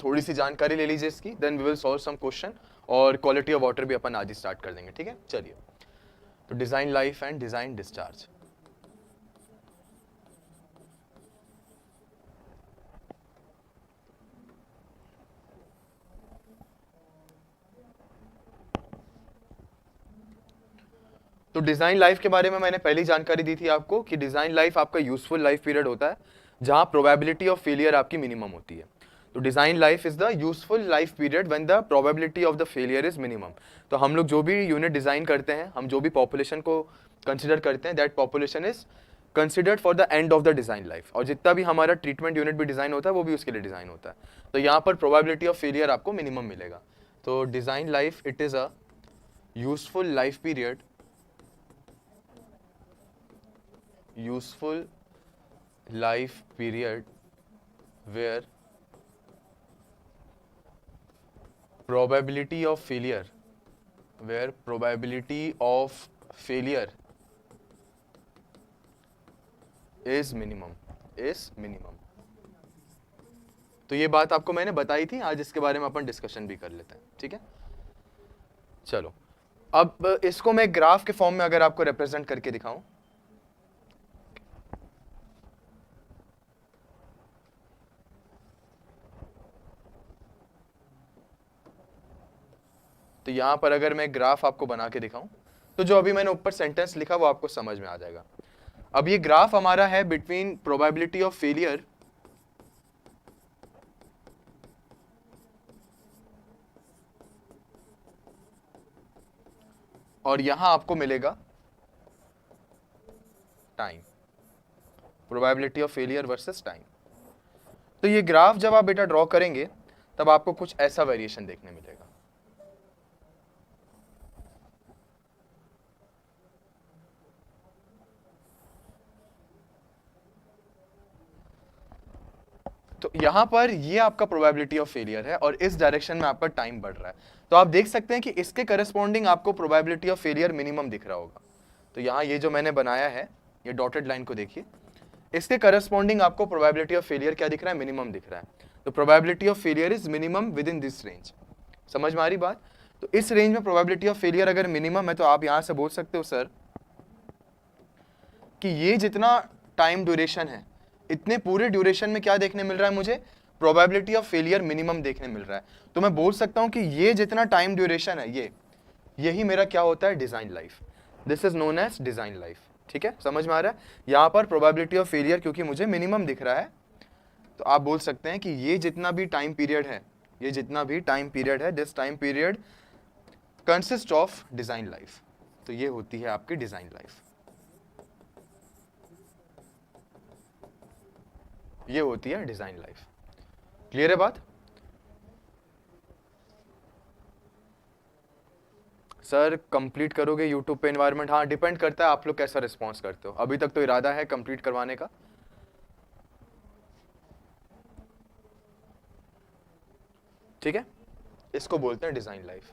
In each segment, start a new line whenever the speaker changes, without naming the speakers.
थोड़ी सी जानकारी ले लीजिए इसकी, then we will solve some question, और क्वालिटी ऑफ वाटर भी अपन आज ही स्टार्ट कर देंगे, ठीक है। चलिए, तो design life and design discharge. तो डिजाइन लाइफ के बारे में मैंने पहली जानकारी दी थी आपको कि डिजाइन लाइफ आपका यूजफुल लाइफ पीरियड होता है जहां प्रोबेबिलिटी ऑफ फेलियर आपकी मिनिमम होती है। तो design life is the useful life period when the probability of the failure is minimum. तो हम लोग जो भी यूनिट डिजाइन करते हैं, हम जो भी पॉपुलेशन को कंसिडर करते हैं, that population is considered for the end of the design life. और जितना भी हमारा ट्रीटमेंट यूनिट भी डिजाइन होता है वो भी उसके लिए डिजाइन होता है। तो यहाँ पर प्रोबेबिलिटी ऑफ फेलियर आपको मिनिमम मिलेगा। तो design life it is a useful life period, useful life period where probability of failure is minimum। तो ये बात आपको मैंने बताई थी, आज इसके बारे में अपन डिस्कशन भी कर लेते हैं, ठीक है। चलो, अब इसको मैं ग्राफ के फॉर्म में अगर आपको रिप्रेजेंट करके दिखाऊं, तो यहां पर अगर मैं ग्राफ आपको बना के दिखाऊं, तो जो अभी मैंने ऊपर सेंटेंस लिखा वो आपको समझ में आ जाएगा। अब ये ग्राफ हमारा है बिटवीन प्रोबेबिलिटी ऑफ फेलियर और यहां आपको मिलेगा time, probability of failure versus time. तो ये ग्राफ जब आप बेटा ड्रॉ करेंगे तब आपको कुछ ऐसा वेरिएशन देखने मिलेगा। तो यहां पर ये आपका प्रोबेबिलिटी ऑफ फेलियर है और इस डायरेक्शन में आपका टाइम बढ़ रहा है। तो आप देख सकते हैं कि इसके करस्पॉन्डिंग आपको प्रोबेबिलिटी ऑफ फेलियर मिनिमम दिख रहा होगा। तो यहां ये जो मैंने बनाया है, ये डॉटेड लाइन को देखिए, इसके करस्पॉन्डिंग आपको प्रोबेबिलिटी ऑफ फेलियर क्या दिख रहा है, मिनिमम दिख रहा है। तो probability of failure is minimum with in this range. समझ में आ रही बात? तो इस रेंज में प्रोबेबिलिटी ऑफ फेलियर अगर मिनिमम है तो आप यहां से बोल सकते हो सर कि ये जितना टाइम ड्यूरेशन है, इतने पूरे ड्यूरेशन में क्या देखने मिल रहा है मुझे, प्रोबेबिलिटी ऑफ फेलियर मिनिमम देखने मिल रहा है। तो मैं बोल सकता हूं कि ये जितना टाइम ड्यूरेशन है, यही मेरा क्या होता है, design life. This is known as design life. ठीक है, समझ में आ रहा है? यहां पर प्रोबेबिलिटी ऑफ फेलियर क्योंकि मुझे मिनिमम दिख रहा है, तो आप बोल सकते हैं कि ये जितना भी टाइम पीरियड है, this time period consist of design life. तो ये होती है आपकी डिजाइन लाइफ, ये होती है डिजाइन लाइफ। क्लियर है बात? सर कंप्लीट करोगे यूट्यूब पे एनवायरनमेंट? हाँ, डिपेंड करता है आप लोग कैसा रिस्पॉन्स करते हो। अभी तक तो इरादा है कंप्लीट करवाने का। ठीक है, इसको बोलते हैं डिजाइन लाइफ।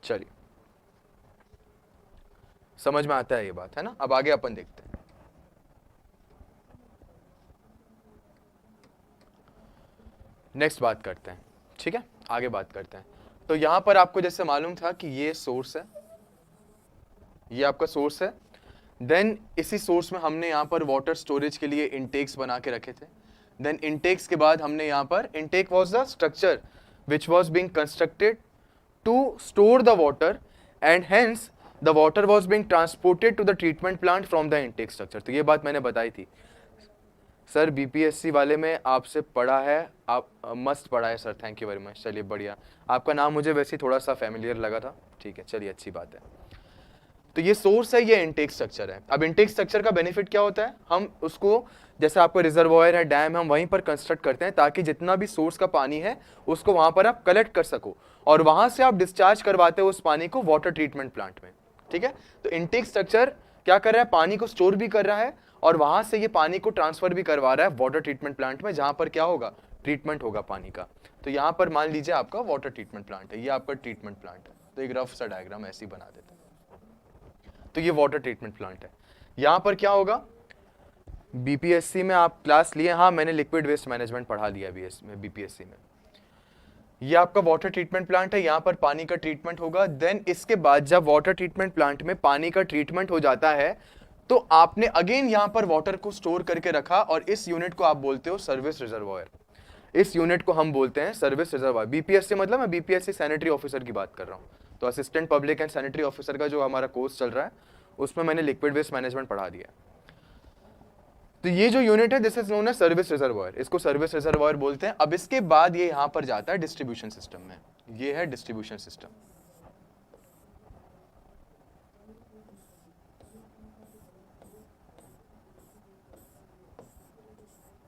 चलिए, समझ में आता है ये बात, है ना? अब आगे अपन देखते हैं। नेक्स्ट बात करते हैं, ठीक है, आगे बात करते हैं। तो यहां पर आपको जैसे मालूम था कि ये सोर्स है, ये आपका सोर्स है। देन इसी सोर्स में हमने यहां पर वाटर स्टोरेज के लिए इनटेक्स बना के रखे थे। देन इनटेक्स के बाद हमने यहां पर, intake was the structure which was being constructed to store the water and hence the water was being transported to the treatment plant from the intake structure. तो ये बात मैंने बताई थी सर, बीपीएससी वाले में आपसे पढ़ा है, आप मस्त पढ़ा है sir, thank you very much. चलिए बढ़िया, आपका नाम मुझे वैसे थोड़ा सा फैमिलियर लगा था, ठीक है, चलिए अच्छी बात है। तो ये सोर्स है, ये इनटेक स्ट्रक्चर है। अब इनटेक स्ट्रक्चर का बेनिफिट क्या होता है, हम उसको जैसे आपको रिजर्वॉयर है, डैम, हम वहीं पर कंस्ट्रक्ट करते हैं ताकि जितना भी सोर्स का पानी है उसको वहां पर आप कलेक्ट कर सको और वहां से आप डिस्चार्ज करवाते हो उस पानी को वाटर ट्रीटमेंट प्लांट में। ठीक है, तो इनटेक स्ट्रक्चर क्या कर रहा है, पानी को स्टोर भी कर रहा है और वहां से ये पानी को ट्रांसफर भी करवा रहा है वाटर ट्रीटमेंट प्लांट में, जहां पर क्या होगा, ट्रीटमेंट होगा पानी का। तो यहां पर मान लीजिए आपका वाटर ट्रीटमेंट प्लांट है, ये आपका ट्रीटमेंट प्लांट है। तो एक रफ सा डायग्राम ऐसे ही बना देते हैं। तो ये वाटर ट्रीटमेंट प्लांट है। यहां पर क्या होगा, बीपीएससी में आप क्लास लिए? हाँ, मैंने लिक्विड वेस्ट मैनेजमेंट पढ़ा लिया बीपीएससी में। ये आपका वाटर ट्रीटमेंट प्लांट है, यहाँ पर पानी का ट्रीटमेंट होगा। देन इसके बाद जब वाटर ट्रीटमेंट प्लांट में पानी का ट्रीटमेंट हो जाता है तो आपने अगेन यहाँ पर वाटर को स्टोर करके रखा, और इस यूनिट को आप बोलते हो सर्विस रिजर्वॉयर। इस यूनिट को हम बोलते हैं सर्विस रिजर्वॉयर। बीपीएससी मतलब मैं बीपीएससी सैनिटरी ऑफिसर की बात कर रहा हूँ, तो assistant public and sanitary officer का जो हमारा कोर्स चल रहा है उसमें मैंने लिक्विड वेस्ट मैनेजमेंट पढ़ा दिया। तो ये जो यूनिट है this is known as service reservoir, इसको सर्विस रिजर्वॉयर बोलते हैं। अब इसके बाद ये यहां पर जाता है डिस्ट्रीब्यूशन सिस्टम में, ये है डिस्ट्रीब्यूशन सिस्टम।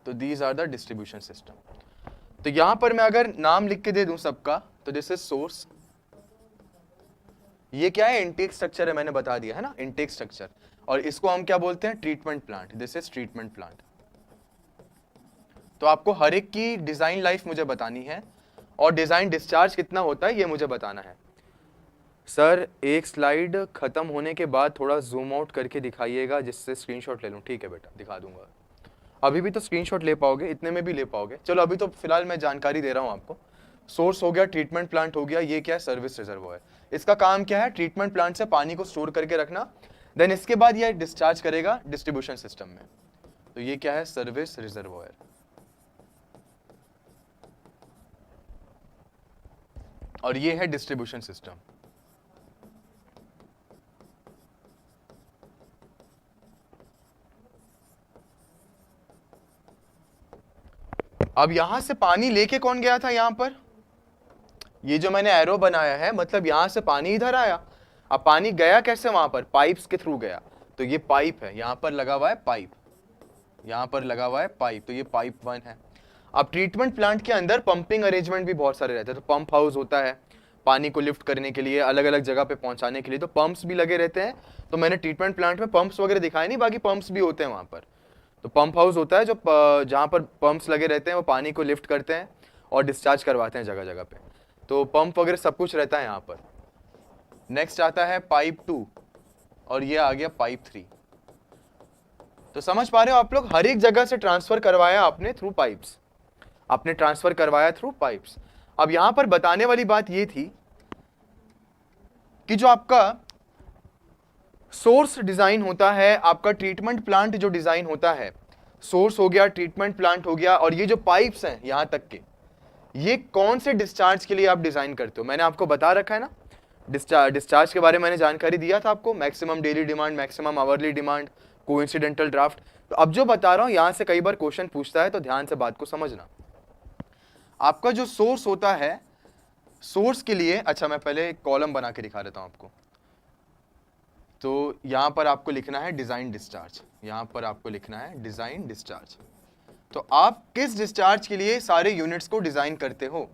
तो these are the distribution system. तो यहां पर मैं अगर नाम लिख के दे दूं सबका, तो दिस इज सोर्स। ये क्या है? इनटेक स्ट्रक्चर है, मैंने बता दिया है ना, इनटेक स्ट्रक्चर। और इसको हम क्या बोलते हैं? Treatment plant. This is treatment plant. तो आपको हर एक की डिजाइन लाइफ मुझे बतानी है, और डिजाइन डिस्चार्ज कितना होता है ये मुझे बताना है। सर एक स्लाइड खत्म होने के बाद थोड़ा जूम आउट करके दिखाइएगा जिससे स्क्रीनशॉट ले लूं। ठीक है बेटा, दिखा दूंगा। अभी भी तो स्क्रीनशॉट ले पाओगे, इतने में भी ले पाओगे। चलो अभी तो फिलहाल मैं जानकारी दे रहा हूं आपको। सोर्स हो गया, ट्रीटमेंट प्लांट हो गया, ये क्या है? Service reservoir. इसका काम क्या है? ट्रीटमेंट प्लांट से पानी को स्टोर करके रखना। देन इसके बाद ये डिस्चार्ज करेगा डिस्ट्रीब्यूशन सिस्टम में। तो ये क्या है? Service reservoir. और ये है डिस्ट्रीब्यूशन सिस्टम। अब यहां से पानी लेके कौन गया था? यहां पर ये जो मैंने एरो बनाया है, मतलब यहां से पानी इधर आया। अब पानी गया कैसे? वहां पर पाइप्स के थ्रू गया। तो ये पाइप है, यहां पर लगा हुआ है पाइप, यहां पर लगा हुआ है पाइप। तो ये पाइप 1 है। अब ट्रीटमेंट प्लांट के अंदर पंपिंग अरेंजमेंट भी बहुत सारे रहते हैं। तो पंप हाउस होता है पानी को लिफ्ट करने के लिए, अलग अलग जगह पे पहुंचाने के लिए, तो पंप्स भी लगे रहते हैं। तो मैंने ट्रीटमेंट प्लांट में पंप्स वगैरह दिखाए नहीं, बाकी पंप्स भी होते हैं वहां पर। तो पंप हाउस होता है जो जहां पर पंप्स लगे रहते हैं, वो पानी को लिफ्ट करते हैं और डिस्चार्ज करवाते हैं जगह जगह पे। तो पंप वगैरह सब कुछ रहता है यहाँ पर। नेक्स्ट आता है पाइप 2, और ये आ गया पाइप 3। तो समझ पा रहे हो आप लोग? हर एक जगह से ट्रांसफर करवाया आपने थ्रू पाइप्स, आपने ट्रांसफर करवाया थ्रू पाइप्स। अब यहां पर बताने वाली बात ये थी कि जो आपका सोर्स डिजाइन होता है, आपका ट्रीटमेंट प्लांट जो डिजाइन होता है, सोर्स हो गया, ट्रीटमेंट प्लांट हो गया, और ये जो पाइप्स हैं यहां तक के, ये कौन से डिस्चार्ज के लिए आप डिजाइन करते हो? मैंने आपको बता रखा है ना, डिस्चार्ज के बारे में मैंने जानकारी दिया था आपको। Maximum daily demand, maximum hourly demand, coincidental draft. तो अब जो बता रहा हूं यहां से कई बार क्वेश्चन पूछता है, तो ध्यान से बात को समझना। आपका जो सोर्स होता है, सोर्स के लिए, अच्छा मैं पहले एक कॉलम बना के दिखा देता हूं आपको। तो यहां पर आपको लिखना है डिजाइन डिस्चार्ज, यहां पर आपको लिखना है डिजाइन डिस्चार्ज। तो आप किस डिस्चार्ज के लिए सारे यूनिट्स को डिजाइन करते हो?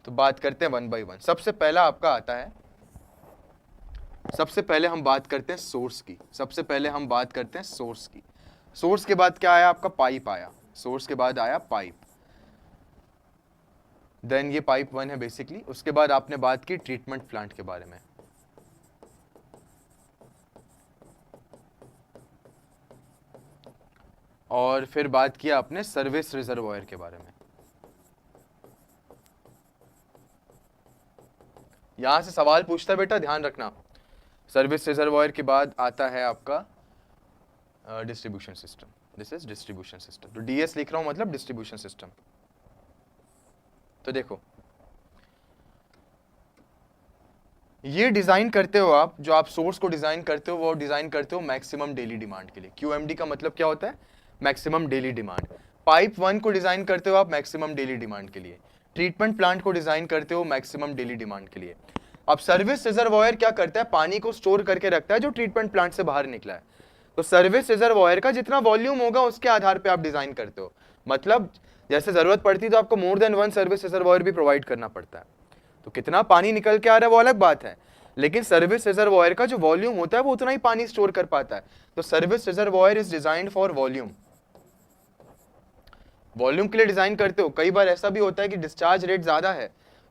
तो बात करते हैं 1 बाय 1। सबसे पहला आपका आता है, सबसे पहले हम बात करते हैं सोर्स की। सबसे पहले हम बात करते हैं सोर्स की। सोर्स के बाद क्या आया? आपका पाइप आया। सोर्स के बाद आया पाइप, देन ये पाइप 1 है बेसिकली। उसके बाद आपने बात की ट्रीटमेंट प्लांट के बारे में, और फिर बात किया आपने सर्विस रिजर्वॉयर के बारे में। यहां से सवाल पूछता है बेटा, ध्यान रखना। सर्विस रिजर्वॉयर के बाद आता है आपका distribution system. This is distribution system. तो डीएस लिख रहा हूं मतलब डिस्ट्रीब्यूशन सिस्टम। तो देखो, ये डिजाइन करते हो आप, जो आप सोर्स को डिजाइन करते हो वो डिजाइन करते हो मैक्सिमम डेली डिमांड के लिए। क्यूएमडी का मतलब क्या होता है? Maximum daily demand. पाइप 1 को डिजाइन करते हो आप मैक्सिमम डेली डिमांड के लिए। ट्रीटमेंट प्लांट को डिजाइन करते हो मैक्सिमम डेली डिमांड के लिए। अब सर्विस रिजर्वॉयर क्या करता है? पानी को स्टोर करके रखता है जो ट्रीटमेंट प्लांट से बाहर निकला है। तो सर्विस रिजर्वॉयर का जितना वॉल्यूम होगा उसके आधार पे आप डिजाइन करते हो। मतलब जैसे जरूरत पड़ती है तो आपको मोर देन 1 सर्विस रिजर्वॉयर भी प्रोवाइड करना पड़ता है। तो कितना पानी निकल के आ रहा है वो अलग बात है, लेकिन सर्विस रिजर्वॉयर का जो वॉल्यूम होता है वो उतना ही पानी स्टोर कर पाता है। तो service reservoir is designed for volume. Volume के लिए डिजाइन करते हो। कई बार ऐसा भी होता है कि डिस्चार्ज रेट ज्यादा है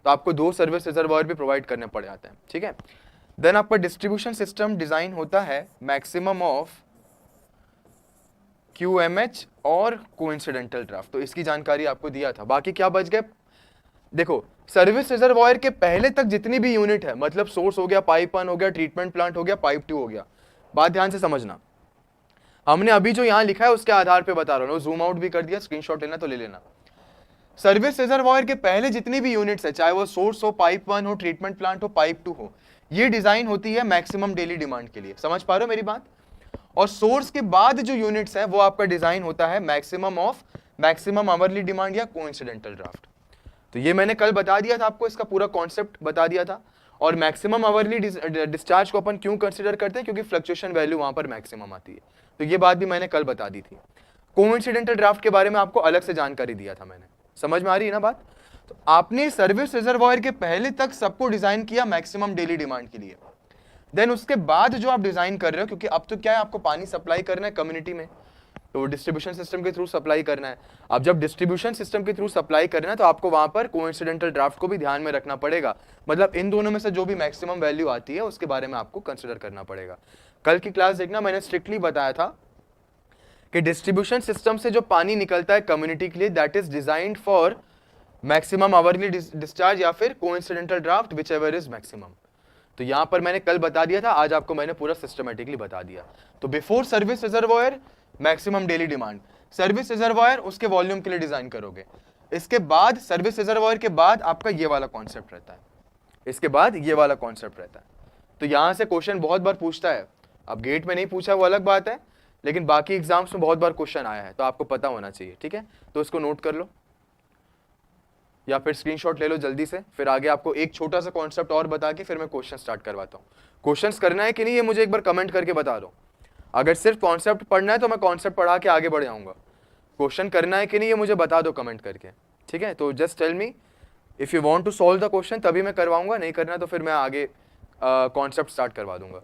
तो आपको 2 सर्विस रिजर्वॉयर भी प्रोवाइड करने पड़ जाते हैं। ठीक है। देन आपका डिस्ट्रीब्यूशन सिस्टम डिजाइन होता है मैक्सिमम ऑफ QMH और कोइंसिडेंटल ड्राफ्ट, तो इसकी जानकारी आपको दिया था। बाकी क्या बच गए, देखो सर्विस रिजर्वॉयर के पहले तक जितनी भी यूनिट है, मतलब सोर्स हो गया, पाइप 1 हो गया, ट्रीटमेंट प्लांट हो गया, पाइप 2 हो गया, बात ध्यान से समझना। हमने अभी जो यहां लिखा है उसके आधार पे बता रहा हूं, जूम आउट भी कर दिया, स्क्रीनशॉट लेना तो ले लेना। सर्विस रिजर्वॉयर के पहले जितनी भी यूनिट्स है, चाहे वो सोर्स हो, पाइप 1 हो, ट्रीटमेंट प्लांट हो, पाइप 2 हो, ये डिजाइन होती है मैक्सिमम डेली डिमांड के लिए। समझ पा रहे हो मेरी बात? और सोर्स के बाद जो यूनिट्स है वो आपका डिजाइन होता है मैक्सिमम आवरली डिमांड या कोइंसिडेंटल ड्राफ्ट। तो ये मैंने कल बता दिया था आपको, इसका पूरा कॉन्सेप्ट बता दिया था। और मैक्सिमम आवरली डिस्चार्ज को अपन क्यों कंसीडर करते हैं, क्योंकि फ्लक्चुएशन वैल्यू वहां पर मैक्सिमम आती है। तो ये बात भी मैंने कल बता दी थी। कोइंसिडेंटल ड्राफ्ट के बारे में आपको अलग से जानकारी दिया था मैंने। समझ में आ रही है ना बात? तो आपने सर्विस रिजर्वॉयर के पहले तक सबको डिजाइन किया मैक्सिमम डेली डिमांड के लिए। देन उसके बाद जो आप डिजाइन कर रहे हो, क्योंकि अब तो क्या है, आपको पानी सप्लाई करना है कम्युनिटी में, तो डिस्ट्रीब्यूशन सिस्टम के थ्रू सप्लाई करना है। अब जब डिस्ट्रीब्यूशन सिस्टम के थ्रू सप्लाई करना है तो आपको वहां पर कोइंसिडेंटल ड्राफ्ट को भी ध्यान में रखना पड़ेगा। मतलब इन दोनों में से जो भी मैक्सिमम वैल्यू आती है उसके बारे में आपको कंसिडर करना पड़ेगा। कल की क्लास देखना, मैंने स्ट्रिक्टली बताया था कि डिस्ट्रीब्यूशन सिस्टम से जो पानी निकलता है कम्युनिटी के लिए, that is designed for maximum hourly discharge या फिर coincidental draft, which ever is maximum. तो यहां पर मैंने कल बता दिया था, आज आपको मैंने पूरा सिस्टमेटिकली बता दिया। तो before service reservoir maximum daily demand, service reservoir उसके वॉल्यूम के लिए डिजाइन करोगे। इसके बाद सर्विस रिजर्वॉयर के बाद आपका ये वाला कॉन्सेप्ट रहता है, इसके बाद ये वाला कॉन्सेप्ट रहता है। तो यहां से क्वेश्चन बहुत बार पूछता है। अब गेट में नहीं पूछा वो अलग बात है, लेकिन बाकी एग्जाम्स में बहुत बार क्वेश्चन आया है, तो आपको पता होना चाहिए। ठीक है, तो इसको नोट कर लो या फिर स्क्रीनशॉट ले लो जल्दी से। फिर आगे आपको एक छोटा सा कॉन्सेप्ट और बता के फिर मैं क्वेश्चन स्टार्ट करवाता हूँ। क्वेश्चंस करना है कि नहीं ये मुझे एक बार कमेंट करके बता दो। अगर सिर्फ कॉन्सेप्ट पढ़ना है तो मैं कॉन्सेप्ट पढ़ा के आगे बढ़ जाऊंगा। क्वेश्चन करना है कि नहीं ये मुझे बता दो कमेंट करके। ठीक है, तो just tell me if you want to solve the question, तभी मैं करवाऊंगा, नहीं करना तो फिर मैं आगे कॉन्सेप्ट स्टार्ट करवा दूंगा।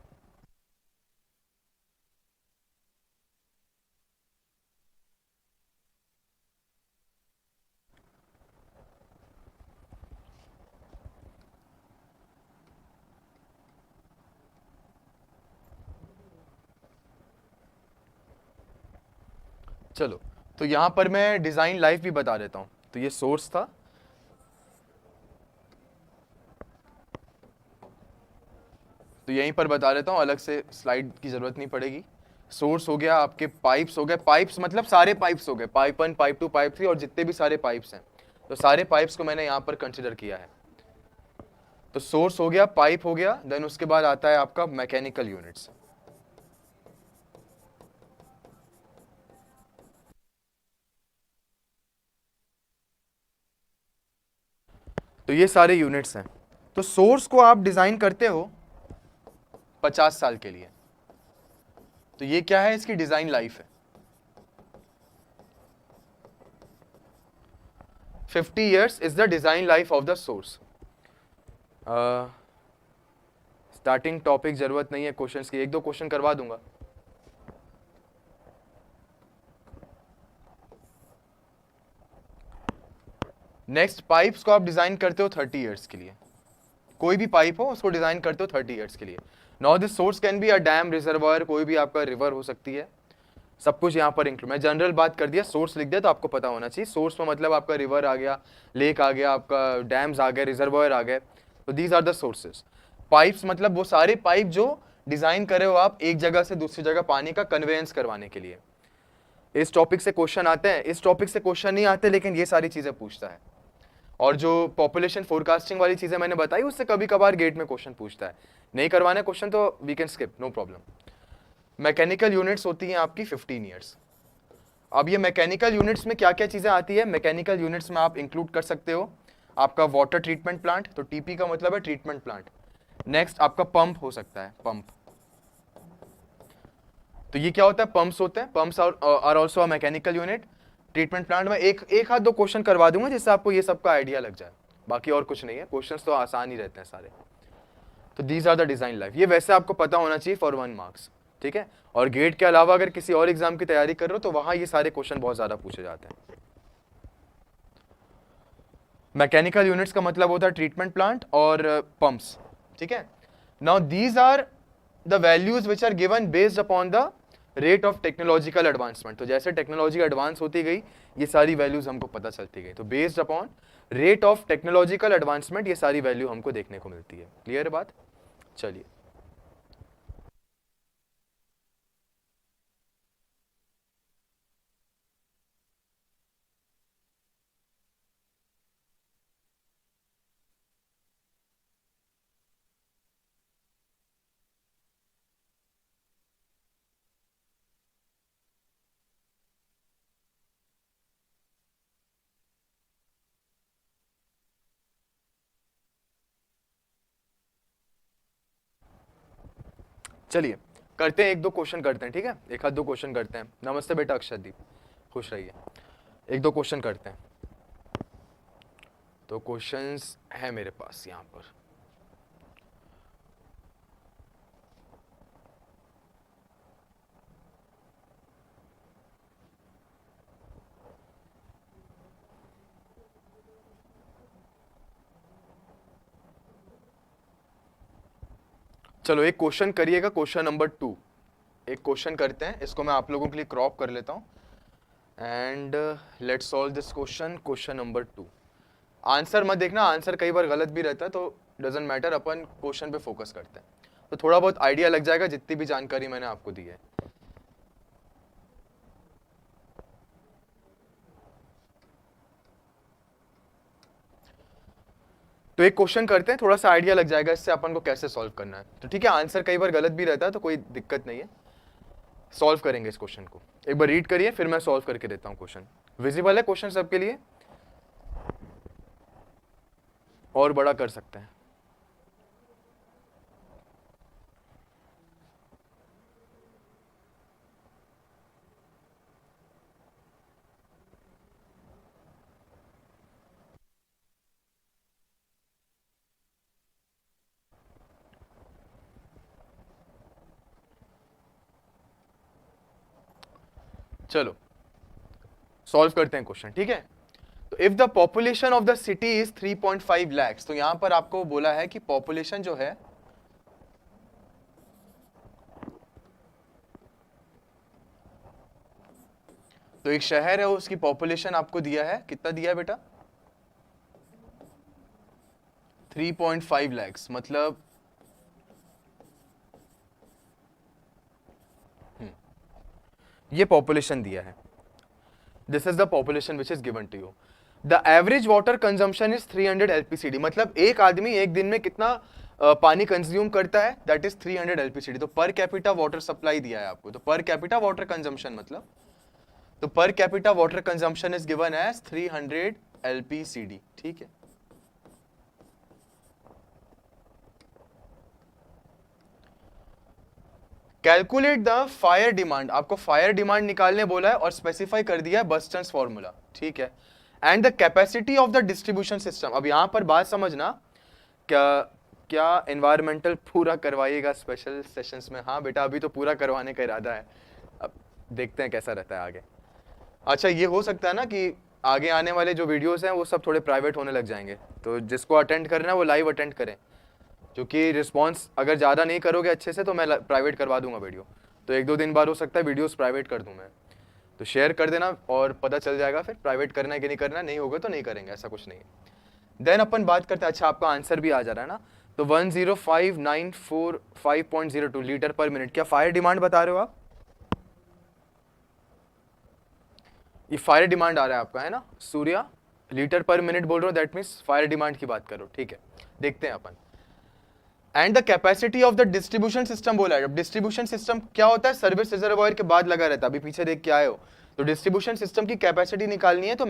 चलो, तो यहां पर मैं डिजाइन लाइफ भी बता देता हूं। तो ये सोर्स था, तो यहीं पर बता देता हूं, अलग से स्लाइड की जरूरत नहीं पड़ेगी। सोर्स हो गया, आपके पाइप्स हो गए, पाइप्स मतलब सारे पाइप्स हो गए, पाइप 1, पाइप 2, पाइप 3 और जितने भी सारे पाइप्स हैं, तो सारे पाइप्स को मैंने यहां पर कंसिडर किया है। तो सोर्स हो गया, पाइप हो गया, देन उसके बाद आता है आपका मैकेनिकल यूनिट्स। तो ये सारे यूनिट्स हैं। तो सोर्स को आप डिजाइन करते हो 50 साल के लिए, तो ये क्या है, इसकी डिजाइन लाइफ है 50 years is the design life of the source. Starting topic जरूरत नहीं है क्वेश्चंस की, एक दो क्वेश्चन करवा दूंगा। नेक्स्ट, पाइप्स को आप डिजाइन करते हो 30 years के लिए। कोई भी पाइप हो उसको डिजाइन करते हो 30 years के लिए। Now this source can be a dam, reservoir, कोई भी आपका रिवर हो सकती है, सब कुछ यहाँ पर इंक्लूड। मैं जनरल बात कर दिया, सोर्स लिख दिया तो आपको पता होना चाहिए। सोर्स में मतलब आपका रिवर आ गया, लेक आ गया, आपका डैम्स आ गए, रिजर्वायर आ गए, तो these are the sources. Pipes मतलब वो सारे पाइप जो डिजाइन करे हो आप एक जगह से दूसरी जगह पानी का कन्वेंस करवाने के लिए। इस टॉपिक से क्वेश्चन आते हैं, इस टॉपिक से क्वेश्चन नहीं आते, लेकिन ये सारी चीजें पूछता है। और जो पॉपुलेशन फोरकास्टिंग वाली चीजें मैंने बताई उससे कभी कभार गेट में क्वेश्चन पूछता है। नहीं करवाने क्वेश्चन तो we can skip, no problem. Mechanical units होती हैं आपकी 15 years। अब ये मैकेनिकल यूनिट्स में क्या क्या चीजें आती है, मैकेनिकल यूनिट्स में आप इंक्लूड कर सकते हो आपका वाटर ट्रीटमेंट प्लांट, तो टीपी का मतलब है ट्रीटमेंट प्लांट। नेक्स्ट आपका पंप हो सकता है, पंप। तो ये क्या होता है, पंप्स होते हैं, pumps are also a mechanical unit. Treatment plant में एक हाथ दो क्वेश्चन करवा दूंगा जिससे आपको ये सबका आइडिया लग जाए, बाकी और कुछ नहीं है, क्वेश्चंस तो आसान ही रहते हैं सारे। तो these are the design life, ये वैसे आपको पता होना चाहिए फॉर 1 marks। ठीक है, और गेट के अलावा अगर किसी और एग्जाम की तैयारी कर रहे हो तो वहां ये सारे क्वेश्चन बहुत ज्यादा पूछे जाते हैं। मैकेनिकल यूनिट्स का मतलब होता है ट्रीटमेंट प्लांट और पंप्स। ठीक है, now these are the values which are given based upon the rate of technological advancement, तो जैसे टेक्नोलॉजी एडवांस होती गई ये सारी वैल्यूज हमको पता चलती गई, तो based upon rate of technological advancement ये सारी वैल्यू हमको देखने को मिलती है। क्लियर है बात? चलिए चलिए करते हैं, एक दो क्वेश्चन करते हैं, ठीक है, एक आध दो क्वेश्चन करते हैं। नमस्ते बेटा अक्षरदीप, खुश रहिए। एक दो क्वेश्चन करते हैं, तो क्वेश्चंस है मेरे पास यहाँ पर। चलो एक क्वेश्चन करिएगा, क्वेश्चन नंबर 2 एक क्वेश्चन करते हैं, इसको मैं आप लोगों के लिए क्रॉप कर लेता हूँ and let's solve this question, question number 2। Answer मत देखना, आंसर कई बार गलत भी रहता है, तो डजेंट मैटर, अपन क्वेश्चन पे फोकस करते हैं, तो थोड़ा बहुत आइडिया लग जाएगा जितनी भी जानकारी मैंने आपको दी है। तो एक क्वेश्चन करते हैं, थोड़ा सा आइडिया लग जाएगा इससे अपन को कैसे सॉल्व करना है। तो ठीक है, आंसर कई बार गलत भी रहता है तो कोई दिक्कत नहीं है, सॉल्व करेंगे इस क्वेश्चन को। एक बार रीड करिए फिर मैं सॉल्व करके देता हूँ क्वेश्चन। विजिबल है क्वेश्चन सबके लिए? और बड़ा कर सकते हैं। चलो सॉल्व करते हैं क्वेश्चन, ठीक है। तो if the population of the city is 3.5 lakhs, तो यहां पर आपको बोला है कि पॉपुलेशन जो है तो एक शहर है उसकी पॉपुलेशन आपको दिया है, कितना दिया है बेटा? 3.5 lakhs, मतलब ये पॉपुलेशन दिया है, this is the population which is given to you. The average water consumption is 300 LPCD, मतलब एक आदमी एक दिन में कितना पानी कंज्यूम करता है, दैट इज 300 एलपीसीडी। तो पर कैपिटा वाटर सप्लाई दिया है आपको, तो पर कैपिटा वाटर कंजम्पशन मतलब, तो per capita water consumption is given as 300 LPCD, ठीक है। कैलकुलेट द फायर डिमांड, आपको फायर डिमांड निकालने बोला है और स्पेसिफाई कर दिया है बर्स्टन्स फॉर्मूला, ठीक है। And the capacity of the distribution system, अब यहां पर बात समझना, क्या क्या एनवायरमेंटल पूरा करवाइएगा स्पेशल सेशंस में? हाँ बेटा अभी तो पूरा करवाने का इरादा है, अब देखते हैं कैसा रहता है आगे। अच्छा ये हो सकता है ना कि आगे आने वाले जो वीडियोस हैं वो सब थोड़े प्राइवेट होने लग जाएंगे, तो जिसको अटेंड करना है वो लाइव अटेंड करें, क्योंकि रिस्पॉन्स अगर ज़्यादा नहीं करोगे अच्छे से तो मैं प्राइवेट करवा दूंगा वीडियो, तो एक दो दिन बाद हो सकता है वीडियोस प्राइवेट कर दूं मैं, तो शेयर कर देना और पता चल जाएगा फिर प्राइवेट करना है कि नहीं करना, नहीं होगा तो नहीं करेंगे, ऐसा कुछ नहीं है। देन अपन बात करते हैं, अच्छा आपका आंसर भी आ जा रहा है ना, तो 105,945.02 लीटर पर मिनट, क्या फायर डिमांड बता रहे हो आप? ये फायर डिमांड आ रहा है आपका, है ना सूर्या? लीटर पर मिनट बोल रहे हो, दैट मीन्स फायर डिमांड की बात करो, ठीक है। देखते हैं अपन। And the capacity of the distribution system बोला है। अब डिस्ट्रीब्यूशन सिस्टम क्या होता है? सर्विस रिजर्वायर के बाद लगा रहता है, अभी पीछे देख के आए हो, तो डिस्ट्रीब्यूशन सिस्टम की कैपेसिटी निकालनी है, तो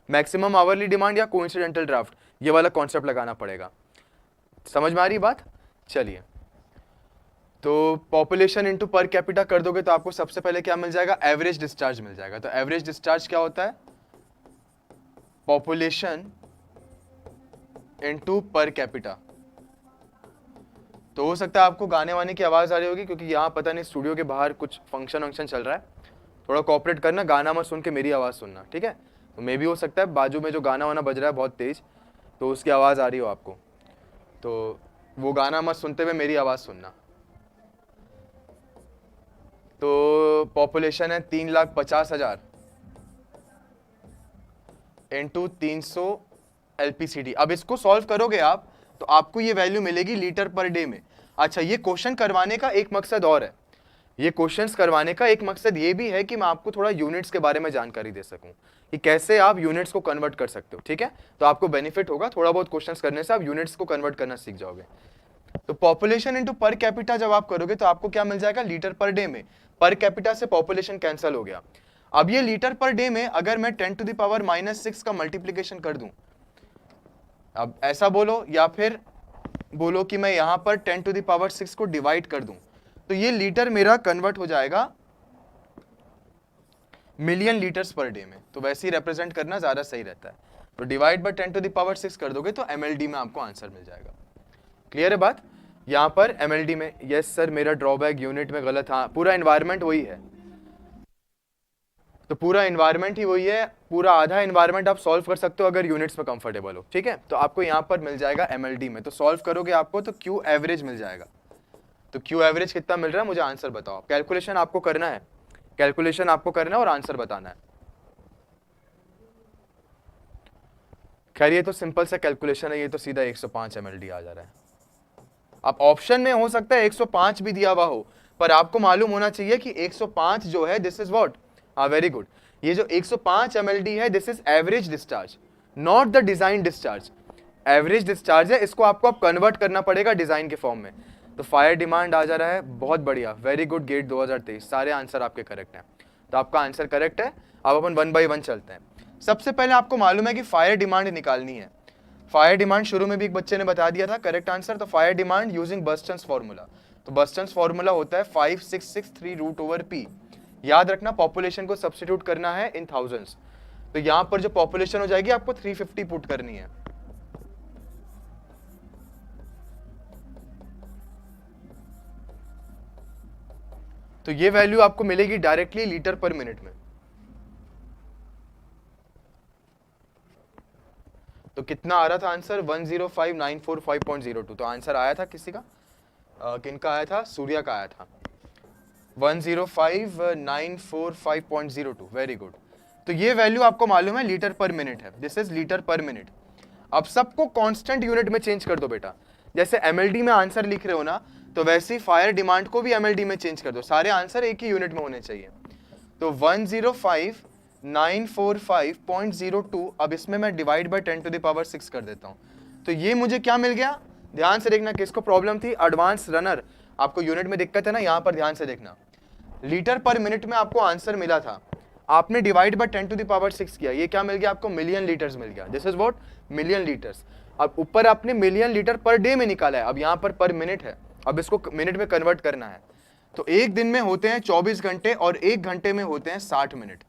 मैक्सिमम आवरली डिमांड या कोइंसिडेंटल ड्राफ्ट, ये वाला कॉन्सेप्ट लगाना पड़ेगा। समझ में आ रही बात? चलिए, तो पॉपुलेशन इनटू पर कैपिटा कर दोगे तो आपको सबसे पहले क्या मिल जाएगा? एवरेज डिस्चार्ज मिल जाएगा। तो एवरेज डिस्चार्ज क्या होता है? Population into per capita. तो हो सकता है आपको गाने वाने की आवाज आ रही होगी, क्योंकि यहाँ पता नहीं स्टूडियो के बाहर कुछ फंक्शन चल रहा है, थोड़ा कोऑपरेट करना, गाना मत सुन के मेरी आवाज सुनना, ठीक है। तो मे भी हो सकता है बाजू में जो गाना वाना बज रहा है बहुत तेज, तो उसकी आवाज आ रही हो आपको, तो वो गाना मत सुनते हुए मेरी आवाज सुनना। तो पॉपुलेशन है 3,50,000 इंटू 300 LPCD। अब इसको सॉल्व करोगे आप तो आपको ये वैल्यू मिलेगी लीटर पर डे में। अच्छा, ये क्वेश्चन करवाने का एक मकसद और है, ये क्वेश्चंस करवाने का एक मकसद ये भी है कि मैं आपको थोड़ा यूनिट्स के बारे में जानकारी दे सकूं कि कैसे आप यूनिट्स को कन्वर्ट कर सकते हो। ठीक है, तो आपको बेनिफिट होगा, थोड़ा बहुत क्वेश्चंस करने से आप यूनिट्स को कन्वर्ट करना सीख जाओगे। तो पॉपुलेशन इंटू पर कैपिटा जब आप करोगे तो आपको क्या मिल जाएगा, लीटर पर डे में। पर कैपिटा से पॉपुलेशन कैंसिल हो गया। अब ये लीटर पर डे में अगर मैं 10⁻⁻6 का मल्टीप्लीकेशन कर दूं, अब ऐसा बोलो या फिर बोलो कि मैं यहां पर 10⁻6 को डिवाइड कर दूं, तो ये लीटर मेरा कन्वर्ट हो जाएगा मिलियन लीटर्स पर डे में। तो वैसे ही रिप्रेजेंट करना ज्यादा सही रहता है। तो डिवाइड बाय 10⁻6 कर दोगे तो MLD में आपको आंसर मिल जाएगा। क्लियर है बात? यहां पर MLD में, यस सर मेरा ड्रॉबैक यूनिट में गलत, हाँ पूरा एनवायरमेंट वही है, तो पूरा एनवायरमेंट ही वही है, पूरा आधा एनवायरमेंट आप सॉल्व कर सकते हो अगर यूनिट्स में कंफर्टेबल हो। ठीक है, तो आपको यहां पर मिल जाएगा MLD में, तो सॉल्व करोगे आपको तो Q एवरेज मिल जाएगा। तो Q एवरेज कितना मिल रहा है मुझे आंसर बताओ। कैलकुलेशन आपको करना है, कैलकुलेशन आपको करना है और आंसर बताना है। खैर ये तो सिंपल सा कैलकुलेशन है, ये तो सीधा 105 MLD आ जा रहा है। अब ऑप्शन में हो सकता है 105 भी दिया हुआ हो, पर आपको मालूम होना चाहिए कि 105 जो है दिस इज व्हाट, हाँ वेरी गुड, ये जो 105 MLD है this is average discharge, not the design discharge. Average discharge है, इसको आपको अब कन्वर्ट करना पड़ेगा डिजाइन के फॉर्म में। तो फायर डिमांड आ जा रहा है, बहुत बढ़िया, वेरी गुड गेट 2023, सारे आंसर आपके करेक्ट हैं। तो आपका आंसर करेक्ट है। अब अपन 1 बाय 1 चलते हैं। सबसे पहले आपको मालूम है कि फायर डिमांड निकालनी है। फायर डिमांड शुरू में भी एक बच्चे ने बता दिया था करेक्ट आंसर। तो फायर डिमांड यूजिंग बर्स्टन्स फॉर्मूला, तो बर्स्टन्स फॉर्मूला होता है 5663√/P। याद रखना पॉपुलेशन को सब्स्टिट्यूट करना है इन थाउजेंड्स, तो यहां पर जो पॉपुलेशन हो जाएगी आपको 350 पुट करनी है। तो ये वैल्यू आपको मिलेगी डायरेक्टली लीटर पर मिनट में। तो कितना आ रहा था आंसर, 105,945.02। तो आंसर आया था किसी का, किनका आया था, सूर्या का आया था, 105,945.02। Very good. तो ये वैल्यू आपको मालूम है लीटर पर मिनट है, दिस इज लीटर पर मिनट। अब सबको कांस्टेंट यूनिट में चेंज कर दो बेटा, जैसे MLD में आंसर लिख रहे हो ना, तो वैसे ही फायर डिमांड को भी MLD में चेंज कर दो, सारे आंसर एक ही यूनिट में होने चाहिए। तो 105,945.02, अब इसमें मैं डिवाइड बाय 10⁻6 कर देता हूं, तो ये मुझे क्या मिल गया, ध्यान से देखना, किसको प्रॉब्लम थी, एडवांस रनर, आपको यूनिट में दिक्कत है ना, यहां पर ध्यान से देखना। लीटर पर मिनट में आपको आंसर मिला था, आपने डिवाइड बाय 10⁻6 किया, ये क्या मिल गया आपको, मिलियन लीटर्स मिल गया, this is what, million litres. अब ऊपर आपने मिलियन लीटर पर डे में निकाला है, अब यहां पर मिनट है, अब इसको मिनट में कन्वर्ट करना है। तो एक दिन में होते हैं 24 घंटे और एक घंटे में होते हैं 60 मिनट।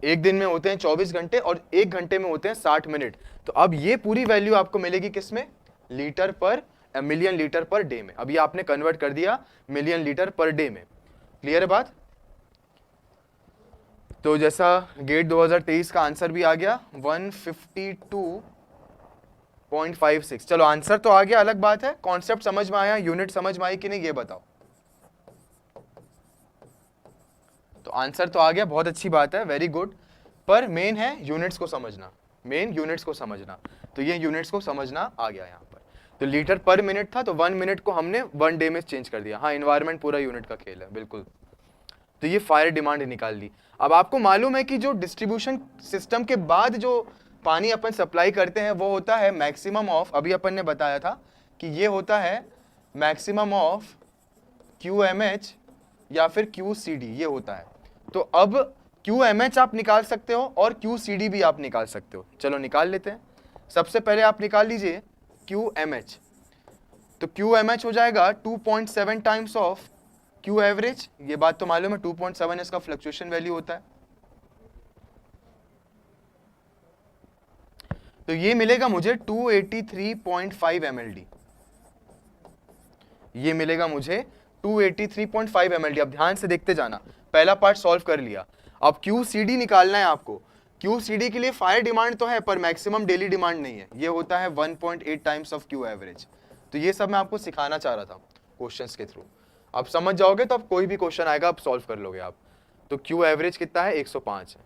एक दिन में होते हैं 24 घंटे और एक घंटे में होते हैं 60 मिनट। तो अब ये पूरी वैल्यू आपको मिलेगी किसमें, लीटर पर, मिलियन लीटर पर डे में। अब ये आपने कन्वर्ट कर दिया मिलियन लीटर पर डे में। क्लियर है बात? तो जैसा गेट 2023 का आंसर भी आ गया 152.56। चलो आंसर तो आ गया, अलग बात है कॉन्सेप्ट समझ में आया, यूनिट समझ में आई कि नहीं ये बताओ। तो आंसर तो आ गया, बहुत अच्छी बात है, वेरी गुड, पर मेन है यूनिट्स को समझना, मेन यूनिट्स को समझना। तो ये यूनिट्स को समझना आ गया यहाँ पर। तो लीटर पर मिनट था, तो 1 मिनट को हमने 1 डे में चेंज कर दिया। हाँ एनवायरमेंट पूरा यूनिट का खेल है, बिल्कुल। तो ये फायर डिमांड निकाल ली। अब आपको मालूम है कि जो डिस्ट्रीब्यूशन सिस्टम के बाद जो पानी अपन सप्लाई करते हैं वो होता है मैक्सिमम ऑफ, अभी अपन ने बताया था कि ये होता है मैक्सिमम ऑफ QMH या फिर QCD, ये होता है। तो अब QMH आप निकाल सकते हो और QCD भी आप निकाल सकते हो। चलो निकाल लेते हैं। सबसे पहले आप निकाल लीजिए QMH। तो QMH हो जाएगा 2.7 टाइम्स ऑफ Q एवरेज, ये बात तो मालूम है, 2.7 इसका फ्लक्चुएशन वैल्यू होता है। तो ये मिलेगा मुझे 283.5 MLD, ये मिलेगा मुझे 283.5 MLD। अब ध्यान से देखते जाना, पहला पार्ट सॉल्व कर लिया, अब QCD निकालना है आपको। QCD के लिए फायर डिमांड तो है पर मैक्सिमम डेली डिमांड नहीं है, ये होता है 1.8 टाइम्स ऑफ Q एवरेज। तो ये सब मैं आपको सिखाना चाह रहा था क्वेश्चंस के थ्रू। आप समझ जाओगे तो आप कोई भी क्वेश्चन आएगा आप सॉल्व कर लोगे आप। तो क्यू एवरेज कितना है, 105 है।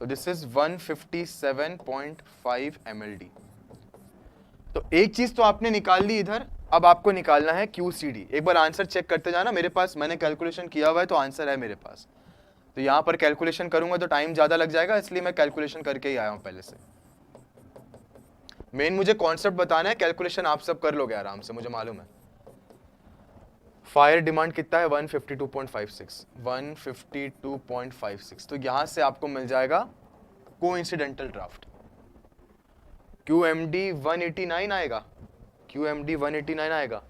तो दिस इज 157.5 mld। तो एक चीज तो आपने निकाल ली इधर, अब आपको निकालना है QCD। एक बार आंसर चेक करते जाना, मेरे पास मैंने कैलकुलेशन किया हुआ है तो आंसर है मेरे पास। तो यहां पर कैलकुलेशन करूंगा तो टाइम ज्यादा लग जाएगा, इसलिए मैं कैलकुलेशन करके ही आया हूं पहले से। मेन मुझे कॉन्सेप्ट बताना है, कैलकुलेशन आप सब कर लोगे आराम से, मुझे मालूम है। फायर डिमांड कितना है, 152.56, 152.56। तो यहां से आपको मिल जाएगा कोइंसिडेंटल ड्राफ्ट। QMD 189 आएगा, QMD 189 आएगा।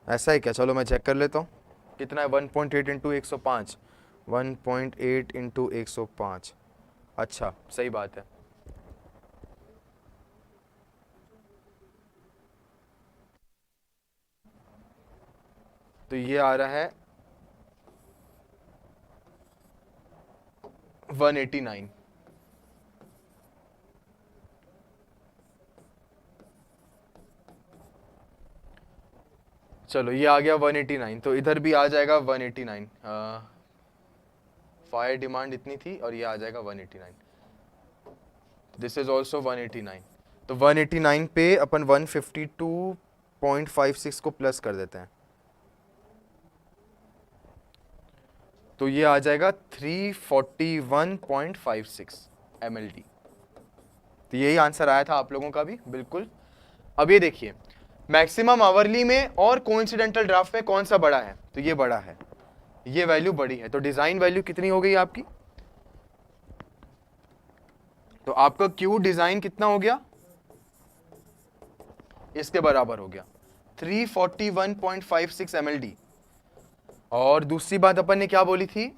ऐसा है क्या, चलो मैं चेक कर लेता हूँ कितना है। 1.8 इंटू 105, 1.8 इंटू 105। अच्छा सही बात है। तो ये आ रहा है 189। चलो ये आ गया 189, तो इधर भी आ जाएगा 189। फायर डिमांड इतनी थी और ये आ जाएगा 189। This is also 189। तो 189 पे अपन 152.56 को प्लस कर देते हैं, तो ये आ जाएगा 341.56 mld। तो यही आंसर आया था आप लोगों का भी बिल्कुल। अब ये देखिए मैक्सिमम आवरली में और कोइंसिडेंटल ड्राफ्ट में कौन सा बड़ा है, तो ये बड़ा है, ये वैल्यू बड़ी है। तो डिजाइन वैल्यू कितनी हो गई आपकी, तो आपका क्यू डिजाइन कितना हो गया, इसके बराबर हो गया 341.56 mld। और दूसरी बात अपन ने क्या बोली थी,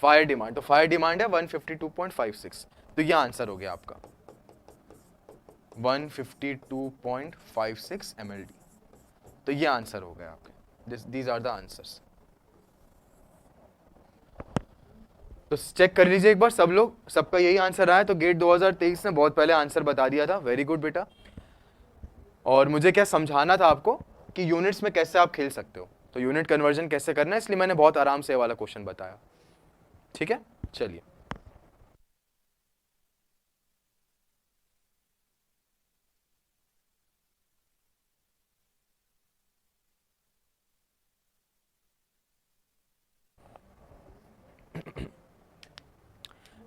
फायर डिमांड, तो फायर डिमांड है 152.56। तो ये आंसर हो गया आपका 152.56 mld। तो ये आंसर हो गया आपके, दीज आर द आंसर्स। तो चेक कर लीजिए एक बार सब लोग, सबका यही आंसर आया। तो गेट 2023 ने बहुत पहले आंसर बता दिया था, वेरी गुड बेटा। और मुझे क्या समझाना था आपको कि यूनिट्स में कैसे आप खेल सकते हो, तो यूनिट कन्वर्जन कैसे करना है, इसलिए मैंने बहुत आराम से वाला क्वेश्चन बताया। ठीक है, चलिए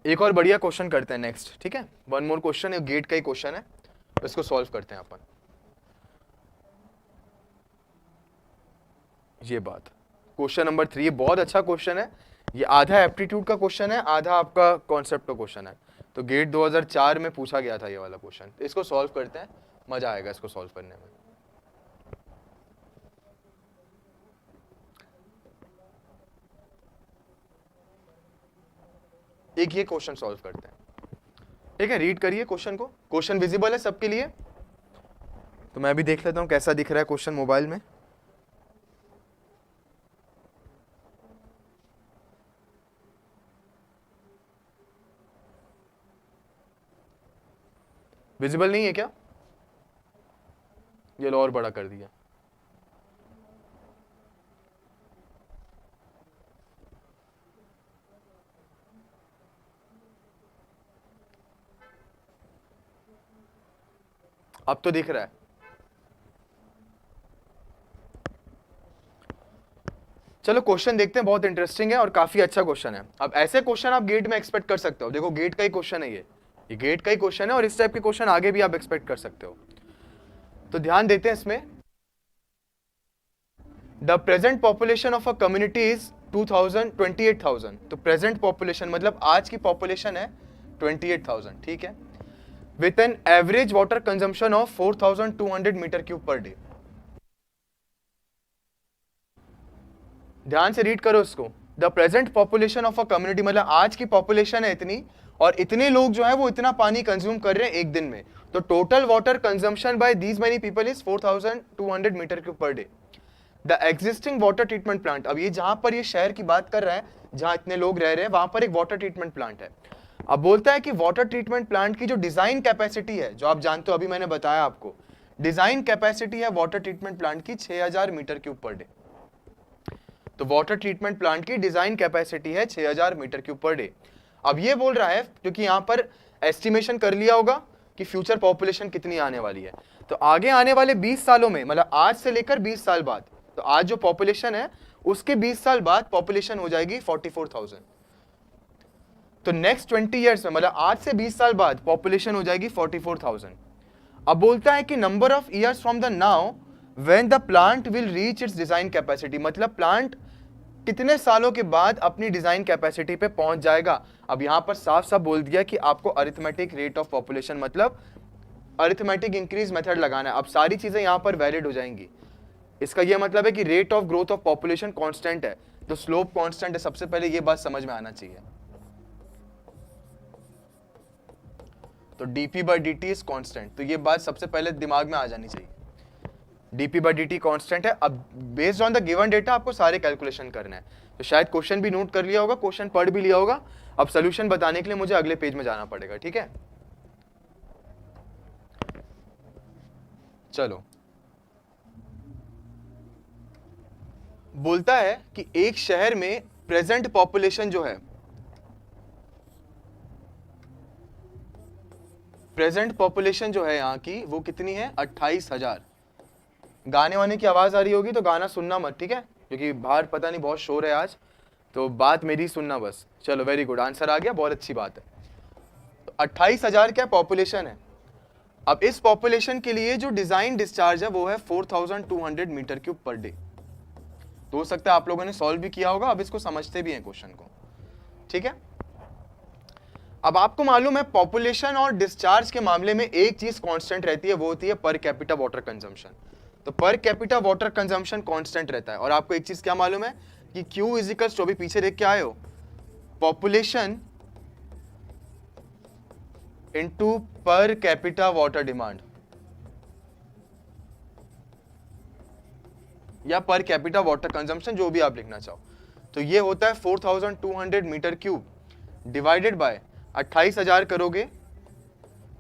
एक और बढ़िया क्वेश्चन करते हैं नेक्स्ट। ठीक है, वन मोर क्वेश्चन है, गेट का ही क्वेश्चन है, इसको सॉल्व करते हैं अपन। ये बात क्वेश्चन नंबर 3, ये बहुत अच्छा क्वेश्चन है। ये आधा एप्टीट्यूड का क्वेश्चन है, आधा आपका कॉन्सेप्ट का क्वेश्चन है। तो गेट 2004 में पूछा गया था ये वाला क्वेश्चन। इसको सॉल्व करते हैं, मजा आएगा इसको सॉल्व करने में। एक ये क्वेश्चन सॉल्व करते हैं, ठीक है। रीड करिए क्वेश्चन को, क्वेश्चन विजिबल है सबके लिए। तो मैं भी देख लेता हूं कैसा दिख रहा है क्वेश्चन मोबाइल में। विजिबल नहीं है क्या, ये लो और बड़ा कर दिया। अब तो दिख रहा है। चलो क्वेश्चन देखते हैं, बहुत इंटरेस्टिंग है और काफी अच्छा क्वेश्चन है। अब ऐसे क्वेश्चन आप गेट में एक्सपेक्ट कर सकते हो, देखो गेट का ही क्वेश्चन है ये गेट का ही क्वेश्चन है, और इस टाइप के क्वेश्चन आगे भी आप एक्सपेक्ट कर सकते हो। तो ध्यान देते हैं इसमें। The present population of a community is 28,000। तो प्रेजेंट पॉपुलेशन मतलब आज की पॉपुलेशन है 28,000, ठीक है, with an average water consumption of 4,200 metre cube per day. ध्यान से रीड करो इसको। The present population of a community मतलब आज की पॉपुलेशन है इतनी, और इतने लोग जो है वो इतना पानी कंज्यूम कर रहे हैं एक दिन में। तो total water consumption by these many people is 4,200 metre cube per day. The existing water treatment plant, अब ये जहां पर ये शहर की बात कर रहा है जहां इतने लोग रह रहे हैं वहां पर एक वाटर ट्रीटमेंट प्लांट है। अब बोलता है कि वाटर ट्रीटमेंट प्लांट की जो डिजाइन कैपेसिटी है, जो आप जानते हो, अभी मैंने बताया आपको, डिजाइन कैपेसिटी है वाटर ट्रीटमेंट प्लांट की 6000 मीटर क्यूब पर डे। तो वाटर ट्रीटमेंट प्लांट की डिजाइन कैपेसिटी है 6000 मीटर क्यूब पर डे। अब ये बोल रहा है, क्योंकि यहां पर एस्टिमेशन कर लिया होगा कि फ्यूचर पॉपुलेशन कितनी आने वाली है, तो आगे आने वाले 20 सालों में, मतलब आज से लेकर 20 साल बाद, तो आज जो पॉपुलेशन है उसके 20 साल बाद पॉपुलेशन हो जाएगी 44,000। तो नेक्स्ट 20 ईयर्स में, मतलब आज से 20 साल बाद पॉपुलेशन हो जाएगी 44,000। अब बोलता है कि number of years from the now when the plant will reach its design capacity, मतलब प्लांट कितने सालों के बाद अपनी डिजाइन कैपेसिटी पे पहुंच जाएगा। अब यहां पर साफ साफ बोल दिया कि आपको अरिथमेटिक रेट ऑफ पॉपुलेशन, मतलब अरिथमेटिक इंक्रीज मेथड लगाना है। अब सारी चीजें यहां पर वैलिड हो जाएंगी। इसका यह मतलब है कि rate of growth of population constant है, तो स्लोप कांस्टेंट है। सबसे पहले यह बात समझ में आना चाहिए। तो dp by dt is constant, तो ये बात सबसे पहले दिमाग में आ जानी चाहिए। dp by dt कांस्टेंट है। अब based on the given data आपको सारे कैलकुलेशन करना है। तो शायद क्वेश्चन भी नोट कर लिया होगा, क्वेश्चन पढ़ भी लिया होगा। अब सोल्यूशन बताने के लिए मुझे अगले पेज में जाना पड़ेगा, ठीक है। चलो, बोलता है कि एक शहर में प्रेजेंट पॉपुलेशन जो है, प्रेजेंट पॉपुलेशन जो है यहाँ की, वो कितनी है? 28,000। गाने वाने की आवाज आ रही होगी तो गाना सुनना मत, ठीक है, क्योंकि बाहर पता नहीं बहुत शोर है आज, तो बात मेरी सुनना बस। चलो, वेरी गुड, आंसर आ गया, बहुत अच्छी बात है। तो 28,000 क्या पॉपुलेशन है। अब इस पॉपुलेशन के लिए जो डिजाइन डिस्चार्ज है वो है 4200 मीटर क्यूब पर डे। तो हो सकता है आप लोगों ने सॉल्व भी किया होगा, अब इसको समझते भी हैं क्वेश्चन को, ठीक है। अब आपको मालूम है पॉपुलेशन और डिस्चार्ज के मामले में एक चीज कांस्टेंट रहती है, वो होती है पर कैपिटा वाटर कंजम्पशन। तो per capita water consumption constant रहता है। और आपको एक चीज क्या मालूम है कि Q इजिकल्स, जो भी पीछे देख के आए हो, पॉपुलेशन इनटू पर कैपिटा वाटर डिमांड, या पर कैपिटा वाटर कंजम्पशन, जो भी आप लिखना चाहो। तो ये होता है 4200 मीटर क्यूब डिवाइडेड बाय 28,000 करोगे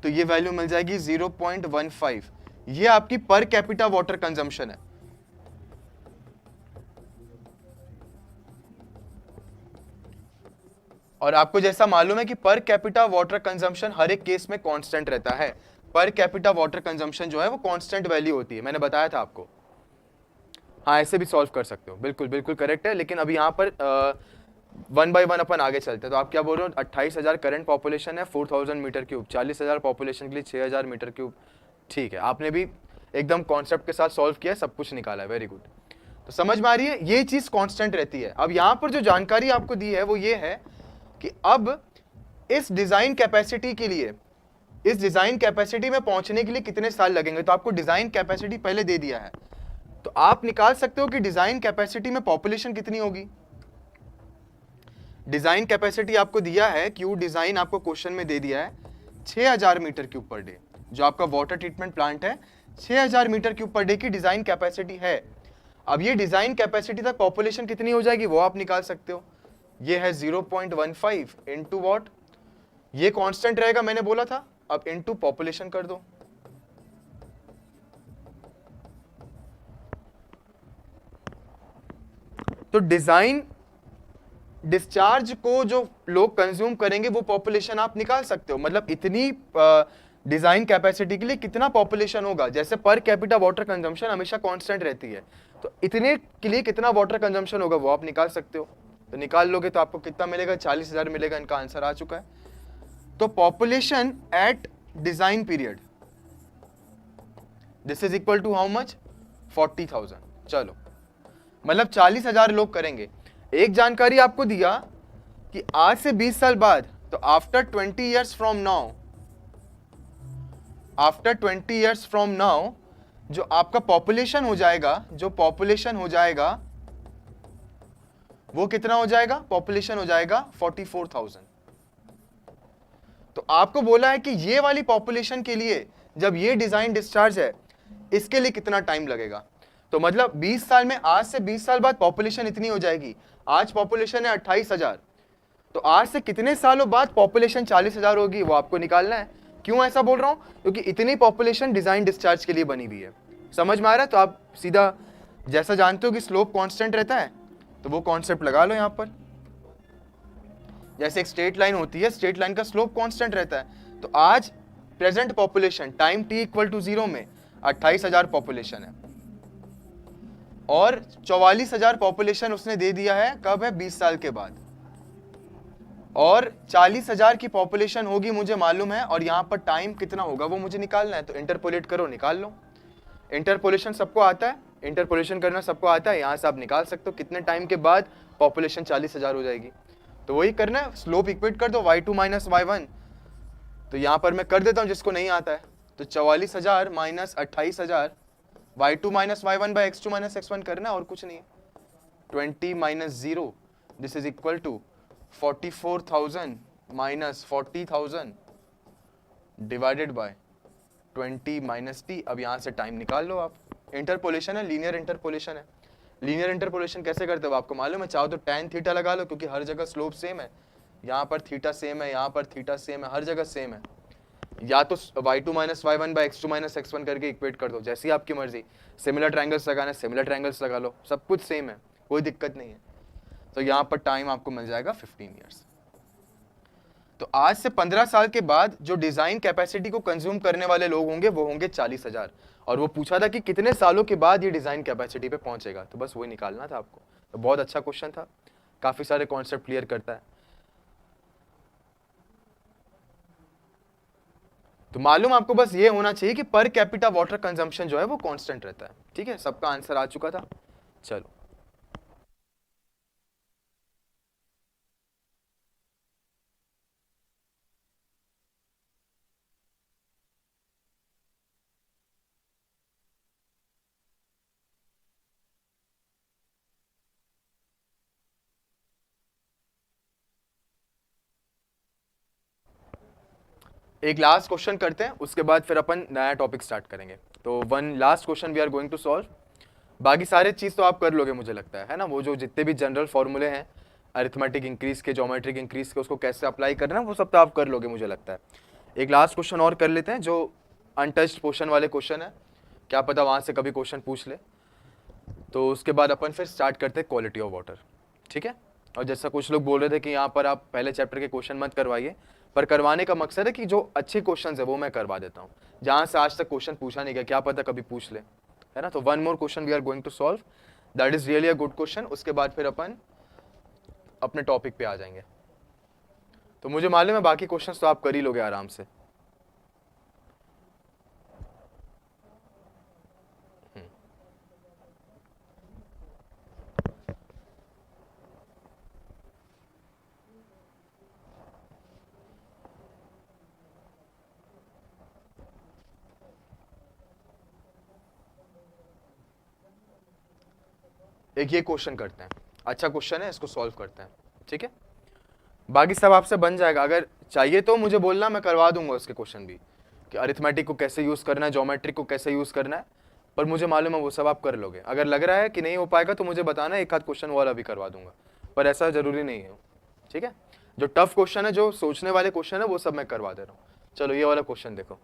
तो ये वैल्यू मिल जाएगी 0.15। ये आपकी पर कैपिटा वाटर कंजम्पशन है। और आपको जैसा मालूम है कि पर कैपिटा वाटर कंजम्पशन हर एक केस में कांस्टेंट रहता है। पर कैपिटा वाटर कंजम्पशन जो है वो कांस्टेंट वैल्यू होती है, मैंने बताया था आपको। हाँ, ऐसे भी सॉल्व कर सकते हो, बिल्कुल बिल्कुल करेक्ट है। लेकिन अभी यहाँ पर 1 by 1 अपन आगे चलते हैं। तो आप क्या बोल रहे हो? 28,000 करंट पॉपुलेशन है, 4000 मीटर क्यूब, 40,000 पॉपुलेशन के लिए 6000 मीटर क्यूब। ठीक है, आपने भी एकदम कॉन्सेप्ट के साथ सॉल्व किया, सब कुछ निकाला है, वेरी गुड। तो समझ में आ रही है, ये चीज कांस्टेंट रहती है। अब यहाँ पर जो जानकारी आपको दी है वो ये है कि अब इस डिजाइन कैपेसिटी के लिए, इस डिजाइन कैपेसिटी में पहुंचने के लिए कितने साल लगेंगे। तो आपको डिजाइन कैपेसिटी पहले दे दिया है, तो आप निकाल सकते हो कि डिजाइन कैपेसिटी में पॉपुलेशन कितनी होगी। डिजाइन कैपेसिटी आपको दिया है, क्यू डिजाइन आपको क्वेश्चन में दे दिया है 6000 मीटर क्यूब पर डे। जो आपका वाटर ट्रीटमेंट प्लांट है 6000 मीटर क्यूब पर डे की डिजाइन कैपेसिटी है। अब ये डिजाइन कैपेसिटी तक पॉपुलेशन कितनी हो जाएगी वो आप निकाल सकते हो। ये है 0.15 इंटू वॉट, ये कांस्टेंट रहेगा मैंने बोला था। अब इंटू पॉपुलेशन कर दो, तो डिजाइन डिस्चार्ज को जो लोग कंज्यूम करेंगे वो पॉपुलेशन आप निकाल सकते हो। मतलब इतनी डिजाइन कैपेसिटी के लिए कितना पॉपुलेशन होगा। जैसे पर कैपिटा वाटर कंजम्पशन हमेशा कांस्टेंट रहती है, तो इतने के लिए कितना वाटर कंजम्पशन होगा वो आप निकाल सकते हो। तो निकाल लोगे तो आपको कितना मिलेगा? 40,000 मिलेगा। इनका आंसर आ चुका है। तो population at design period, this is equal to how much? 40,000। चलो, मतलब 40,000 लोग करेंगे। एक जानकारी आपको दिया कि आज से 20 साल बाद, तो after 20 years from now, after 20 years from now जो आपका पॉपुलेशन हो जाएगा, जो पॉपुलेशन हो जाएगा वो कितना हो जाएगा? पॉपुलेशन हो जाएगा 44,000। तो आपको बोला है कि ये वाली पॉपुलेशन के लिए जब ये डिजाइन डिस्चार्ज है इसके लिए कितना टाइम लगेगा। तो मतलब 20 साल में, आज से 20 साल बाद पॉपुलेशन इतनी हो जाएगी। आज पॉपुलेशन है 28,000, तो आज से कितने सालों बाद पॉपुलेशन 40,000 होगी वो आपको निकालना है। क्यों ऐसा बोल रहा हूं? क्योंकि इतनी पॉपुलेशन डिजाइन डिस्चार्ज के लिए बनी हुई है। समझ में आ रहा है? तो आप सीधा जैसा जानते हो कि स्लोप कांस्टेंट रहता है तो वो कॉन्सेप्ट लगा लो यहां पर। जैसे एक स्ट्रेट लाइन होती है, स्ट्रेट लाइन का स्लोप कांस्टेंट रहता है। तो आज present population time t equal to 0 में 28,000 पॉपुलेशन है और 44,000 पॉपुलेशन उसने दे दिया है। कब है? 20 साल के बाद। और 40,000 की पॉपुलेशन होगी मुझे मालूम है, और यहां पर टाइम कितना होगा वो मुझे निकालना है। तो इंटरपोलेट करो, निकाल लो। इंटरपोलेशन सबको आता है, इंटरपोलेशन करना सबको आता है। यहां से आप निकाल सकते हो कितने टाइम के बाद पॉपुलेशन 40,000 हो जाएगी। तो वही करना है, स्लोप इक्वेट कर दो y2 माइनस y1। तो यहां पर मैं कर देता हूं जिसको नहीं आता है। तो 44,000 minus 28,000 y2 minus y1 by x2 minus x1 करना है, और कुछ नहीं है। 20 minus 0 this is equal to 44,000 minus 40,000 divided by 20 minus t। अब यहां से टाइम निकाल लो आप। इंटरपोलेशन है, लीनियर इंटरपोलेशन है। लीनियर इंटरपोलेशन कैसे करते हो आपको मालूम है? चाहो तो tan थीटा लगा लो, क्योंकि हर जगह स्लोप सेम है। यहाँ पर थीटा सेम है, यहाँ पर थीटा सेम है, हर जगह सेम है। या तो y2 minus y1 by x2 minus x1 करके इक्वेट कर दो, जैसी आपकी मर्जी। सिमिलर ट्रायंगल्स लगाना है, सिमिलर ट्रायंगल्स लगा लो, सब कुछ सेम है, कोई दिक्कत नहीं है। तो यहाँ पर टाइम आपको मिल जाएगा 15 ईयर्स। तो आज से 15 साल के बाद जो डिजाइन कैपेसिटी को कंज्यूम करने वाले लोग होंगे वो होंगे 40,000। और वो पूछा था कि कितने सालों के बाद ये डिजाइन कैपेसिटी पे पहुंचेगा, तो बस वही निकालना था आपको। तो बहुत अच्छा क्वेश्चन था, काफी सारे कॉन्सेप्ट क्लियर करता है। तो मालूम आपको बस ये होना चाहिए कि पर कैपिटा वाटर कंजम्पशन जो है वो कांस्टेंट रहता है। ठीक है, सबका आंसर आ चुका था। चलो एक लास्ट क्वेश्चन करते हैं, उसके बाद फिर अपन नया टॉपिक स्टार्ट करेंगे। तो one last question we are going to solve. बाकी सारे चीज़ तो आप कर लोगे मुझे लगता है ना। वो जो जितने भी जनरल फॉर्मूले हैं अरिथमेटिक इंक्रीज के, ज्योमेट्रिक इंक्रीज के, उसको कैसे अप्लाई करना है वो सब तो आप कर लोगे मुझे लगता है। एक लास्ट क्वेश्चन और कर लेते हैं जो अनटच्ड पोर्शन वाले क्वेश्चन है, क्या पता वहाँ से कभी क्वेश्चन पूछ ले। तो उसके बाद अपन फिर स्टार्ट करते हैं क्वालिटी ऑफ वाटर। ठीक है। और जैसा कुछ लोग बोल रहे थे कि यहाँ पर आप पहले चैप्टर के क्वेश्चन मत करवाइए, पर करवाने का मकसद है कि जो अच्छे क्वेश्चन है वो मैं करवा देता हूँ। जहाँ से आज तक क्वेश्चन पूछा नहीं गया, क्या पता कभी पूछ ले, है ना। तो one more question we are going to solve, that is really a good question. उसके बाद फिर अपन अपने टॉपिक पे आ जाएंगे। तो मुझे मालूम है बाकी क्वेश्चंस तो आप कर ही लोगे आराम से। एक ये क्वेश्चन करते हैं, अच्छा क्वेश्चन है, इसको सॉल्व करते हैं। ठीक है, बाकी सब आपसे बन जाएगा। अगर चाहिए तो मुझे बोलना, मैं करवा दूंगा उसके क्वेश्चन भी, कि अरिथमेटिक को कैसे यूज करना है, ज्योमेट्रिक को कैसे यूज करना है। पर मुझे मालूम है वो सब आप कर लोगे। अगर लग रहा है कि नहीं हो पाएगा तो मुझे बताना, एक आध क्वेश्चन वाला भी करवा दूंगा, पर ऐसा जरूरी नहीं है। ठीक है, जो टफ क्वेश्चन है, जो सोचने वाले क्वेश्चन है, वो सब मैं करवा दे रहा हूँ। चलो ये वाला क्वेश्चन देखो,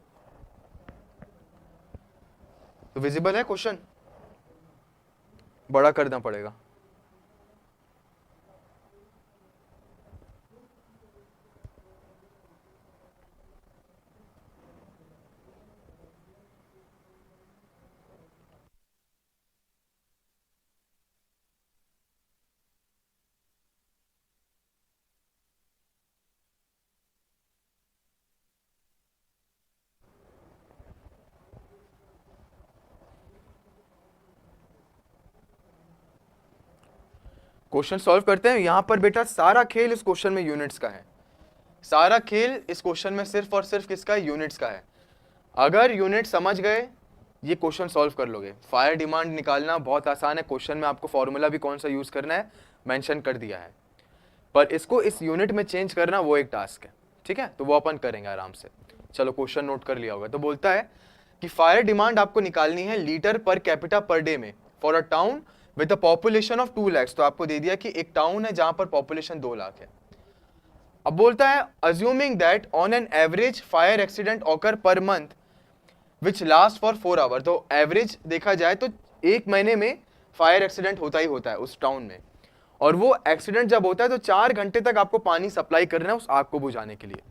तो विजिबल है क्वेश्चन, बड़ा करना पड़ेगा। क्वेश्चन सॉल्व करते हैं। यहां पर बेटा सारा खेल इस क्वेश्चन में यूनिट्स का है। सारा खेल इस क्वेश्चन में सिर्फ और सिर्फ किसका है? यूनिट्स का है। अगर यूनिट समझ गए, ये क्वेश्चन सॉल्व कर लोगे। फायर डिमांड निकालना बहुत आसान है, क्वेश्चन में आपको फॉर्मूला भी कौन सा यूज करना है मेंशन कर दिया है, पर इसको इस यूनिट में चेंज करना वो एक टास्क है। ठीक है, तो वो अपन करेंगे आराम से। चलो क्वेश्चन नोट कर लिया होगा। तो बोलता है कि फायर डिमांड आपको निकालनी है litre per capita per day में for a town with a population of 2 lakh. तो आपको दे दिया कि एक टाउन है जहां पर पॉपुलेशन 2 लाख है। अब बोलता है assuming that on an average fire accident occur per month which last for 4 hour. तो एवरेज देखा जाए तो एक महीने में फायर एक्सीडेंट होता ही होता है उस टाउन में, और वो एक्सीडेंट जब होता है तो 4 घंटे तक आपको पानी सप्लाई करना है उस आग को बुझाने के लिए।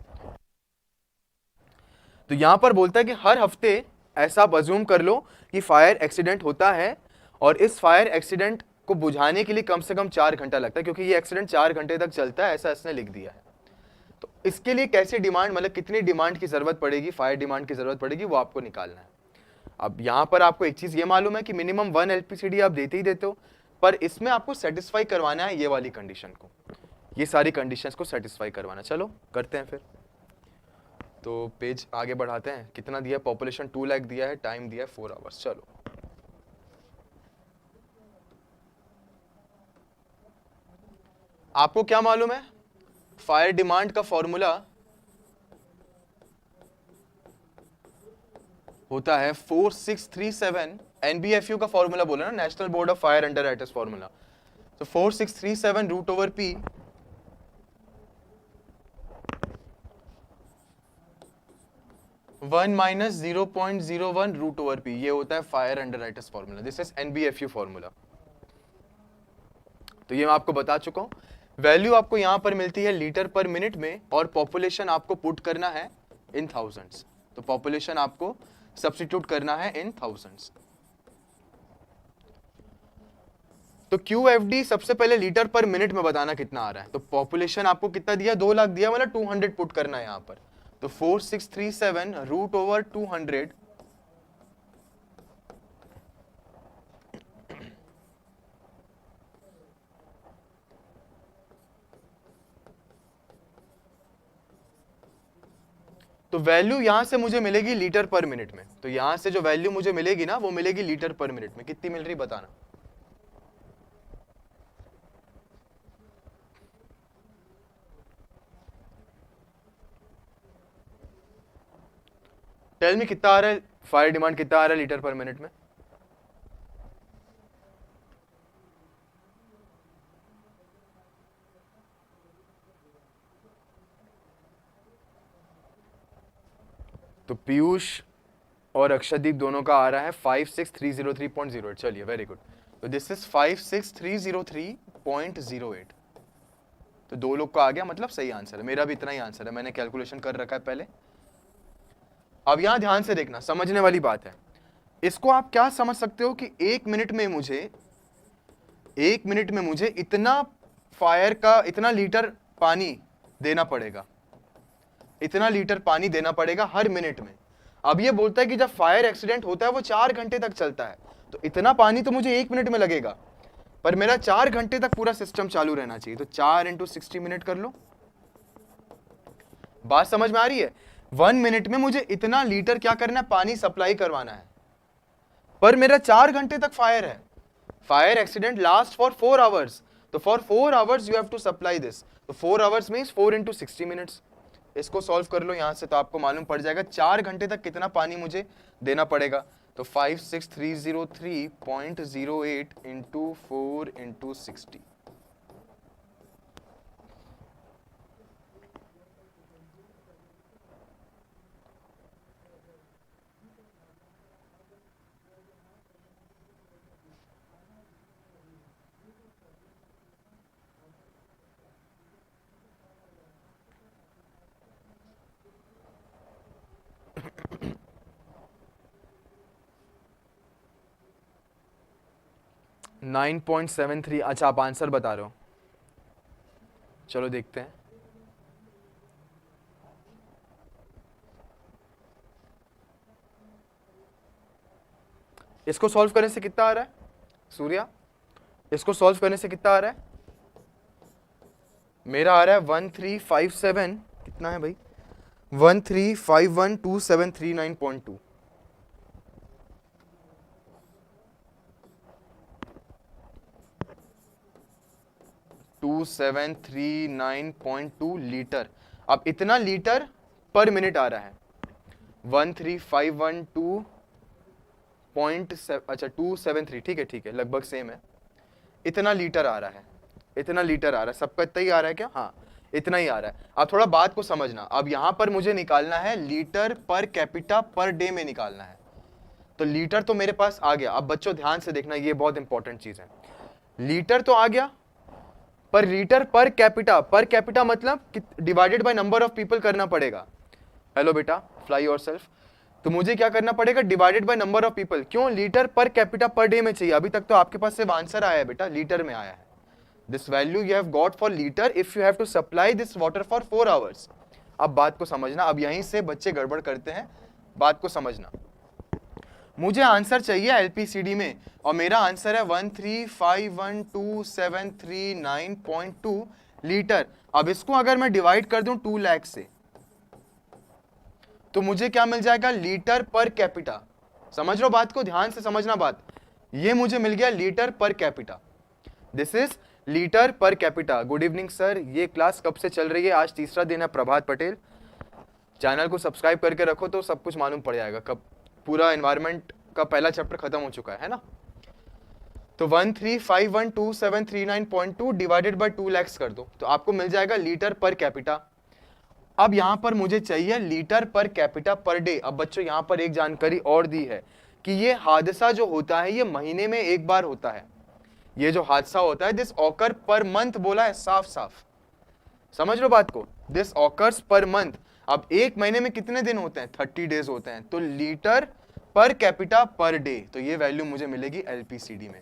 तो यहां पर बोलता है कि हर हफ्ते ऐसा आप अज्यूम कर लो कि फायर एक्सीडेंट होता है, और इस फायर एक्सीडेंट को बुझाने के लिए कम से कम 4 घंटा लगता है, क्योंकि ये एक्सीडेंट 4 घंटे तक चलता है, ऐसा इसने लिख दिया है। तो इसके लिए कैसे डिमांड, मतलब कितनी डिमांड की जरूरत पड़ेगी, फायर डिमांड की जरूरत पड़ेगी, वो आपको निकालना है। अब यहां पर आपको एक चीज ये मालूम है कि मिनिमम 1 एलपीसीडी आप देते ही देते हो, पर इसमें आपको सेटिस्फाई करवाना है ये वाली कंडीशन को, ये सारी कंडीशंस को सेटिस्फाई करवाना। चलो करते हैं फिर। तो पेज आगे बढ़ाते हैं। कितना दिया है? पॉपुलेशन 2 लाख दिया है, टाइम दिया है 4 आवर्स। चलो आपको क्या मालूम है? फायर डिमांड का फॉर्मूला होता है 4637, एनबीएफयू का फॉर्मूला बोला ना, national board of fire underwriters formula. तो 4637 root over P 1 minus 0.01 root over P, ये होता है fire underwriters formula. This is NBFU formula. तो ये मैं आपको बता चुका हूं। वैल्यू आपको यहां पर मिलती है लीटर पर मिनट में, और पॉपुलेशन आपको पुट करना है इन थाउजेंड्स। तो पॉपुलेशन आपको सब्स्टिट्यूट करना है इन थाउजेंड्स। तो QFD सबसे पहले लीटर पर मिनट में बताना कितना आ रहा है। तो पॉपुलेशन आपको कितना दिया? 2 लाख दिया, मतलब 200 पुट करना है यहां पर। तो 4637 रूट ओवर 200 तो वैल्यू यहां से मुझे मिलेगी लीटर पर मिनट में। तो यहां से जो वैल्यू मुझे मिलेगी ना, वो मिलेगी लीटर पर मिनट में। कितनी मिल रही बताना। टेल मी कितना आ रहा है, फायर डिमांड कितना आ रहा है लीटर पर मिनट में? तो पीयूष और अक्षदीप दोनों का आ रहा है 56303.08। चलिए वेरी गुड। तो दिस इज 56303.08। तो 2 लोग का आ गया, मतलब सही आंसर है। मेरा भी इतना ही आंसर है, मैंने कैलकुलेशन कर रखा है पहले। अब यहां ध्यान से देखना, समझने वाली बात है। इसको आप क्या समझ सकते हो कि 1 मिनट में मुझे इतना फायर का इतना लीटर पानी देना पड़ेगा, इतना लीटर पानी देना पड़ेगा हर मिनट में। अब ये बोलता है कि जब फायर एक्सीडेंट होता है वो 4 घंटे तक चलता है, तो इतना पानी तो मुझे 1 मिनट में लगेगा, पर मेरा 4 घंटे तक पूरा सिस्टम चालू रहना चाहिए। तो 4 × 60 मिनट कर लो। बात समझ में आ रही है? 1 मिनट में मुझे इतना लीटर क्या करना है? पानी सप्लाई करवाना है, पर मेरा 4 घंटे तक फायर है। Fire accident last for 4 hours, तो for 4 hours you have to supply this. तो 4 आवर्स मींस 4 × 60 मिनट्स। इसको सॉल्व कर लो यहां से, तो आपको मालूम पड़ जाएगा 4 घंटे तक कितना पानी मुझे देना पड़ेगा। तो 56303.08 × 4 × 60। नाइन 9.73। अच्छा आप आंसर बता रहे हो, चलो देखते हैं। इसको सॉल्व करने से कितना आ रहा है सूर्या? इसको सॉल्व करने से कितना आ रहा है? मेरा आ रहा है 1357। कितना है भाई? 13512739.2। 2739.2 लीटर। अब इतना लीटर पर मिनट आ रहा है। 13512 अच्छा 273, ठीक है लगभग सेम है। इतना लीटर आ रहा है, इतना लीटर आ रहा है, सबका इतना ही आ रहा है क्या? हाँ, इतना ही आ रहा है। अब थोड़ा बात को समझना, अब यहां पर मुझे निकालना है litre per capita per day में निकालना है। तो लीटर तो मेरे पास आ गया। अब बच्चों ध्यान से देखना, ये बहुत इंपॉर्टेंट चीज है। लीटर तो आ गया, पर लीटर पर कैपिटा मतलब divided by number of people करना पड़ेगा। हेलो बेटा, फ्लाई योरसेल्फ। तो मुझे क्या करना पड़ेगा, divided by number of people. क्यों, litre per capita per day में चाहिए। अभी तक तो आपके पास सिर्फ आंसर आया है बेटा, लीटर में आया है। This value you have got for litre if you have to supply this water for 4 hours. अब बात को समझना, अब यहीं से बच्चे गड़बड़ करते हैं, बात को समझना। मुझे आंसर चाहिए एलपीसीडी में, और मेरा आंसर है 135127339.2 लीटर। अब इसको अगर मैं डिवाइड कर दूं 2 लाख से, तो मुझे क्या मिल जाएगा, लीटर पर कैपिटा। समझ लो बात को, ध्यान से समझना बात। ये मुझे मिल गया litre per capita, this is litre per capita. Good evening sir, ये क्लास कब से चल रही है? आज तीसरा दिन है। प्रभात पटेल, चैनल को सब्सक्राइब करके रखो तो सब कुछ मालूम पड़ जाएगा कब। पूरा एनवायरमेंट का पहला चैप्टर खत्म हो चुका है ना। तो 135127339.2 डिवाइडेड बाय 2 लाख कर दो, तो आपको मिल जाएगा लीटर पर कैपिटा। अब यहां पर मुझे चाहिए litre per capita per day. अब बच्चों यहां पर एक जानकारी और दी है कि ये हादसा जो होता है ये महीने में एक बार होता है। ये जो हादसा होता है, दिस ऑकर पर मंथ बोला है, साफ साफ समझ लो बात को, दिस ऑकर्स पर मंथ। अब एक महीने में कितने दिन होते हैं, 30 डेज होते हैं। तो litre per capita per day, तो ये वैल्यू मुझे मिलेगी एलपीसीडी में।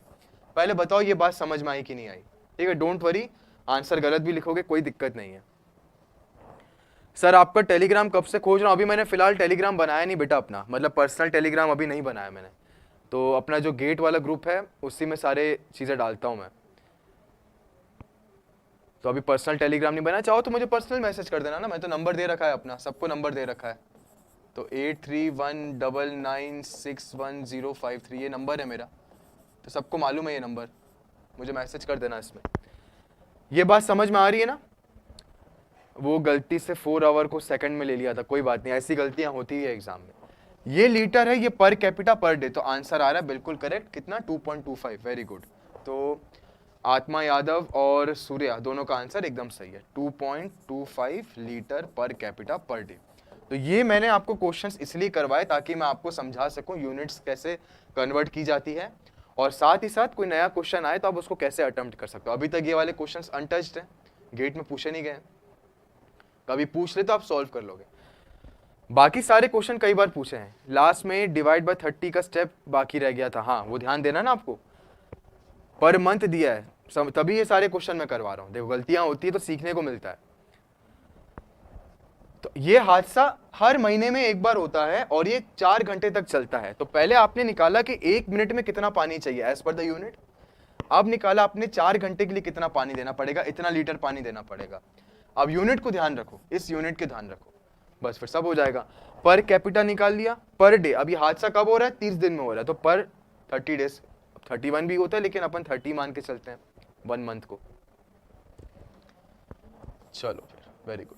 पहले बताओ ये बात समझ में आई कि नहीं आई? ठीक है, डोंट वरी, आंसर गलत भी लिखोगे कोई दिक्कत नहीं है। सर आपका टेलीग्राम कब से खोज रहा हूं? अभी मैंने फिलहाल टेलीग्राम बनाया नहीं बेटा अपना, मतलब पर्सनल टेलीग्राम अभी नहीं बनाया मैंने। तो अपना जो गेट वाला ग्रुप है उसी में सारे चीजें डालता हूं मैं। तो अभी पर्सनल टेलीग्राम नहीं बनाया, चाहो तो मुझे पर्सनल मैसेज कर देना ना, मैं तो नंबर दे रखा है अपना, सबको नंबर दे रखा है। तो 8319961053 ये नंबर है मेरा, तो सबको मालूम है ये नंबर, मुझे मैसेज कर देना इसमें। ये बात समझ में आ रही है ना? वो गलती से 4 आवर को सेकंड में ले लिया था, कोई बात नहीं, ऐसी गलतियां होती है एग्जाम में। ये लीटर है, ये पर कैपिटा पर डे, तो आंसर आ रहा है बिल्कुल करेक्ट, कितना 2.25, वेरी गुड। तो आत्मा यादव और सूर्या दोनों का आंसर एकदम सही है, 2.25 litre per capita per day. तो ये मैंने आपको क्वेश्चंस इसलिए करवाए ताकि मैं आपको समझा सकूं यूनिट्स कैसे कन्वर्ट की जाती है, और साथ ही साथ कोई नया क्वेश्चन आए तो आप उसको कैसे अटेम्प्ट कर सकते हो। अभी तक ये वाले क्वेश्चंस अनटच्ड हैं, गेट में पूछे नहीं गए, कभी पूछ ले तो आप सॉल्व कर लोगे। बाकी सारे क्वेश्चन कई बार पूछे हैं, लास्ट में डिवाइड बाय 30 का स्टेप बाकी रह गया था, हाँ वो ध्यान देना ना आपको, पर मंथ दिया है, तभी ये सारे क्वेश्चन मैं करवा रहा हूं। देखो गलतियां होती है तो सीखने को मिलता है। तो ये हादसा हर महीने में एक बार होता है और ये 4 घंटे तक चलता है। तो पहले आपने निकाला कि 1 मिनट में कितना पानी चाहिए एज पर द यूनिट, अब निकाला आपने 4 घंटे के लिए कितना पानी देना पड़ेगा, इतना लीटर पानी देना पड़ेगा। अब यूनिट को ध्यान रखो, इस यूनिट के ध्यान रखो, बस फिर सब हो जाएगा। पर कैपिटा निकाल लिया, पर डे, अब ये हादसा कब हो रहा है, 30 दिन में हो रहा है, तो पर 30 डेज, 31 भी होता है लेकिन अपन 30 मान के चलते हैं 1 मंथ को। चलो फिर, वेरी गुड।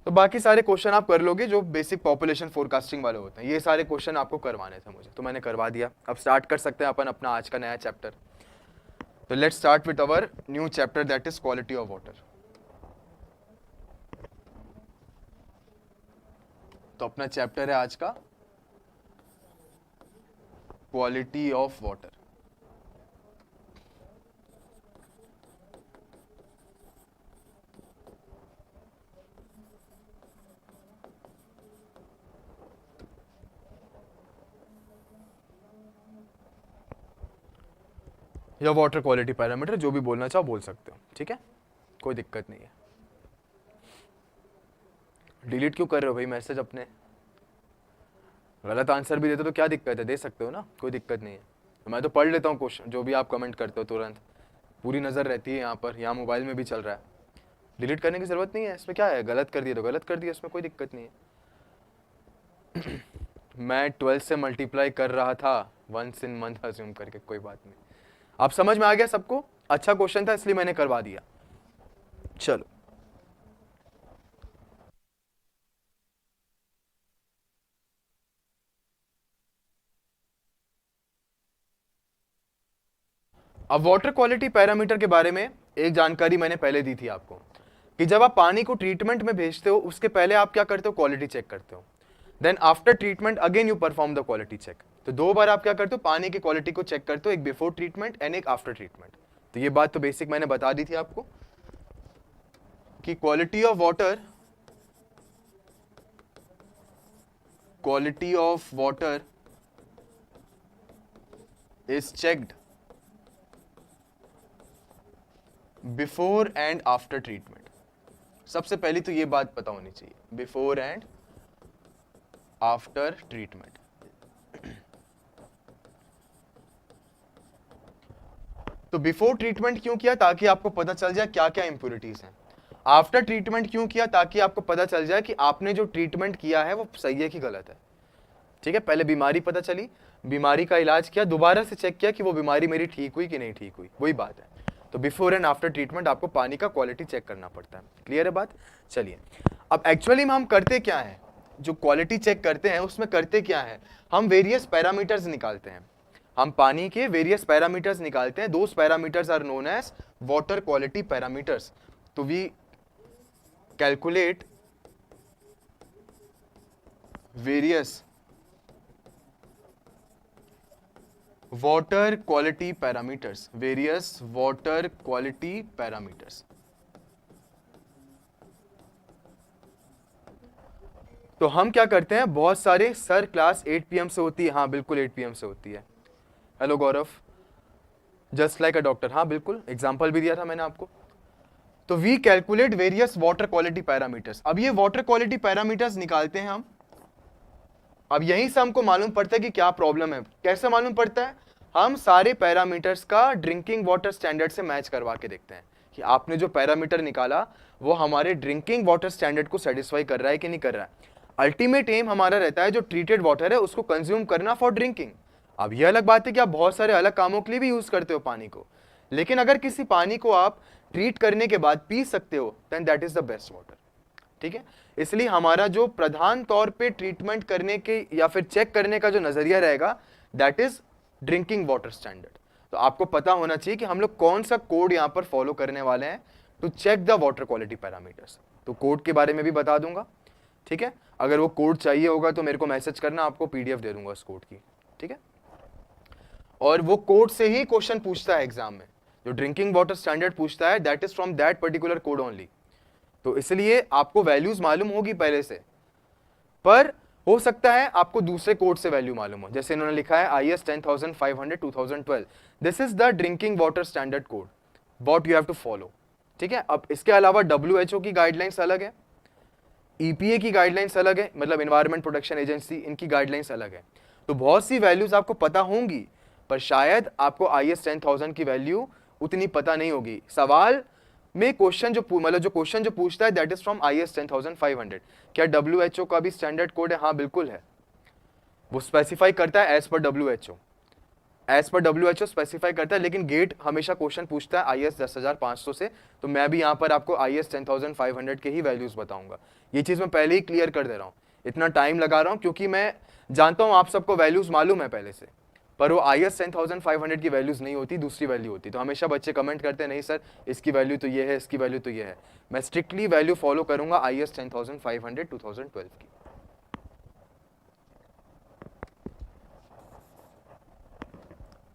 तो बाकी सारे क्वेश्चन आप कर लोगे जो बेसिक पॉपुलेशन फोरकास्टिंग वाले होते हैं, ये सारे क्वेश्चन आपको करवाने थे मुझे, तो मैंने करवा दिया। अब स्टार्ट कर सकते हैं अपन अपना आज का नया चैप्टर। तो let's start with our new chapter that is quality of water. तो अपना चैप्टर है आज का क्वालिटी ऑफ वाटर। या वाटर क्वालिटी पैरामीटर, जो भी बोलना चाहो बोल सकते हो, ठीक है, कोई दिक्कत नहीं है। डिलीट क्यों कर रहे हो भाई मैसेज अपने? गलत आंसर भी देते तो क्या दिक्कत है, दे सकते हो ना, कोई दिक्कत नहीं है। मैं तो पढ़ लेता हूँ क्वेश्चन, जो भी आप कमेंट करते हो तुरंत, पूरी नज़र रहती है यहाँ पर, यहाँ मोबाइल में भी चल रहा है। डिलीट करने की ज़रूरत नहीं है, इसमें क्या है, गलत कर दिया तो गलत कर दिया, इसमें कोई दिक्कत नहीं है। मैं 12 से मल्टीप्लाई कर रहा था, वंस इन मंथ अज्यूम करके, कोई बात नहीं। आप समझ में आ गया सबको? अच्छा क्वेश्चन था इसलिए मैंने करवा दिया। चलो अब वाटर क्वालिटी पैरामीटर के बारे में एक जानकारी मैंने पहले दी थी आपको कि जब आप पानी को ट्रीटमेंट में भेजते हो उसके पहले आप क्या करते हो, क्वालिटी चेक करते हो। Then after treatment again you perform the quality check. तो दो बार आप क्या करते हो, पानी की क्वालिटी को चेक करते हो, एक बिफोर ट्रीटमेंट एंड एक आफ्टर ट्रीटमेंट। तो ये बात तो बेसिक मैंने बता दी थी आपको कि quality of water is checked before and after treatment. सबसे पहली तो ये बात पता होनी चाहिए, बिफोर एंड आफ्टर ट्रीटमेंट। तो बिफोर ट्रीटमेंट क्यों किया, ताकि आपको पता चल जाए क्या क्या इंप्योरिटीज हैं। आफ्टर ट्रीटमेंट क्यों किया, ताकि आपको पता चल जाए कि आपने जो ट्रीटमेंट किया है वो सही है कि गलत है। ठीक है, पहले बीमारी पता चली, बीमारी का इलाज किया, दोबारा से चेक किया कि वो बीमारी मेरी ठीक हुई कि नहीं ठीक हुई, वही बात है। तो बिफोर एंड आफ्टर ट्रीटमेंट आपको पानी का क्वालिटी चेक करना पड़ता है। क्लियर है बात? चलिए, अब एक्चुअली में हम करते क्या है, जो क्वालिटी चेक करते हैं उसमें करते क्या है, हम वेरियस पैरामीटर्स निकालते हैं। हम पानी के वेरियस पैरामीटर्स निकालते हैं। Those parameters are known as water quality parameters. तो we calculate various water quality parameters, various water quality parameters। तो हम क्या करते हैं, बहुत सारे, सर क्लास 8 PM से होती है, हाँ बिल्कुल 8 PM से होती है। Hello Gaurav, just like a doctor, हाँ बिल्कुल, एग्जाम्पल भी दिया था मैंने आपको। तो we calculate various water quality parameters. अब ये वाटर क्वालिटी पैरामीटर्स निकालते हैं हम। अब यहीं से हमको मालूम पड़ता है कि क्या प्रॉब्लम है। कैसे मालूम पड़ता है, हम सारे पैरामीटर्स का ड्रिंकिंग वाटर स्टैंडर्ड से मैच करवा के देखते हैं कि आपने जो पैरामीटर निकाला वो हमारे ड्रिंकिंग वाटर स्टैंडर्ड को सेटिस्फाई कर रहा है कि नहीं कर रहा है। अल्टीमेट एम हमारा रहता है जो ट्रीटेड वाटर है उसको कंज्यूम करना फॉर ड्रिंकिंग। अब यह अलग बात है कि आप बहुत सारे अलग कामों के लिए भी यूज करते हो पानी को, लेकिन अगर किसी पानी को आप ट्रीट करने के बाद पी सकते हो then that is the best water. ठीक है, इसलिए हमारा जो प्रधान तौर पे ट्रीटमेंट करने के या फिर चेक करने का जो नजरिया रहेगा that is drinking water standard. तो आपको पता होना चाहिए कि हम लोग कौन सा कोड यहां पर फॉलो करने वाले हैं to check the water quality parameters. तो कोड के बारे में भी बता दूंगा। ठीक है, अगर वो कोड चाहिए होगा तो मेरे को मैसेज करना, आपको PDF दे दूंगा उस कोड की। ठीक है, और वो कोड से ही क्वेश्चन पूछता है एग्जाम में, जो ड्रिंकिंग वाटर स्टैंडर्ड पूछता है that is from that particular code only. तो इसलिए आपको वैल्यूज मालूम होगी पहले से, पर हो सकता है आपको दूसरे कोड से वैल्यू मालूम हो। जैसे इन्होंने लिखा है IS 10500 2012, this is the drinking water standard code what you have to follow. ठीक है, अब इसके अलावा WHO की गाइडलाइंस अलग है, EPA की गाइडलाइंस अलग है, मतलब एनवायरमेंट प्रोटेक्शन एजेंसी, इनकी गाइडलाइंस अलग है। तो बहुत सी वैल्यूज आपको पता होंगी, पर शायद आपको IS 10000 की वैल्यू उतनी पता नहीं होगी। सवाल में क्वेश्चन जो मतलब जो क्वेश्चन जो पूछता है दैट इज फ्रॉम IS 10500। क्या WHO का भी स्टैंडर्ड कोड है? हाँ बिल्कुल है, वो स्पेसिफाई करता है as per WHO, as per WHO specify करता है, लेकिन गेट हमेशा क्वेश्चन पूछता है IS 10500 से। तो मैं भी यहाँ पर आपको IS 10500 के ही वैल्यूज बताऊंगा। ये चीज मैं पहले ही क्लियर कर दे रहा हूँ, इतना टाइम लगा रहा हूँ क्योंकि मैं जानता हूँ आप सबको वैल्यूज मालूम है पहले से, पर वो IS 10500 की वैल्यूज नहीं होती, दूसरी वैल्यू होती। तो हमेशा बच्चे कमेंट करते हैं नहीं सर इसकी वैल्यू तो ये है, इसकी वैल्यू तो ये है। मैं स्ट्रिक्टली वैल्यू फॉलो करूंगा IS 10500 2012 की।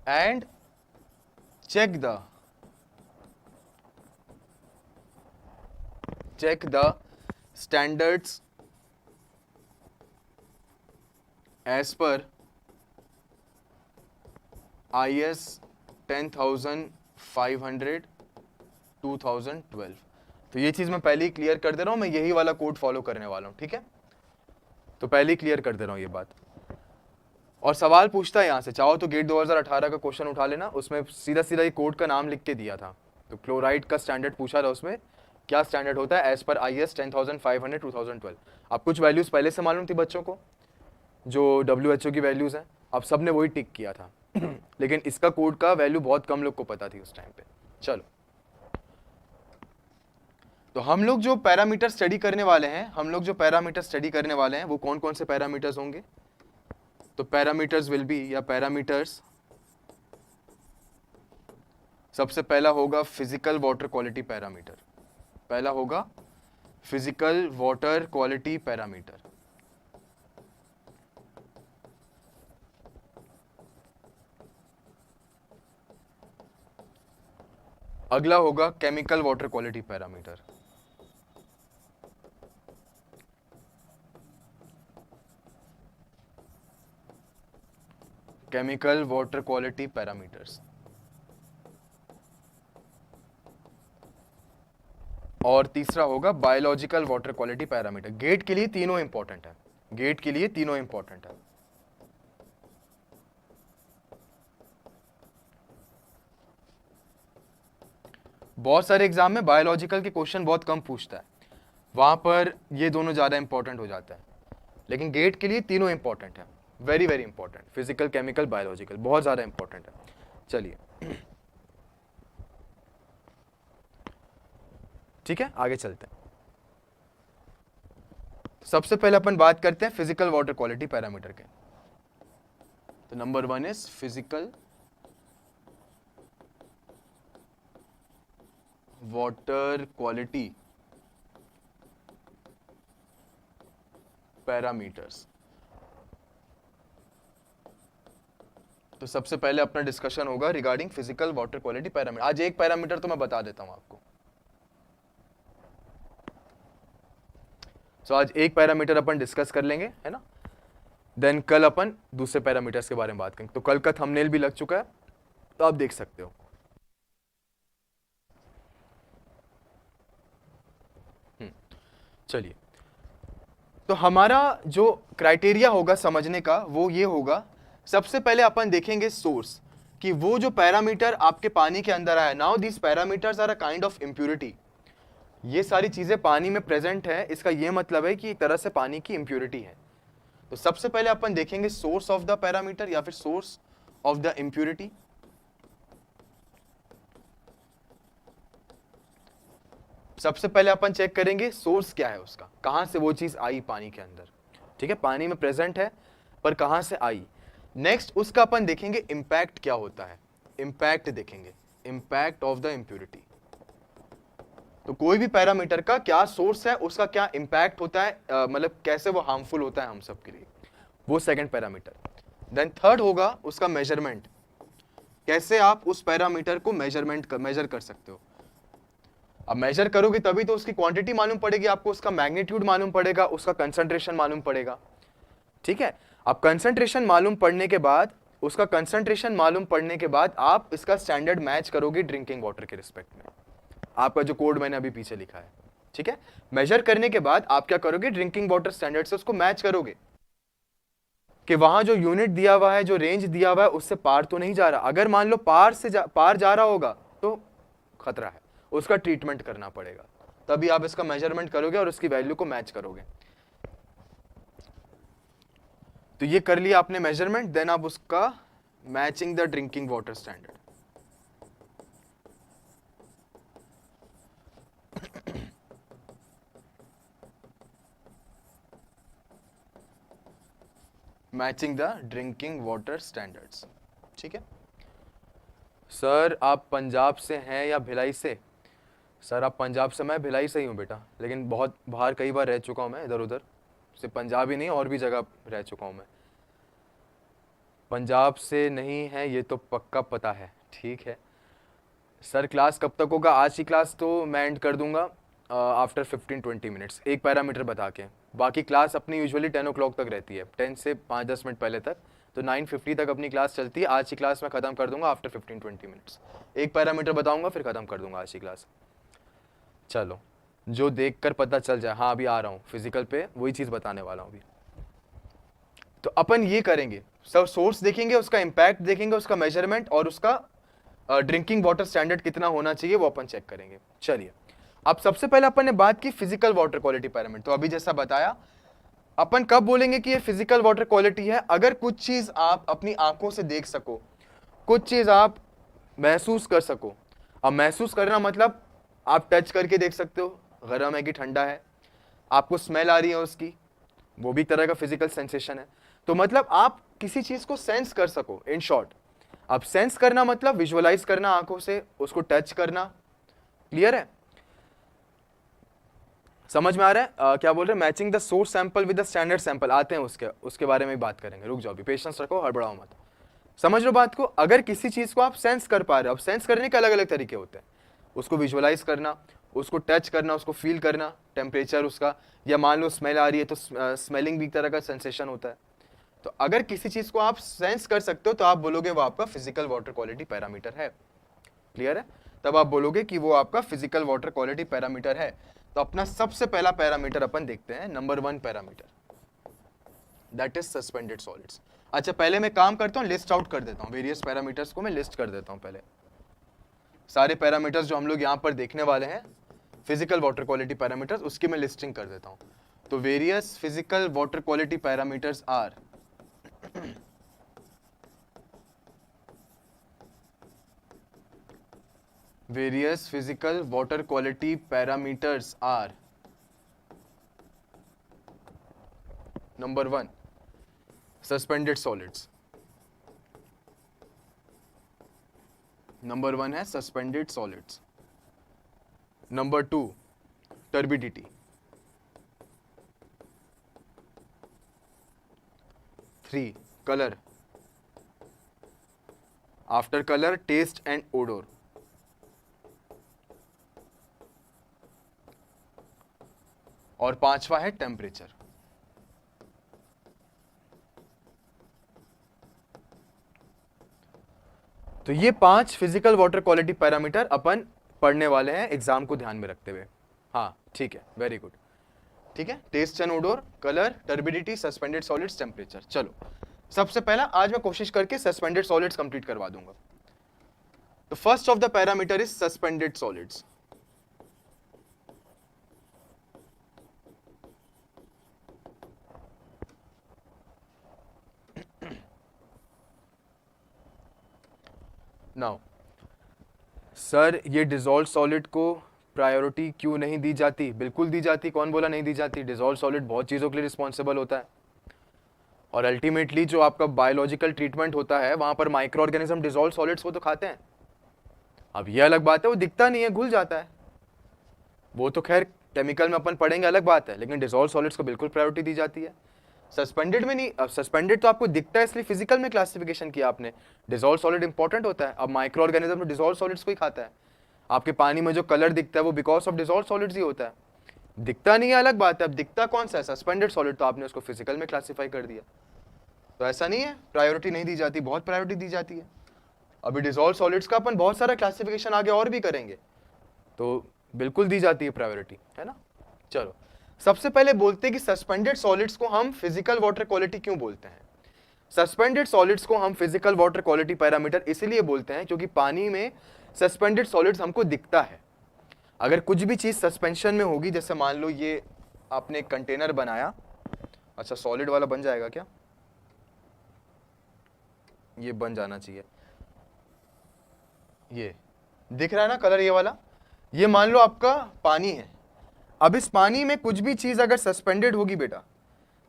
And check the standards as per IS 10500 2012। तो ये चीज मैं पहले ही क्लियर कर दे रहा हूं, मैं यही वाला कोड फॉलो करने वाला हूं। ठीक है, तो पहले ही क्लियर कर दे रहा हूं ये बात। और सवाल पूछता है यहां से, चाहो तो गेट 2018 का क्वेश्चन उठा लेना, उसमें सीधा सीधा ये कोड का नाम लिख के दिया था। तो क्लोराइड का स्टैंडर्ड पूछा था, उसमें क्या स्टैंडर्ड होता है एज पर IS 10500 2012। अब कुछ वैल्यूज पहले से मालूम थी बच्चों को, जो WHO की वैल्यूज हैं, अब सब ने वही टिक किया था लेकिन इसका कोड का वैल्यू बहुत कम लोग को पता थी उस टाइम पे। चलो, तो हम लोग जो पैरामीटर स्टडी करने वाले हैं, वो कौन कौन से पैरामीटर्स होंगे? तो पैरामीटर्स विल बी, या पैरामीटर्स, सबसे पहला होगा फिजिकल वाटर क्वालिटी पैरामीटर। पहला होगा फिजिकल वाटर क्वालिटी पैरामीटर। अगला होगा chemical water quality parameter. Chemical water quality parameters. और तीसरा होगा biological water quality parameter. GATE के लिए तीनों इंपॉर्टेंट है, गेट के लिए तीनों इंपॉर्टेंट है। बहुत सारे एग्जाम में बायोलॉजिकल के क्वेश्चन बहुत कम पूछता है, वहां पर ये दोनों ज्यादा इंपॉर्टेंट हो जाता है, लेकिन गेट के लिए तीनों इंपॉर्टेंट है, very very important. Physical, chemical, biological बहुत ज्यादा इंपॉर्टेंट है। चलिए ठीक है, आगे चलते हैं। सबसे पहले अपन बात करते हैं फिजिकल वाटर क्वालिटी पैरामीटर के। तो number 1 is physical water quality parameters. तो सबसे पहले अपना डिस्कशन होगा regarding physical water quality parameter. आज एक पैरामीटर तो मैं बता देता हूं आपको। तो आज एक पैरामीटर अपन डिस्कस कर लेंगे, है ना, देन कल अपन दूसरे पैरामीटर्स के बारे में बात करेंगे। तो कल का थंबनेल भी लग चुका है, तो आप देख सकते हो। चलिए, तो हमारा जो क्राइटेरिया होगा समझने का वो ये होगा, सबसे पहले अपन देखेंगे सोर्स, कि वो जो पैरामीटर आपके पानी के अंदर आया, now this parameters are a kind of impurity. ये सारी चीजें पानी में प्रेजेंट है, इसका ये मतलब है कि एक तरह से पानी की इम्प्यूरिटी है। तो सबसे पहले अपन देखेंगे सोर्स ऑफ द पैरामीटर या फिर सोर्स ऑफ द इम्प्यूरिटी। सबसे पहले अपन चेक करेंगे सोर्स क्या है उसका, कहां से वो चीज आई पानी के अंदर। ठीक है, पानी में प्रेजेंट है पर कहां से आई। नेक्स्ट उसका अपन देखेंगे इंपैक्ट क्या होता है, इंपैक्ट देखेंगे, इंपैक्ट ऑफ द इम्प्यूरिटी। तो कोई भी पैरामीटर का क्या सोर्स है, उसका क्या इंपैक्ट होता है, मतलब कैसे वो हार्मफुल होता है हम सब के लिए, वो सेकंड पैरामीटर। देन थर्ड होगा उसका मेजरमेंट, कैसे आप उस पैरामीटर को मेजर कर सकते हो। अब मेजर करोगे तभी तो उसकी क्वांटिटी मालूम पड़ेगी आपको, उसका मैग्नीट्यूड मालूम पड़ेगा, उसका कंसंट्रेशन मालूम पड़ेगा। ठीक है, अब कंसंट्रेशन मालूम पड़ने के बाद, उसका कंसंट्रेशन मालूम पड़ने के बाद आप इसका स्टैंडर्ड मैच करोगे ड्रिंकिंग वाटर के रिस्पेक्ट में, आपका जो कोड मैंने अभी पीछे लिखा है। ठीक है, मेजर करने के बाद आप क्या करोगे, ड्रिंकिंग वाटर स्टैंडर्ड से उसको मैच करोगे कि वहां जो यूनिट दिया हुआ है, जो रेंज दिया हुआ है, उससे पार तो नहीं जा रहा। अगर मान लो पार जा रहा होगा तो खतरा है, उसका ट्रीटमेंट करना पड़ेगा, तभी आप इसका मेजरमेंट करोगे और उसकी वैल्यू को मैच करोगे। तो ये कर लिया आपने मेजरमेंट, देन आप उसका matching the drinking water standard. Matching the drinking water standards. ठीक है सर, आप पंजाब से हैं या भिलाई से? सर आप पंजाब से, मैं भिलाई से ही हूँ बेटा, लेकिन बहुत बाहर कई बार रह चुका हूँ मैं, इधर उधर, सिर्फ पंजाब ही नहीं और भी जगह रह चुका हूँ मैं। पंजाब से नहीं है ये तो पक्का पता है। ठीक है सर, क्लास कब तक होगा? आज की क्लास तो मैं एंड कर दूंगा आफ्टर 15-20 मिनट्स, एक पैरामीटर बता के। बाकी क्लास अपनी यूजुअली 10 o'clock तक रहती है, 10 से 5-10 मिनट पहले तक, तो 9:50 तक अपनी क्लास चलती है। आज की क्लास मैं ख़त्म कर दूंगा आफ्टर 15-20 मिनट्स, एक पैरामीटर बताऊंगा फिर ख़त्म कर दूंगा आज की क्लास। चलो, जो देख कर पता चल जाए। हाँ अभी आ रहा हूँ फिजिकल पे, वही चीज़ बताने वाला हूँ अभी। तो अपन ये करेंगे, सब सोर्स देखेंगे, उसका इम्पैक्ट देखेंगे, उसका मेजरमेंट, और उसका ड्रिंकिंग वाटर स्टैंडर्ड कितना होना चाहिए वो अपन चेक करेंगे। चलिए, अब सबसे पहले अपन ने बात की फिजिकल वाटर क्वालिटी पैरामीटर। तो अभी जैसा बताया, अपन कब बोलेंगे कि ये फिजिकल वाटर क्वालिटी है, अगर कुछ चीज आप अपनी आंखों से देख सको, कुछ चीज आप महसूस कर सको। अब महसूस करना मतलब आप टच करके देख सकते हो, गर्म है कि ठंडा है, आपको स्मेल आ रही है उसकी, वो भी एक तरह का फिजिकल सेंसेशन है। तो मतलब आप किसी चीज को सेंस कर सको, इन शॉर्ट अब सेंस करना मतलब विजुअलाइज करना आंखों से, उसको टच करना। क्लियर है? समझ में आ रहा है? क्या बोल रहे हैं? Matching the source sample with the standard sample, आते हैं उसके बारे में बात करेंगे। रुक जाओ, अभी पेशेंस रखो, हड़बड़ाओ मत। समझ लो बात को। अगर किसी चीज को आप सेंस कर पा रहे हो, अब सेंस करने के अलग अलग तरीके होते हैं। उसको विजुअलाइज करना, उसको टच करना, उसको फील करना, टेम्परेचर उसका, या मान लो स्मेल आ रही है तो स्मेलिंग भी एक तरह का सेंसेशन होता है। तो अगर किसी चीज को आप सेंस कर सकते हो तो आप बोलोगे वो आपका फिजिकल वाटर क्वालिटी पैरामीटर है। क्लियर है? तब आप बोलोगे कि वो आपका फिजिकल वाटर क्वालिटी पैरामीटर है। तो अपना सबसे पहला पैरामीटर अपन देखते हैं, number 1 parameter, that is suspended solids. अच्छा, पहले मैं काम करता हूँ, लिस्ट आउट कर देता हूँ वेरियस पैरामीटर्स को, मैं लिस्ट कर देता हूँ पहले सारे पैरामीटर्स जो हम लोग यहाँ पर देखने वाले हैं, फिजिकल वाटर क्वालिटी पैरामीटर्स, उसकी मैं लिस्टिंग कर देता हूँ। तो various physical water quality parameters are various physical water quality parameters are: number 1 suspended solids, number 1 है suspended solids, number 2 turbidity, 3 color, after color taste and odor, और 5वां है टेम्परेचर। तो ये 5 फिजिकल वाटर क्वालिटी पैरामीटर अपन पढ़ने वाले हैं exam को ध्यान में रखते हुए। हाँ ठीक है, वेरी गुड। ठीक है, taste and odour, colour, turbidity, suspended solids, temperature. चलो सबसे पहला आज मैं कोशिश करके सस्पेंडेड सॉलिड्स कंप्लीट करवा दूंगा। तो first of the parameter is suspended solids. Now sir ये डिसॉल्व सॉलिड को प्रायोरिटी क्यों नहीं दी जाती? बिल्कुल दी जाती, कौन बोला नहीं दी जाती? डिसॉल्व सॉलिड बहुत चीज़ों के लिए रिस्पॉन्सिबल होता है, और अल्टीमेटली जो आपका बायोलॉजिकल ट्रीटमेंट होता है वहां पर माइक्रो ऑर्गेनिज्म डिसॉल्व सॉलिड्स को तो खाते हैं। अब ये अलग बात है, वो दिखता नहीं है, घुल जाता है, वो तो खैर केमिकल में अपन पढ़ेंगे, अलग बात है, लेकिन डिसॉल्व सॉलिड्स को बिल्कुल प्रायोरिटी दी जाती है। सस्पेंडेड में नहीं। अब सस्पेंडेड तो आपको दिखता है इसलिए फिजिकल में क्लासिफिकेशन किया आपने, डिसॉल्व सॉलिड इंपॉर्टेंट होता है। अब माइक्रो ऑर्गेनिज्म डिसॉल्व सॉलिड्स को ही खाता है। आपके पानी में जो कलर दिखता है वो बिकॉज ऑफ डिसॉल्व सॉलिड्स ही होता है, दिखता नहीं है, अलग बात है। अब दिखता कौन सा है? सस्पेंडेड सॉलिड, तो आपने उसको फिजिकल में क्लासीफाई कर दिया। तो ऐसा नहीं है प्रायोरिटी नहीं दी जाती, बहुत प्रायोरिटी दी जाती है। अभी डिसॉल्व सॉलिड्स का अपन बहुत सारा क्लासिफिकेशन आगे और भी करेंगे, तो बिल्कुल दी जाती है प्रायोरिटी, है ना। चलो सबसे पहले बोलते हैं कि सस्पेंडेड सॉलिड्स को हम फिजिकल वाटर क्वालिटी क्यों बोलते हैं। सस्पेंडेड सॉलिड्स को हम फिजिकल वाटर क्वालिटी पैरामीटर इसलिए बोलते हैं क्योंकि पानी में सस्पेंडेड सॉलिड्स हमको दिखता है। अगर कुछ भी चीज सस्पेंशन में होगी, जैसे मान लो ये आपने एक कंटेनर बनाया, अच्छा सॉलिड वाला बन जाएगा क्या? ये बन जाना चाहिए। ये दिख रहा है ना कलर, ये वाला, ये मान लो आपका पानी है। अब इस पानी में कुछ भी चीज अगर सस्पेंडेड होगी बेटा,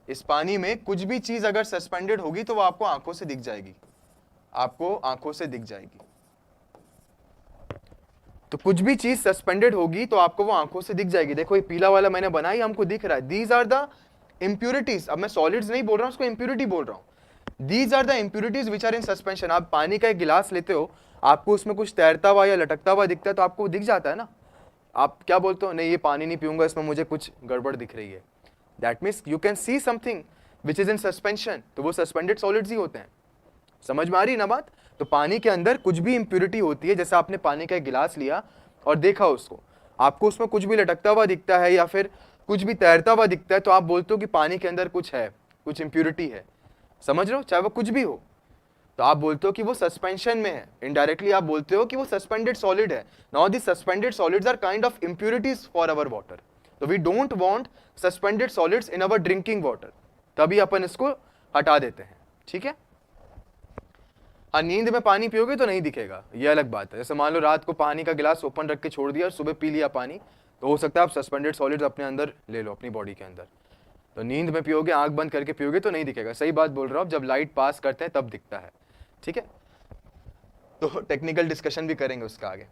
इस पानी में कुछ भी चीज अगर सस्पेंडेड होगी तो वो आपको आंखों से दिख जाएगी, आपको आंखों से दिख जाएगी। तो कुछ भी चीज सस्पेंडेड होगी तो आपको वो आंखों से दिख जाएगी। देखो ये पीला वाला मैंने बनाई, हमको दिख रहा है। These are the impurities. अब मैं सॉलिड्स नहीं बोल रहा हूं, उसको इंप्यूरिटी बोल रहा हूं। These are the impurities which are in suspension. आप पानी का एक गिलास लेते हो, आपको उसमें कुछ तैरता हुआ या लटकता हुआ दिखता है तो आपको दिख जाता है ना। आप क्या बोलते हो? नहीं ये पानी नहीं पीऊंगा, इसमें मुझे कुछ गड़बड़ दिख रही है। That means you can see something which is in suspension, तो वो सस्पेंडेड सॉलिड्स ही होते हैं। समझ में आ रही ना बात? तो पानी के अंदर कुछ भी इंप्यूरिटी होती है, जैसे आपने पानी का एक गिलास लिया और देखा उसको, आपको उसमें कुछ भी लटकता हुआ दिखता है या फिर कुछ भी तैरता हुआ दिखता है, तो आप बोलते हो कि पानी के अंदर कुछ है, कुछ इंप्यूरिटी है। समझ रहे हो? चाहे वो कुछ भी हो, तो आप बोलते हो कि वो सस्पेंशन में है। इनडायरेक्टली आप बोलते हो कि वो सस्पेंडेड सॉलिड है। Now the suspended solids are kind of impurities for our water, तो we don't want suspended solids in our drinking water, तभी अपन इसको हटा देते हैं। ठीक है। हाँ, नींद में पानी पियोगे तो नहीं दिखेगा, ये अलग बात है। जैसे मान लो रात को पानी का गिलास ओपन रख के छोड़ दिया और सुबह पी लिया पानी, तो हो सकता है आप सस्पेंडेड सॉलिड्स अपने अंदर ले लो, अपनी बॉडी के अंदर। तो नींद में पियोगे, आंख बंद करके पियोगे तो नहीं दिखेगा। सही बात बोल रहा हूँ, जब लाइट पास करते हैं तब दिखता है। ठीक है। तो टेक्निकल डिस्कशन भी करेंगे उसका आगे।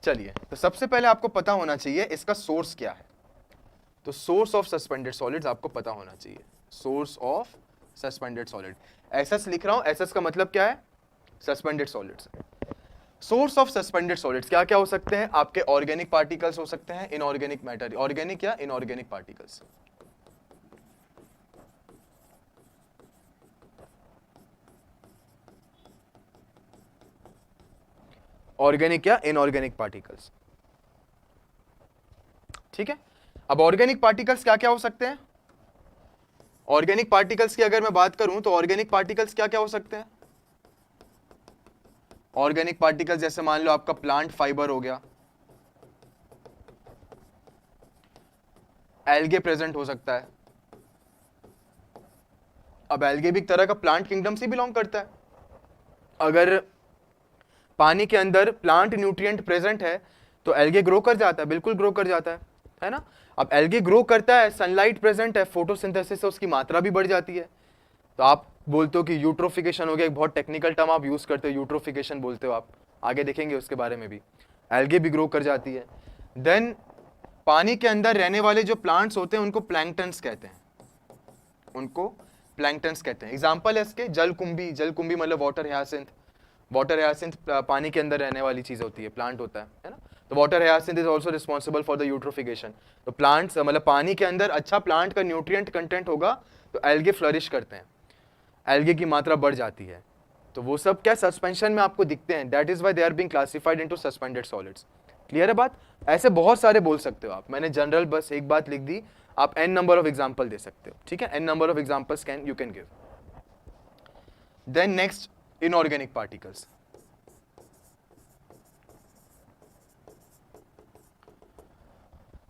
चलिए, तो सबसे पहले आपको पता होना चाहिए इसका सोर्स क्या है। तो सोर्स ऑफ सस्पेंडेड सॉलिड्स आपको पता होना चाहिए। Source of suspended solid, SS लिख रहा हूं, एसएस का मतलब क्या है? Suspended solids. Source of suspended solids क्या क्या हो सकते हैं? आपके ऑर्गेनिक पार्टिकल्स हो सकते हैं, इनऑर्गेनिक मैटर, ऑर्गेनिक या इनऑर्गेनिक पार्टिकल्स। ऑर्गेनिक या इनऑर्गेनिक पार्टिकल्स, ठीक है। अब ऑर्गेनिक पार्टिकल्स क्या क्या हो सकते हैं? ऑर्गेनिक पार्टिकल्स की अगर मैं बात करूं तो ऑर्गेनिक पार्टिकल्स क्या क्या हो सकते हैं? ऑर्गेनिक पार्टिकल्स जैसे मान लो आपका प्लांट फाइबर हो गया, एल्गे प्रेजेंट हो सकता है। अब एल्गे भी एक तरह का प्लांट किंगडम से बिलोंग करता है। अगर पानी के अंदर प्लांट न्यूट्रिएंट प्रेजेंट है तो एल्गे ग्रो कर जाता है, बिल्कुल ग्रो कर जाता है ना। अब एल्गे ग्रो करता है, सनलाइट प्रेजेंट है, फोटोसिंथेसिस से उसकी मात्रा भी बढ़ जाती है। तो आप बोलते हो कि यूट्रोफिकेशन हो गया, एक बहुत टेक्निकल टर्म आप यूज करते हो, यूट्रोफिकेशन बोलते हो आप, आगे देखेंगे उसके बारे में भी। एल्गे भी ग्रो कर जाती है। देन पानी के अंदर रहने वाले जो प्लांट्स होते हैं उनको प्लैंकटन्स कहते हैं, उनको प्लैंकटन्स कहते हैं। एग्जांपल है इसके जलकुंभी, जलकुंभी मतलब वाटर ह्यासिंथ। वाटर ह्यासिंथ पानी के अंदर रहने वाली चीज होती है, प्लांट होता है ना। तो water hyacinth is also responsible for the eutrophication. तो प्लांट्स मतलब पानी के अंदर अच्छा प्लांट का न्यूट्रिएंट कंटेंट होगा तो एल्गे फ्लरिश करते हैं, एल्गे की मात्रा बढ़ जाती है। तो वो सब क्या सस्पेंशन में आपको दिखते हैं, that is why they are being classified into suspended solids. Clear है बात? ऐसे बहुत सारे बोल सकते हो आप, मैंने जनरल बस एक बात लिख दी, आप n नंबर ऑफ एग्जांपल दे सकते हो, ठीक है। n number of examples can you can give. Then next, inorganic particles.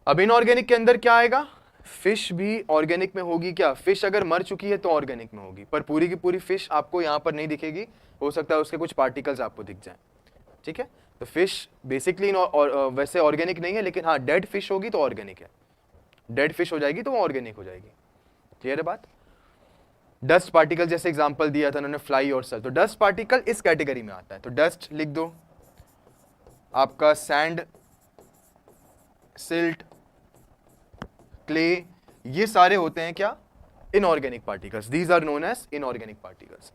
अब इनऑर्गेनिक के अंदर क्या आएगा? फिश भी ऑर्गेनिक में होगी क्या? फिश अगर मर चुकी है तो ऑर्गेनिक में होगी, पर पूरी की पूरी फिश आपको यहां पर नहीं दिखेगी, हो सकता है उसके कुछ पार्टिकल्स आपको दिख जाएं, ठीक है। तो फिश बेसिकली वैसे ऑर्गेनिक नहीं है, लेकिन हाँ डेड फिश होगी तो ऑर्गेनिक है, डेड फिश हो जाएगी तो वो ऑर्गेनिक हो जाएगी। क्लियर है बात? डस्ट पार्टिकल जैसे एग्जांपल दिया था उन्होंने, फ्लाई और सेल, तो डस्ट पार्टिकल इस कैटेगरी में आता है। तो डस्ट लिख दो, आपका सैंड, सिल्ट, क्ले, ये सारे होते हैं क्या? Inorganic particles. These are known as inorganic particles.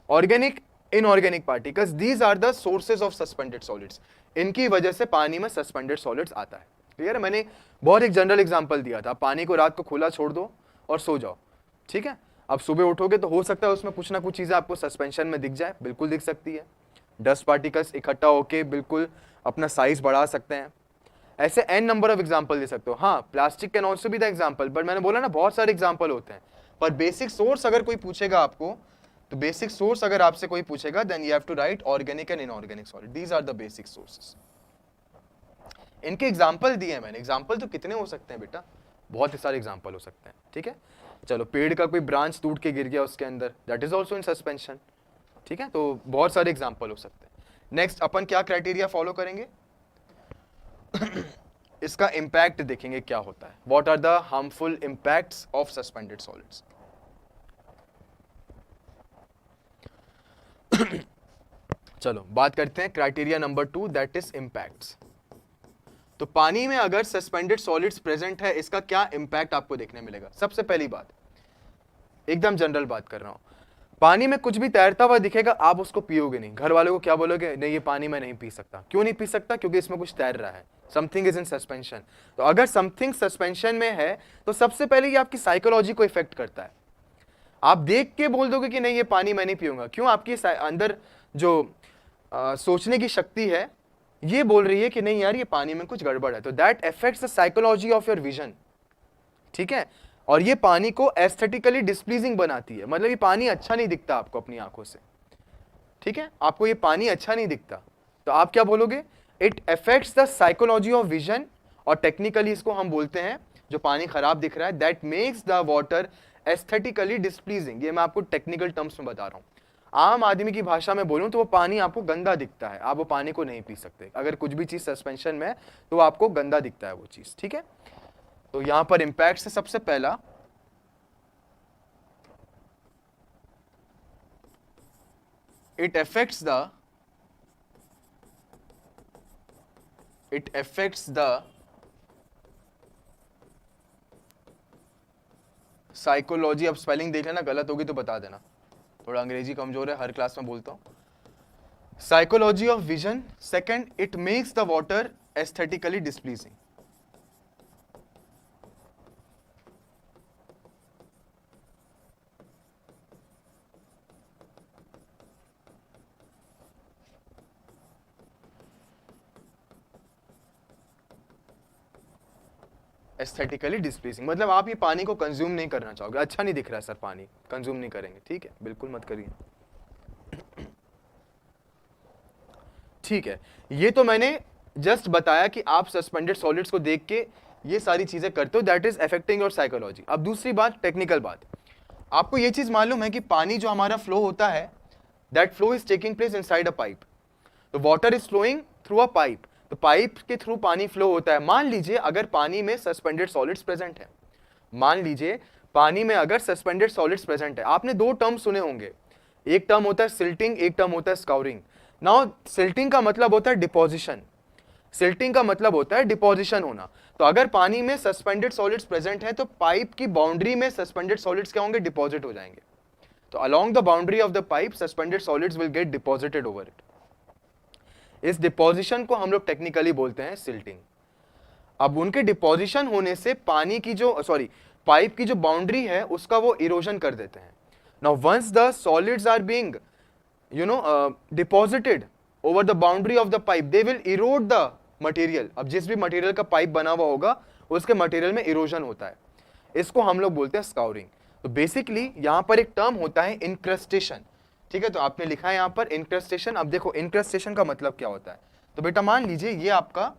Organic, inorganic particles, these are the sources of suspended solids. इनकी वजह से पानी में सस्पेंडेड सॉलिड्स आता है। क्लियर है? मैंने बहुत एक जनरल एग्जांपल दिया था, पानी को रात को खुला छोड़ दो और सो जाओ, ठीक है। अब सुबह उठोगे तो हो सकता है उसमें कुछ ना कुछ चीजें आपको सस्पेंशन में दिख जाए, बिल्कुल दिख सकती है। डस्ट पार्टिकल्स इकट्ठा होके बिल्कुल अपना साइज बढ़ा सकते हैं। ऐसे n नंबर ऑफ एग्जांपल दे सकते हो। हाँ, plastic can also be the example, but मैंने बोला ना बहुत सारे एग्जांपल होते हैं, पर बेसिक सोर्स अगर कोई पूछेगा आपको, तो बेसिक सोर्स अगर आपसे कोई पूछेगा, then you have to write organic and inorganic solid, these are the basic sources. इनके एग्जांपल दिए हैं मैंने, एग्जांपल तो कितने हो सकते हैं बेटा, बहुत सारे एग्जांपल हो सकते हैं, ठीक है। चलो, पेड़ का कोई ब्रांच टूट के गिर गया उसके अंदर, that is also in suspension, ठीक है। तो बहुत सारे एग्जांपल हो सकते हैं। नेक्स्ट अपन क्या क्राइटेरिया फॉलो करेंगे? इसका इंपैक्ट देखेंगे क्या होता है, what are the harmful impacts of suspended solids. चलो बात करते हैं criteria number 2, that is impacts. तो पानी में अगर सस्पेंडेड सॉलिड्स प्रेजेंट है, इसका क्या इंपैक्ट आपको देखने मिलेगा? सबसे पहली बात, एकदम जनरल बात कर रहा हूं, पानी में कुछ भी तैरता हुआ दिखेगा, आप उसको पियोगे नहीं। घर वालों को क्या बोलोगे? नहीं, ये पानी में नहीं पी सकता। क्यों नहीं पी सकता? क्योंकि इसमें कुछ तैर रहा है, समथिंग इज इन सस्पेंशन। तो अगर समथिंग सस्पेंशन में है तो सबसे पहले ये आपकी साइकोलॉजी को इफेक्ट करता है। आप देख के बोल दोगे कि नहीं ये पानी मैं नहीं पीऊंगा, क्यों? आपकी अंदर जो सोचने की शक्ति है ये बोल रही है कि नहीं यार ये पानी में कुछ गड़बड़ है, तो that affects the psychology of your vision, ठीक है। और ये पानी को एस्थेटिकली डिस्प्लीजिंग बनाती है, मतलब ये पानी अच्छा नहीं दिखता आपको अपनी आंखों से, ठीक है। आपको ये पानी अच्छा नहीं दिखता तो आप क्या बोलोगे? It affects the psychology of vision, और टेक्निकली इसको हम बोलते हैं, जो पानी खराब दिख रहा है, that makes the water aesthetically displeasing. ये मैं आपको टेक्निकल टर्म्स में बता रहा हूं। आम आदमी की भाषा में बोलूं तो वो पानी आपको गंदा दिखता है, आप वो पानी को नहीं पी सकते। अगर कुछ भी चीज सस्पेंशन में है तो आपको गंदा दिखता है वो चीज, ठीक है। तो यहां पर इंपैक्ट से सबसे पहला, it affects the it affects the psychology. अब स्पेलिंग देख लेना, गलत होगी तो बता देना, थोड़ा अंग्रेजी कमजोर है, हर क्लास में बोलता हूँ। Psychology of vision. Second, it makes the water aesthetically displeasing. Aesthetically displeasing मतलब आप ये पानी को कंज्यूम नहीं करना चाहोगे, अच्छा नहीं दिख रहा है सर पानी, कंज्यूम नहीं करेंगे, ठीक है, बिल्कुल मत करिए। ठीक है, ये तो मैंने जस्ट बताया कि आप सस्पेंडेड सॉलिड्स को देख के ये सारी चीजें करते हो, that is affecting your psychology. अब दूसरी बात, टेक्निकल बात, आपको ये चीज मालूम है कि पानी जो हमारा फ्लो होता है, that flow is taking place inside a pipe. तो water is flowing through a pipe, तो पाइप के थ्रू पानी फ्लो होता है। मान लीजिए अगर पानी में सस्पेंडेड सॉलिड्स प्रेजेंट है, मान लीजिए पानी में अगर सस्पेंडेड सॉलिड्स प्रेजेंट है, आपने दो टर्म सुने होंगे, एक टर्म होता है सिल्टिंग, एक टर्म होता है स्काउरिंग। नाउ सिल्टिंग का मतलब होता है डिपोजिशन, सिल्टिंग का मतलब होता है डिपोजिशन होना। तो अगर पानी में सस्पेंडेड सॉलिड्स प्रेजेंट है तो पाइप की बाउंड्री में सस्पेंडेड सॉलिड्स क्या होंगे, डिपॉजिट हो जाएंगे। तो along the boundary of the pipe suspended solids will get deposited over it. इस डिपोजिशन को हम लोग टेक्निकली बोलते हैं सिल्टिंग। अब उनके डिपोजिशन होने से पानी की जो पाइप की जो बाउंड्री है उसका वो इरोजन कर देते हैं। Now once the solids are being deposited over the boundary of the pipe, they will erode the material. अब जिस भी मटेरियल का पाइप बना हुआ होगा उसके मटेरियल में इरोजन होता है, इसको हम लोग बोलते हैं स्काउरिंग। तो बेसिकली यहां पर एक टर्म होता है इनक्रस्टेशन, ठीक है, तो आपने लिखा है यहां पर इनक्रस्टेशन। अब देखो इनक्रस्टेशन का मतलब क्या होता है, तो बेटा मान लीजिए ये आपका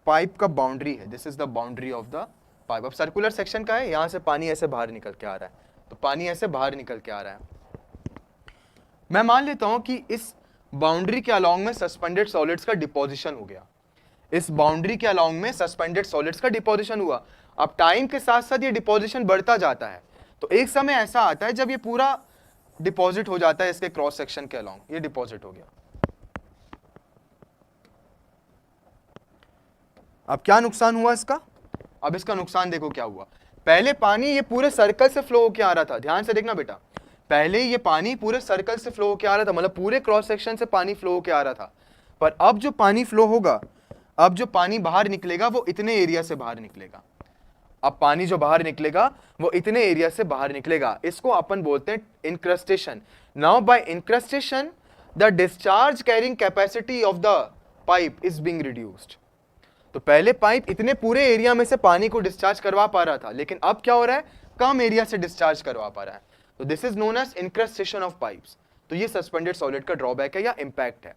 पाइप का बाउंड्री है, this is the boundary of the pipe. अब सर्कुलर सेक्शन का है, यहां से पानी ऐसे बाहर निकल के आ रहा है, तो पानी ऐसे बाहर निकल के आ रहा है। मैं मान लेता हूं कि इस बाउंड्री के अलोंग में सस्पेंडेड सॉलिड्स का डिपोजिशन हो गया, इस बाउंड्री के अलोंग में सस्पेंडेड सॉलिड्स का डिपोजिशन हुआ। अब टाइम के साथ साथ ये डिपोजिशन बढ़ता जाता है, तो एक समय ऐसा आता है जब ये पूरा डिपॉजिट हो जाता है, इसके क्रॉस सेक्शन के अलोंग ये डिपॉजिट हो गया। अब क्या नुकसान हुआ इसका, अब इसका नुकसान देखो क्या हुआ। पहले पानी ये पूरे सर्कल से फ्लो होके आ रहा था, ध्यान से देखना बेटा, पहले ये पानी पूरे सर्कल से फ्लो होके आ रहा था, मतलब पूरे क्रॉस सेक्शन से पानी फ्लो होके आ रहा था। पर अब जो पानी फ्लो होगा, अब जो पानी बाहर निकलेगा वो इतने एरिया से बाहर निकलेगा। अब पानी जो बाहर निकलेगा वो इतने एरिया से बाहर निकलेगा, इसको अपन बोलते हैं incrustation. Now by incrustation the discharge carrying capacity of the pipe is being reduced. तो पहले पाइप इतने पूरे एरिया में से पानी को डिस्चार्ज करवा पा रहा था, लेकिन अब क्या हो रहा है, कम एरिया से डिस्चार्ज करवा पा रहा है। तो this is known as incrustation of pipes. तो ये सस्पेंडेड सॉलिड का ड्रॉबैक है या इंपैक्ट है,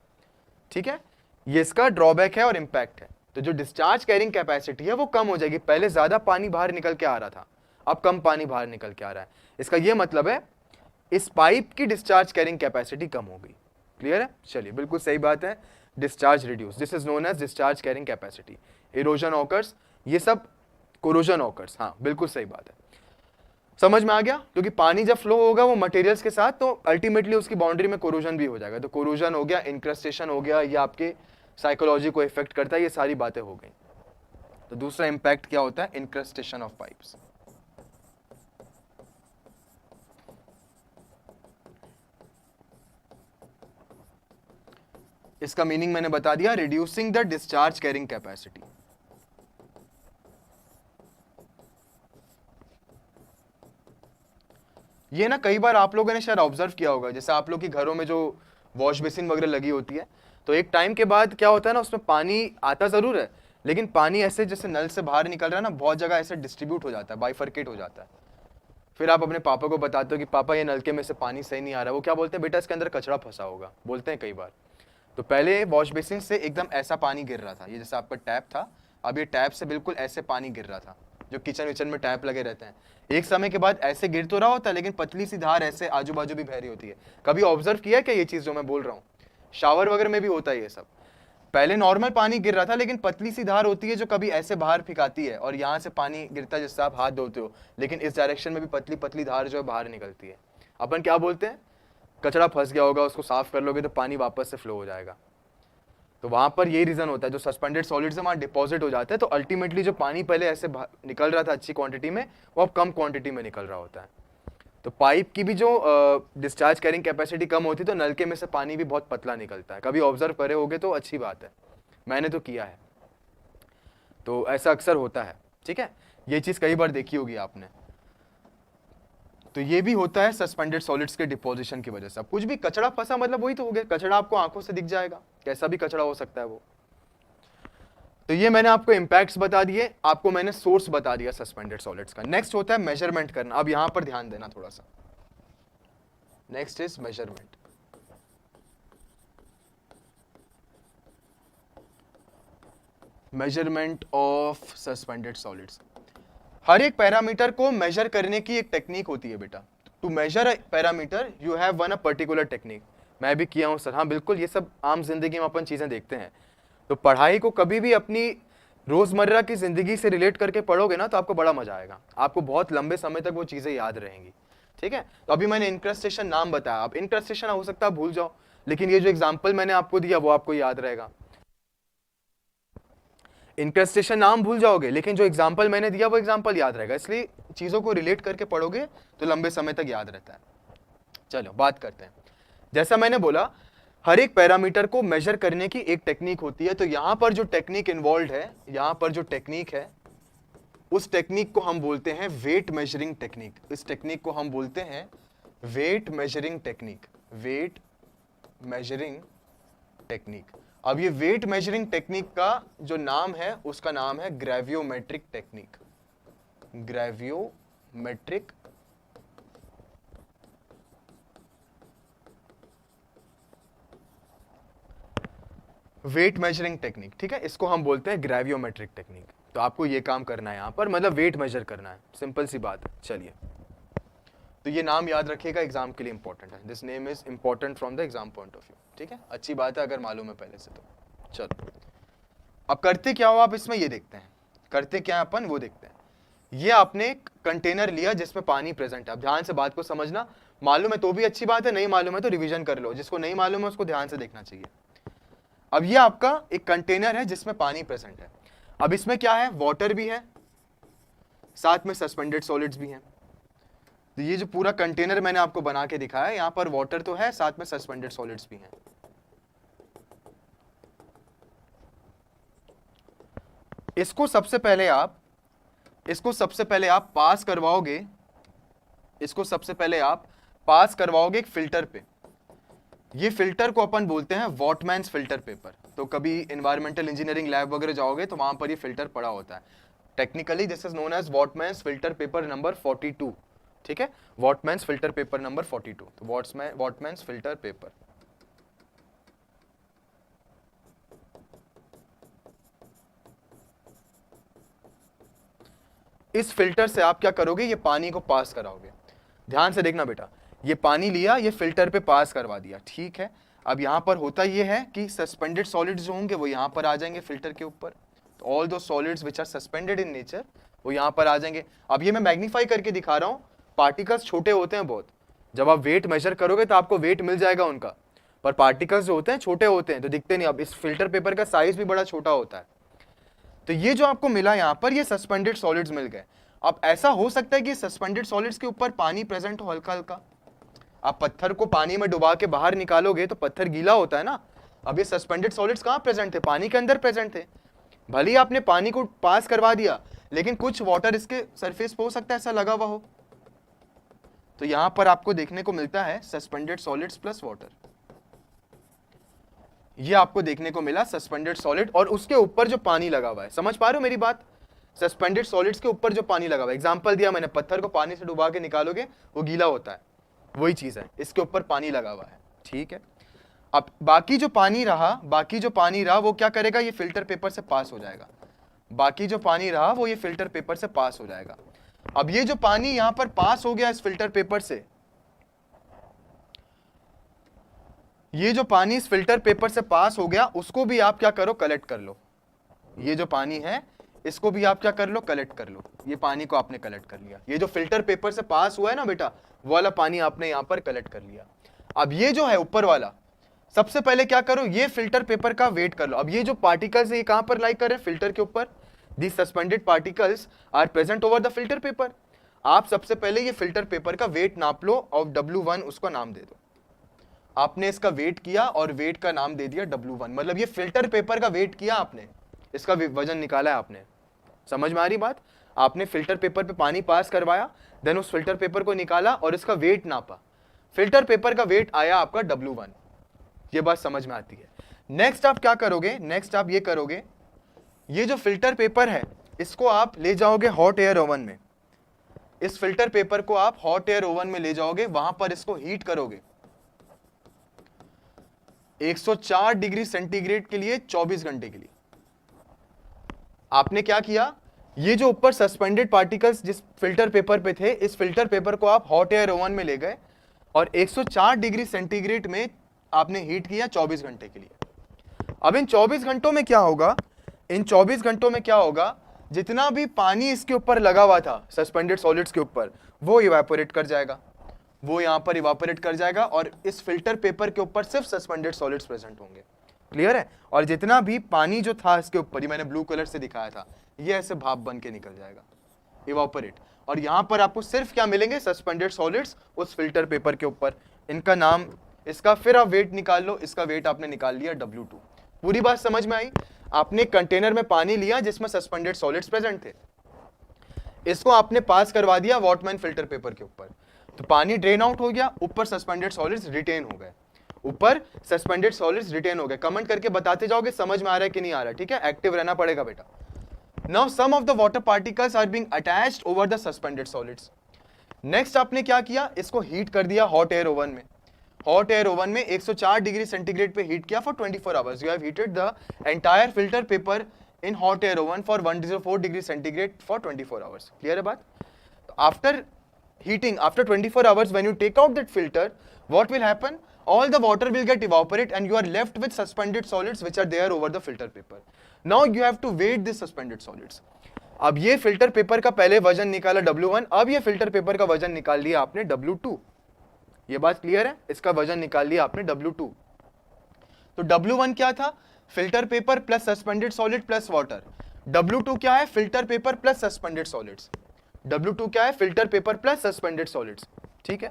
ठीक है, ये इसका ड्रॉबैक है और इंपैक्ट है। तो जो डिस्चार्ज कैरिंग कैपेसिटी है वो कम हो जाएगी, पहले ज्यादा पानी बाहर निकल के आ रहा था, अब कम पानी बाहर निकल के आ रहा है। इसका ये मतलब है इस पाइप की डिस्चार्ज कैरिंग कैपेसिटी कम हो गई। क्लियर है, चलिए बिल्कुल सही बात है, discharge reduce, this is known as discharge carrying capacity. Erosion occurs, ये सब कोरोजन ऑकर्स, हाँ बिल्कुल सही बात है, समझ में आ गया। क्योंकि पानी जब फ्लो होगा वो मटेरियल्स के साथ, तो अल्टीमेटली उसकी बाउंड्री में कोरोजन भी हो जाएगा। तो कोरोजन हो गया, इनक्रस्टेशन हो गया, ये आपके साइकोलॉजी को इफेक्ट करता है, ये सारी बातें हो गई। तो दूसरा इंपैक्ट क्या होता है, इनक्रस्टेशन ऑफ पाइप्स। इसका मीनिंग मैंने बता दिया, reducing the discharge carrying capacity. ये ना कई बार आप लोगों ने शायद ऑब्जर्व किया होगा, जैसे आप लोग के घरों में जो वॉश बेसिन वगैरह लगी होती है, तो एक टाइम के बाद क्या होता है ना, उसमें पानी आता जरूर है, लेकिन पानी ऐसे जैसे नल से बाहर निकल रहा है ना, बहुत जगह ऐसे डिस्ट्रीब्यूट हो जाता है, बाइफरकेट हो जाता है। फिर आप अपने पापा को बताते हो कि पापा ये नलके में से पानी सही नहीं आ रहा, वो क्या बोलते हैं, बेटा इसके अंदर कचरा फंसा होगा, बोलते हैं कई बार। तो पहले वॉश बेसिन से एकदम ऐसा पानी गिर रहा था, ये जैसे आपका टैप था, अब ये टैप से बिल्कुल ऐसे पानी गिर रहा था, जो किचन विचन में टैप लगे रहते हैं। एक समय के बाद ऐसे गिर तो रहा होता है, लेकिन पतली सी धार ऐसे आजू बाजू भी बह रही होती है। कभी ऑब्जर्व किया क्या ये चीज जो मैं बोल रहा हूँ, शावर वगैरह में भी होता है ये सब। पहले नॉर्मल पानी गिर रहा था, लेकिन पतली सी धार होती है जो कभी ऐसे बाहर फिकाती है, और यहाँ से पानी गिरता है जिससे आप हाथ धोते हो, लेकिन इस डायरेक्शन में भी पतली पतली धार जो है बाहर निकलती है। अपन क्या बोलते हैं, कचरा फंस गया होगा, उसको साफ कर लोगे तो पानी वापस से फ्लो हो जाएगा। तो वहां पर यही रीजन होता है, जो सस्पेंडेड सॉलिड्स है वहां डिपॉजिट हो जाते हैं, तो अल्टीमेटली जो पानी पहले ऐसे निकल रहा था अच्छी क्वांटिटी में, वो अब कम क्वांटिटी में निकल रहा होता है। तो पाइप की भी जो डिस्चार्ज कैरिंग कैपेसिटी कम होती है, तो नलके में से पानी भी बहुत पतला निकलता है। कभी ऑब्जर्व करे होगे तो अच्छी बात है, मैंने तो किया है, तो ऐसा अक्सर होता है। ठीक है, ये चीज कई बार देखी होगी आपने। तो ये भी होता है सस्पेंडेड सॉलिड्स के डिपोजिशन की वजह से। अब कुछ भी कचरा फंसा मतलब वही तो हो गया, कचरा आपको आंखों से दिख जाएगा, कैसा भी कचरा हो सकता है वो। तो ये मैंने आपको इंपैक्ट्स बता दिए, आपको मैंने सोर्स बता दिया सस्पेंडेड सॉलिड्स का। नेक्स्ट होता है मेजरमेंट करना। अब यहां पर ध्यान देना थोड़ा सा, next is measurement. Measurement of suspended solids. हर एक पैरामीटर को मेजर करने की एक टेक्निक होती है बेटा। To measure a parameter you have one a particular technique. मैं भी किया हूं सर, हाँ बिल्कुल, ये सब आम जिंदगी में अपन चीजें देखते हैं। तो पढ़ाई को कभी भी अपनी रोजमर्रा की जिंदगी से रिलेट करके पढ़ोगे ना, तो आपको बड़ा मजा आएगा, आपको बहुत लंबे समय तक वो चीजें याद रहेंगी। ठीक है, तो अभी मैंने इंक्रस्टेशन नाम बताया, अब इंक्रस्टेशन हो सकता है भूल जाओ, लेकिन ये जो एग्जाम्पल मैंने आपको दिया वो आपको याद रहेगा। इंक्रस्टेशन नाम भूल जाओगे, लेकिन जो एग्जाम्पल मैंने दिया वो एग्जाम्पल याद रहेगा। इसलिए चीजों को रिलेट करके पढ़ोगे तो लंबे समय तक याद रहता है। चलो बात करते हैं। जैसा मैंने बोला, हर एक पैरामीटर को मेजर करने की एक टेक्निक होती है। तो यहां पर जो टेक्निक इन्वॉल्व है, यहां पर जो टेक्निक है, उस टेक्निक को हम बोलते हैं वेट मेजरिंग टेक्निक। इस टेक्निक को हम बोलते हैं weight measuring technique, weight measuring technique. अब ये वेट मेजरिंग टेक्निक का जो नाम है, उसका नाम है gravimetric technique. Gravimetric weight measuring technique. ठीक है, इसको हम बोलते हैं ग्रेवियोमेट्रिक टेक्निक। तो आपको ये काम करना है यहां पर, मतलब वेट मेजर करना है, सिंपल सी बात है। चलिए, तो ये नाम याद रखिएगा, एग्जाम के लिए इंपॉर्टेंट है। This name is important from the exam point of view. ठीक है, अच्छी बात है अगर मालूम है पहले से तो। चलो, अब करते क्या हो आप इसमें, ये देखते हैं। करते क्या है अपन, वो देखते हैं। ये आपने एक कंटेनर लिया जिसमें पानी प्रेजेंट है। अब ध्यान से बात को समझना, मालूम है तो भी अच्छी बात है, नहीं मालूम है तो रिवीजन कर लो, जिसको नहीं मालूम है उसको ध्यान से देखना चाहिए। अब ये आपका एक कंटेनर है जिसमें पानी प्रेजेंट है। अब इसमें क्या है, वाटर भी है, साथ में सस्पेंडेड सॉलिड्स भी हैं। तो ये जो पूरा कंटेनर मैंने आपको बना के दिखाया है, यहां पर वाटर तो है, साथ में सस्पेंडेड सॉलिड्स भी हैं। इसको सबसे पहले आप पास करवाओगे, इसको सबसे पहले आप पास करवाओगे एक फिल्टर पे। ये फिल्टर को अपन बोलते हैं वॉटमैन्स फिल्टर पेपर। तो कभी एनवायरमेंटल इंजीनियरिंग लैब वगैरह जाओगे तो वहां पर ये फिल्टर पड़ा होता है। Technically this is known as Whatman's filter paper number 42। ठीक है, वॉटमैन्स फिल्टर पेपर नंबर 42। तो वॉटमैन्स फिल्टर पेपर। इस फिल्टर से आप क्या करोगे, ये पानी को पास कराओगे। ध्यान से देखना बेटा, ये पानी लिया, ये फिल्टर पे पास करवा दिया। ठीक है, अब यहां पर होता ये है कि सस्पेंडेड सॉलिड्स जो होंगे वो यहां पर आ जाएंगे फिल्टर के ऊपर। All those solids which are suspended in nature वो यहां पर आ जाएंगे। अब ये मैं मैग्नीफाई करके दिखा रहा हूं, पार्टिकल्स छोटे होते हैं बहुत। जब आप वेट मेजर करोगे तो आपको वेट मिल जाएगा उनका, पर पार्टिकल्स जो होते हैं छोटे होते हैं तो दिखते नहीं। अब इस फिल्टर पेपर का साइज भी बड़ा छोटा होता है। तो ये जो आपको मिला यहां पर, ये सस्पेंडेड सॉलिड्स मिल गए। अब ऐसा हो सकता है कि सस्पेंडेड सॉलिड्स के ऊपर पानी प्रेजेंट हो हल्का हल्का। आप पत्थर को पानी में डुबा के बाहर निकालोगे तो पत्थर गीला होता है ना। अब ये सस्पेंडेड सॉलिड्स कहां प्रेजेंट थे, पानी के अंदर प्रेजेंट थे। भले ही आपने पानी को पास करवा दिया, लेकिन कुछ वाटर इसके सरफेस पे हो सकता है ऐसा लगा हुआ हो। तो यहां पर आपको देखने को मिलता है सस्पेंडेड सॉलिड्स प्लस वाटर। ये आपको देखने को मिला सस्पेंडेड सॉलिड, और उसके ऊपर जो पानी लगा हुआ है। समझ पा रहे हो मेरी बात, सस्पेंडेड सॉलिड्स के ऊपर जो पानी लगा हुआ है। एग्जांपल दिया मैंने, पत्थर को पानी से डुबा के निकालोगे वो गीला होता है, वही चीज है, इसके ऊपर पानी लगा हुआ है। ठीक है, अब बाकी जो पानी रहा वो क्या करेगा, ये फिल्टर पेपर से पास हो जाएगा। बाकी जो पानी रहा वो ये फिल्टर पेपर से पास हो जाएगा। अब ये जो पानी यहां पर पास हो गया इस फिल्टर पेपर से, ये जो पानी इस फिल्टर पेपर से पास हो गया, उसको भी आप क्या करो, कलेक्ट कर लो। ये जो पानी है इसको भी आप क्या कर लो, कलेक्ट कर लो। ये पानी को आपने कलेक्ट कर लिया। ये जो फिल्टर पेपर से पास हुआ है ना बेटा, वो वाला पानी आपने यहां पर कलेक्ट कर लिया। अब ये जो है ऊपर वाला सबसे पहले क्या करो, ये फिल्टर पेपर का वेट कर लो। अब ये जो पार्टिकल्स है ये कहां पर लाई कर रहे हैं, फिल्टर के ऊपर। The suspended particles are present over the filter paper. आप सबसे पहले ये फिल्टर पेपर का वेट नाप लो और W1 उसको नाम दे दो। आपने इसका वेट किया और वेट का नाम दे दिया W1, मतलब ये फिल्टर पेपर का वेट किया आपने, इसका वजन निकाला है आपने। समझ में आ रही बात? आपने फिल्टर पेपर पे पानी पास करवाया, देन उस फिल्टर पेपर को निकाला और इसका वेट नापा, फिल्टर पेपर का वेट आया आपका W1। ये बात समझ में आती है। नेक्स्ट आप क्या करोगे, नेक्स्ट आप ये करोगे, ये जो फिल्टर पेपर है इसको आप ले जाओगे हॉट एयर ओवन में। इस फिल्टर पेपर को आप हॉट एयर ओवन में ले जाओगे, वहां पर इसको हीट करोगे 104 डिग्री सेंटीग्रेड के लिए 24 घंटे के लिए। आपने क्या किया, ये जो ऊपर सस्पेंडेड पार्टिकल्स जिस फिल्टर पेपर पे थे, इस फिल्टर पेपर को आप हॉट एयर ओवन में ले गए और 104 डिग्री सेंटीग्रेड में आपने हीट किया 24 घंटे के लिए। अब इन 24 घंटों में क्या होगा, इन 24 घंटों में क्या होगा, जितना भी पानी इसके ऊपर लगा हुआ था सस्पेंडेड सॉलिड्स के ऊपर, वो इवेपोरेट कर जाएगा, वो यहां पर इवेपोरेट कर जाएगा और इस फिल्टर पेपर के ऊपर सिर्फ सस्पेंडेड सॉलिड्स प्रेजेंट होंगे। क्लियर है? और जितना भी पानी जो था इसके ऊपर, ये मैंने ब्लू कलर से दिखाया था, ये ऐसे भाप बन के निकल जाएगा, इवेपोरेट। और यहां पर आपको सिर्फ क्या मिलेंगे, सस्पेंडेड सॉलिड्स उस फिल्टर पेपर के ऊपर। इनका नाम, इसका फिर आप वेट निकाल लो, इसका वेट आपने निकाल लिया W2। पूरी बात समझ में आई? आपने कंटेनर में पानी लिया जिसमें सस्पेंडेड सॉलिड्स प्रेजेंट थे, इसको आपने पास करवा दिया वॉटमैन फिल्टर पेपर के ऊपर, तो पानी ड्रेन आउट हो गया, ऊपर सस्पेंडेड सॉलिड्स रिटेन हो गए, ऊपर सस्पेंडेड सॉलिड्स रिटेन हो गए। कमेंट करके बताते जाओगे समझ में आ रहा है कि नहीं आ रहा है, ठीक है? एक्टिव रहना पड़ेगा बेटा। Now some of the water particles are being attached over the suspended solids. Next आपने क्या किया, इसको हीट कर दिया हॉट एयर ओवन में। हॉट एयर ओवन में 104 डिग्री सेंटीग्रेड पे हीट किया for 24 hours. You have heated the entire filter paper in hot air oven for 104 degree centigrade for 24 hours. Clear है बात? तो after heating, after 24 hours, when you take out that filter, what will happen? All the water will get evaporate and you are left with suspended solids which are there over the filter paper. Now you have to weight this suspended solids. अब ये filter paper का पहले वजन निकाला W1, अब ये filter paper का वजन निकाल लिया आपने W2। ये बात क्लियर है? इसका वजन निकाल लिया आपने W2। तो W1 क्या था, filter paper plus suspended solid plus water. W2 क्या है, filter paper plus suspended solids. W2 क्या है, filter paper plus suspended solids. ठीक है,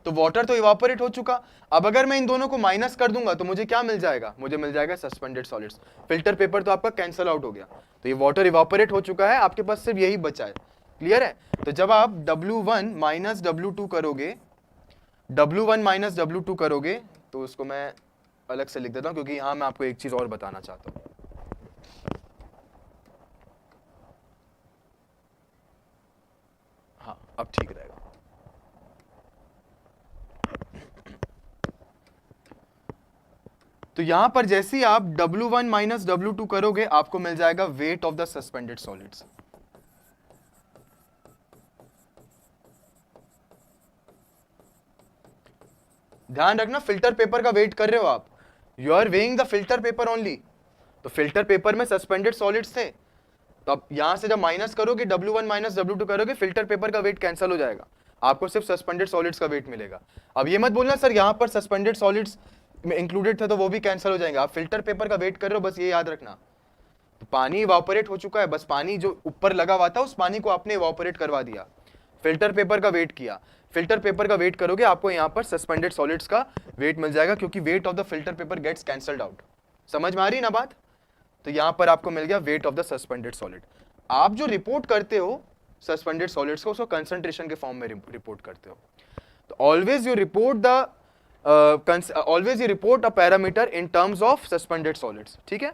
तो वाटर तो इवापोरेट हो चुका। अब अगर मैं इन दोनों को माइनस कर दूंगा तो मुझे क्या मिल जाएगा, मुझे मिल जाएगा सस्पेंडेड सॉलिड्स। फिल्टर पेपर तो आपका कैंसिल आउट हो गया, तो ये वाटर इवापोरेट हो चुका है, आपके पास सिर्फ यही बचा है। क्लियर है? तो जब आप W1 माइनस W2 करोगे, W1 माइनस W2 करोगे, तो उसको मैं अलग से लिख देता हूं क्योंकि यहां मैं आपको एक चीज और बताना चाहता हूं। हाँ, अब ठीक रहेगा। तो यहां पर जैसे ही आप W1 माइनस W2 करोगे, आपको मिल जाएगा wait of the suspended solids. ध्यान रखना, फिल्टर पेपर का वेट कर रहे हो आप, you are weighing the filter paper only. तो फिल्टर पेपर में सस्पेंडेड सॉलिड्स थे, तो अब यहां से जब माइनस करोगे, W1 माइनस W2 करोगे, फिल्टर पेपर का वेट कैंसिल हो जाएगा, आपको सिर्फ सस्पेंडेड सॉलिड्स का वेट मिलेगा। अब ये मत बोलना सर यहां पर सस्पेंडेड सॉलिड्स में इंक्लूडेड थे तो वो भी कैंसिल हो जाएंगे। आप फिल्टर पेपर का वेट कर रहे हो, बस ये याद रखना। तो पानी इवापोरेट हो चुका है, बस पानी जो ऊपर लगा हुआ था उस पानी को आपने इवापोरेट करवा दिया, फिल्टर पेपर का वेट किया। फिल्टर पेपर का वेट करोगे, आपको यहाँ पर सस्पेंडेड सॉलिड्स का वेट मिल जाएगा, क्योंकि weight of the filter paper gets cancelled out. समझ में आ रही ना बात? तो यहाँ पर आपको मिल गया wait of the suspended solid. आप जो रिपोर्ट करते हो सस्पेंडेड सॉलिड्स को, उसको कंसंट्रेशन के फॉर्म में रिपोर्ट करते हो। तो always you report a parameter in terms of suspended solids. ठीक है?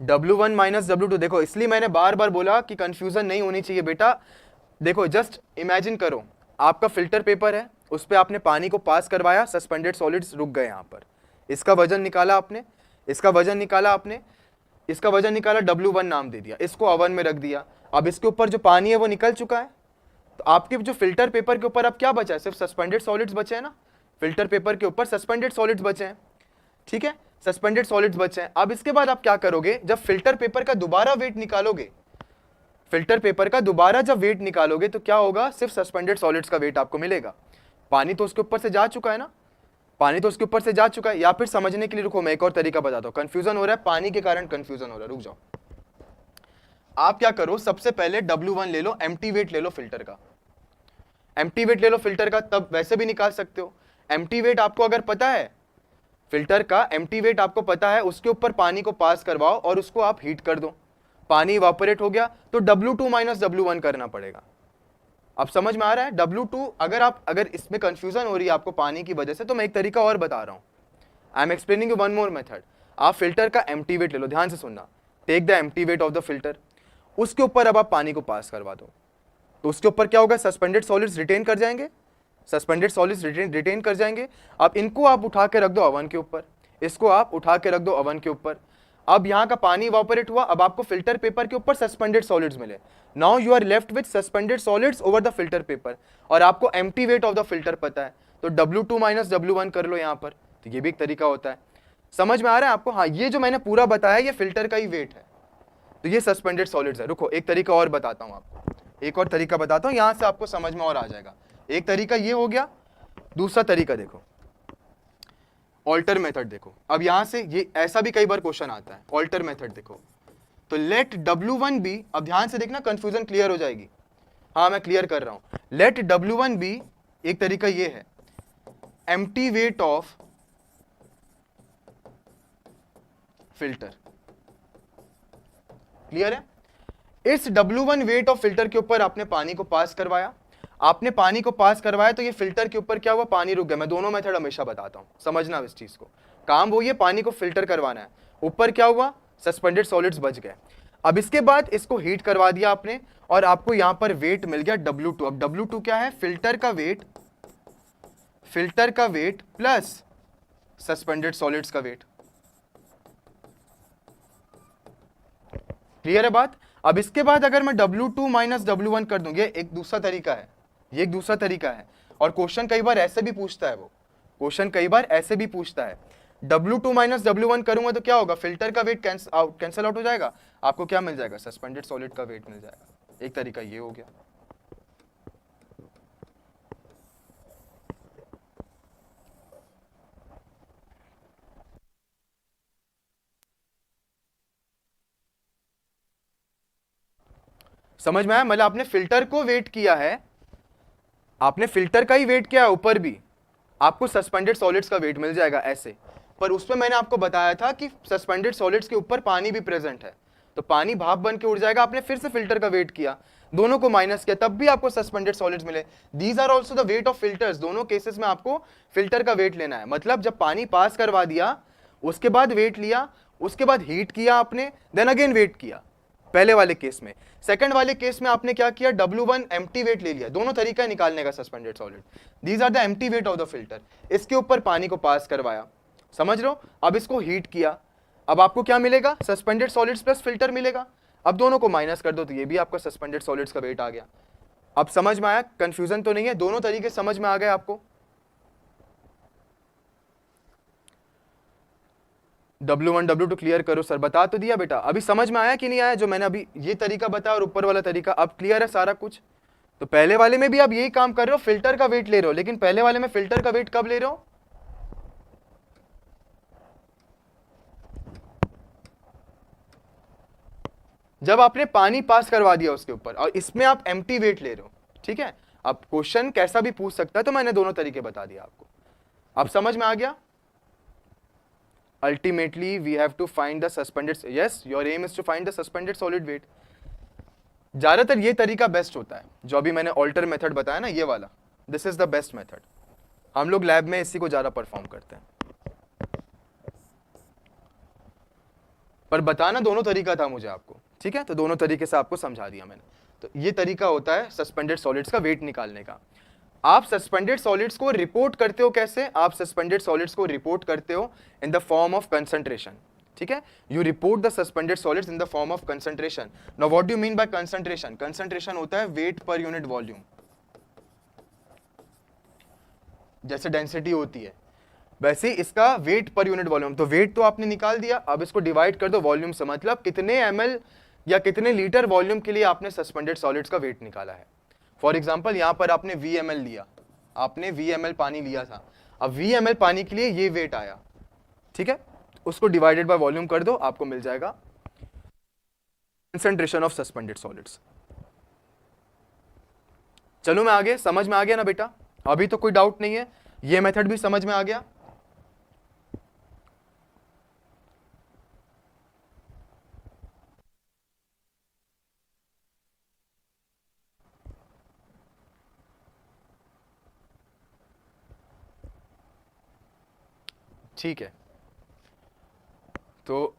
W1 माइनस W2, देखो इसलिए मैंने बार बार बोला कि कंफ्यूजन नहीं होनी चाहिए बेटा। देखो जस्ट इमेजिन करो, आपका फिल्टर पेपर है, उस पर आपने पानी को पास करवाया, सस्पेंडेड सॉलिड्स रुक गए यहाँ पर, इसका वजन निकाला आपने, इसका वजन निकाला आपने, इसका वजन निकाला, W1 नाम दे दिया, इसको ओवन में रख दिया। अब इसके ऊपर जो पानी है वो निकल चुका है, तो आपके जो फिल्टर पेपर के ऊपर अब क्या बचा है, सिर्फ सस्पेंडेड सॉलिड्स बचे हैं ना। फिल्टर पेपर के ऊपर सस्पेंडेड सॉलिड्स बचे हैं, ठीक है, सस्पेंडेड सॉलिड्स बचे हैं। अब इसके बाद आप क्या करोगे, जब फिल्टर पेपर का दोबारा वेट निकालोगे, फिल्टर पेपर का दोबारा जब वेट निकालोगे तो क्या होगा, सिर्फ सस्पेंडेड सॉलिड्स का वेट आपको मिलेगा। पानी तो उसके ऊपर से जा चुका है ना, पानी तो उसके ऊपर से जा चुका है। या फिर समझने के लिए रुको, मैं एक और तरीका बताता हूं, कंफ्यूजन हो रहा है, पानी के कारण कंफ्यूजन हो रहा है, रुक जाओ। आप क्या करो, सबसे पहले W1 ले लो, एम्प्टी वेट ले लो फिल्टर का, एम्प्टी वेट ले लो फिल्टर का, तब वैसे भी निकाल सकते हो। एम्प्टी वेट आपको अगर पता है, फिल्टर का एम्प्टी वेट आपको पता है, उसके ऊपर पानी को पास करवाओ और उसको आप हीट कर दो, पानी इवापोरेट हो गया, तो W2 माइनस W1 करना पड़ेगा। अब समझ में आ रहा है? W2, अगर इसमें कंफ्यूजन हो रही है आपको पानी की वजह से, तो मैं एक तरीका और बता रहा हूं, I am explaining you one more method. आप फिल्टर का एम्प्टी वेट ले लो, ध्यान से सुनना, take the empty weight of the filter, उसके ऊपर अब आप पानी को पास करवा दो, तो उसके ऊपर क्या होगा, सस्पेंडेड सॉलिड्स रिटेन कर जाएंगे, सस्पेंडेड सॉलिड्स रिटेन कर जाएंगे। अब इनको आप उठा के रख दो ओवन के ऊपर, इसको आप उठा के रख दो ओवन के ऊपर। अब यहाँ का पानी इवापोरेट हुआ, अब आपको फिल्टर पेपर के ऊपर सस्पेंडेड सॉलिड्स मिले, now you are left with suspended solids over the filter paper, और आपको empty weight of the filter पता है, तो W2 माइनस W1 कर लो यहाँ पर, तो ये भी एक तरीका होता है। समझ में आ रहा है आपको? हाँ, ये जो मैंने पूरा बताया ये फिल्टर का ही वेट है, तो ये सस्पेंडेड सॉलिड्स है। रुको एक तरीका और बताता हूँ आपको, एक और तरीका बताता हूँ, यहां से आपको समझ में और आ जाएगा। एक तरीका ये हो गया, दूसरा तरीका देखो, ऑल्टर मेथड देखो। अब यहां से ये ऐसा भी कई बार क्वेश्चन आता है, ऑल्टर मेथड देखो, तो लेट W1 बी, अब ध्यान से देखना कंफ्यूजन क्लियर हो जाएगी, हाँ मैं क्लियर कर रहा हूं, लेट W1 बी, एक तरीका ये है, empty weight of filter, clear है? इस W1 वेट ऑफ फिल्टर के ऊपर आपने पानी को पास करवाया, आपने पानी को पास करवाया, तो ये फिल्टर के ऊपर क्या हुआ, पानी रुक गया। मैं दोनों मेथड हमेशा बताता हूं, समझना इस चीज को, काम वो ये पानी को फिल्टर करवाना है, ऊपर क्या हुआ, सस्पेंडेड सॉलिड्स बच गए। अब इसके बाद इसको हीट करवा दिया आपने, और आपको यहां पर वेट मिल गया W2। अब W2 क्या है, फिल्टर का वेट, फिल्टर का वेट प्लस सस्पेंडेड सॉलिड्स का वेट, क्लियर है बात? अब इसके बाद अगर मैं W2 माइनस W1 कर दूं, ये एक दूसरा तरीका है, ये एक दूसरा तरीका है, और क्वेश्चन कई बार ऐसे भी पूछता है, वो क्वेश्चन कई बार ऐसे भी पूछता है। W2 माइनस W1 करूंगा तो क्या होगा, फिल्टर का वेट कैंसिल आउट हो जाएगा, आपको क्या मिल जाएगा, सस्पेंडेड सॉलिड का वेट मिल जाएगा। एक तरीका ये हो गया। समझ में आया? मतलब आपने फिल्टर को वेट किया है, आपने फिल्टर का ही वेट किया है, ऊपर भी आपको सस्पेंडेड सॉलिड्स का वेट मिल जाएगा ऐसे। पर उसमें मैंने आपको बताया था कि सस्पेंडेड सॉलिड्स के ऊपर पानी भी प्रेजेंट है, तो पानी भाप बन के उड़ जाएगा। आपने फिर से फिल्टर का वेट किया, दोनों को माइनस किया, तब भी आपको सस्पेंडेड सॉलिड्स मिले। These are also the weight of filters, दोनों केसेस में आपको फिल्टर का वेट लेना है। मतलब जब पानी पास करवा दिया, उसके बाद वेट लिया, उसके बाद हीट किया आपने, देन अगेन वेट किया, पहले वाले केस में। सेकंड वाले केस में आपने क्या किया, W1 एम्प्टी वेट ले लिया। दोनों तरीका है निकालने का suspended solid, these are the empty weight of the filter. इसके ऊपर पानी को पास करवाया, समझ लो, अब इसको हीट किया, अब आपको क्या मिलेगा, सस्पेंडेड सॉलिड्स प्लस फिल्टर मिलेगा। अब दोनों को माइनस कर दो, तो ये भी आपका सस्पेंडेड सॉलिड्स का वेट आ गया। अब समझ में आया, कंफ्यूजन तो नहीं है, दोनों तरीके समझ में आ गए आपको। W1 W2 क्लियर करो, सर बता तो दिया बेटा। अभी समझ में आया कि नहीं आया, जो मैंने अभी ये तरीका बताया और ऊपर वाला तरीका, अब क्लियर है सारा कुछ? तो पहले वाले में भी आप यही काम कर रहे हो, फिल्टर का वेट ले रहे हो, लेकिन पहले वाले में फिल्टर का वेट कब ले रहे हो, जब आपने पानी पास करवा दिया उसके ऊपर, और इसमें आप एम्प्टी वेट ले रहे हो। ठीक है, अब क्वेश्चन कैसा भी पूछ सकता है, तो मैंने दोनों तरीके बता दिया आपको। अब समझ में आ गया? Ultimately we have to find the suspended, yes your aim is to find the suspended solid weight। ज्यादातर ये तरीका बेस्ट होता है, जो अभी मैंने ऑल्टर मेथड बताया ना, ये वाला, this is the best method. हम लोग लैब में इसी को ज्यादा परफॉर्म करते हैं। पर बताना दोनों तरीका था मुझे आपको, ठीक है, तो दोनों तरीके से आपको समझा दिया मैंने। तो ये तरीका होता है सस्पेंडेड सॉलिड्स का वेट निकालने का। आप सस्पेंडेड सॉलिड्स को रिपोर्ट करते हो कैसे, आप सस्पेंडेड सॉलिड्स को रिपोर्ट करते हो in the form of concentration. ठीक है, you report the suspended solids in the form of concentration. Now what do you mean by concentration? Concentration होता है वेट पर यूनिट वॉल्यूम, जैसे डेंसिटी होती है वैसे इसका वेट पर यूनिट वॉल्यूम। तो वेट तो आपने निकाल दिया, अब इसको डिवाइड कर दो वॉल्यूम से, मतलब कितने ml या कितने लीटर वॉल्यूम के लिए आपने सस्पेंडेड सॉलिड्स का वेट निकाला है। फॉर एग्जाम्पल यहां पर आपने VmL लिया, आपने VmL पानी लिया था, अब VmL पानी के लिए ये वेट आया, ठीक है, उसको डिवाइडेड बाय वॉल्यूम कर दो, आपको मिल जाएगा कंसंट्रेशन ऑफ सस्पेंडेड सॉलिड्स। चलो मैं आगे, समझ में आ गया ना बेटा? अभी तो कोई डाउट नहीं है, ये मेथड भी समझ में आ गया। ठीक है, तो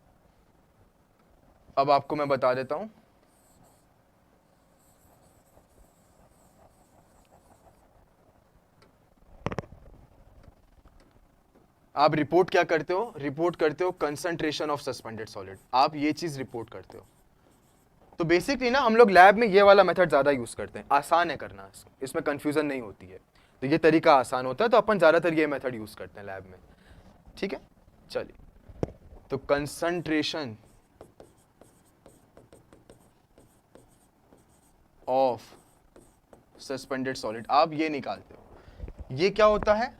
अब आपको मैं बता देता हूं। आप रिपोर्ट क्या करते हो? रिपोर्ट करते हो कंसंट्रेशन ऑफ सस्पेंडेड सॉलिड, आप ये चीज रिपोर्ट करते हो। तो बेसिकली ना हम लोग लैब में ये वाला मेथड ज्यादा यूज करते हैं, आसान है करना, इसमें कंफ्यूजन नहीं होती है, तो ये तरीका आसान होता है, तो अपन ज्यादातर ये मेथड यूज करते हैं लैब में। ठीक है, चलिए, तो कंसंट्रेशन ऑफ सस्पेंडेड सॉलिड आप ये निकालते हो, ये क्या होता है?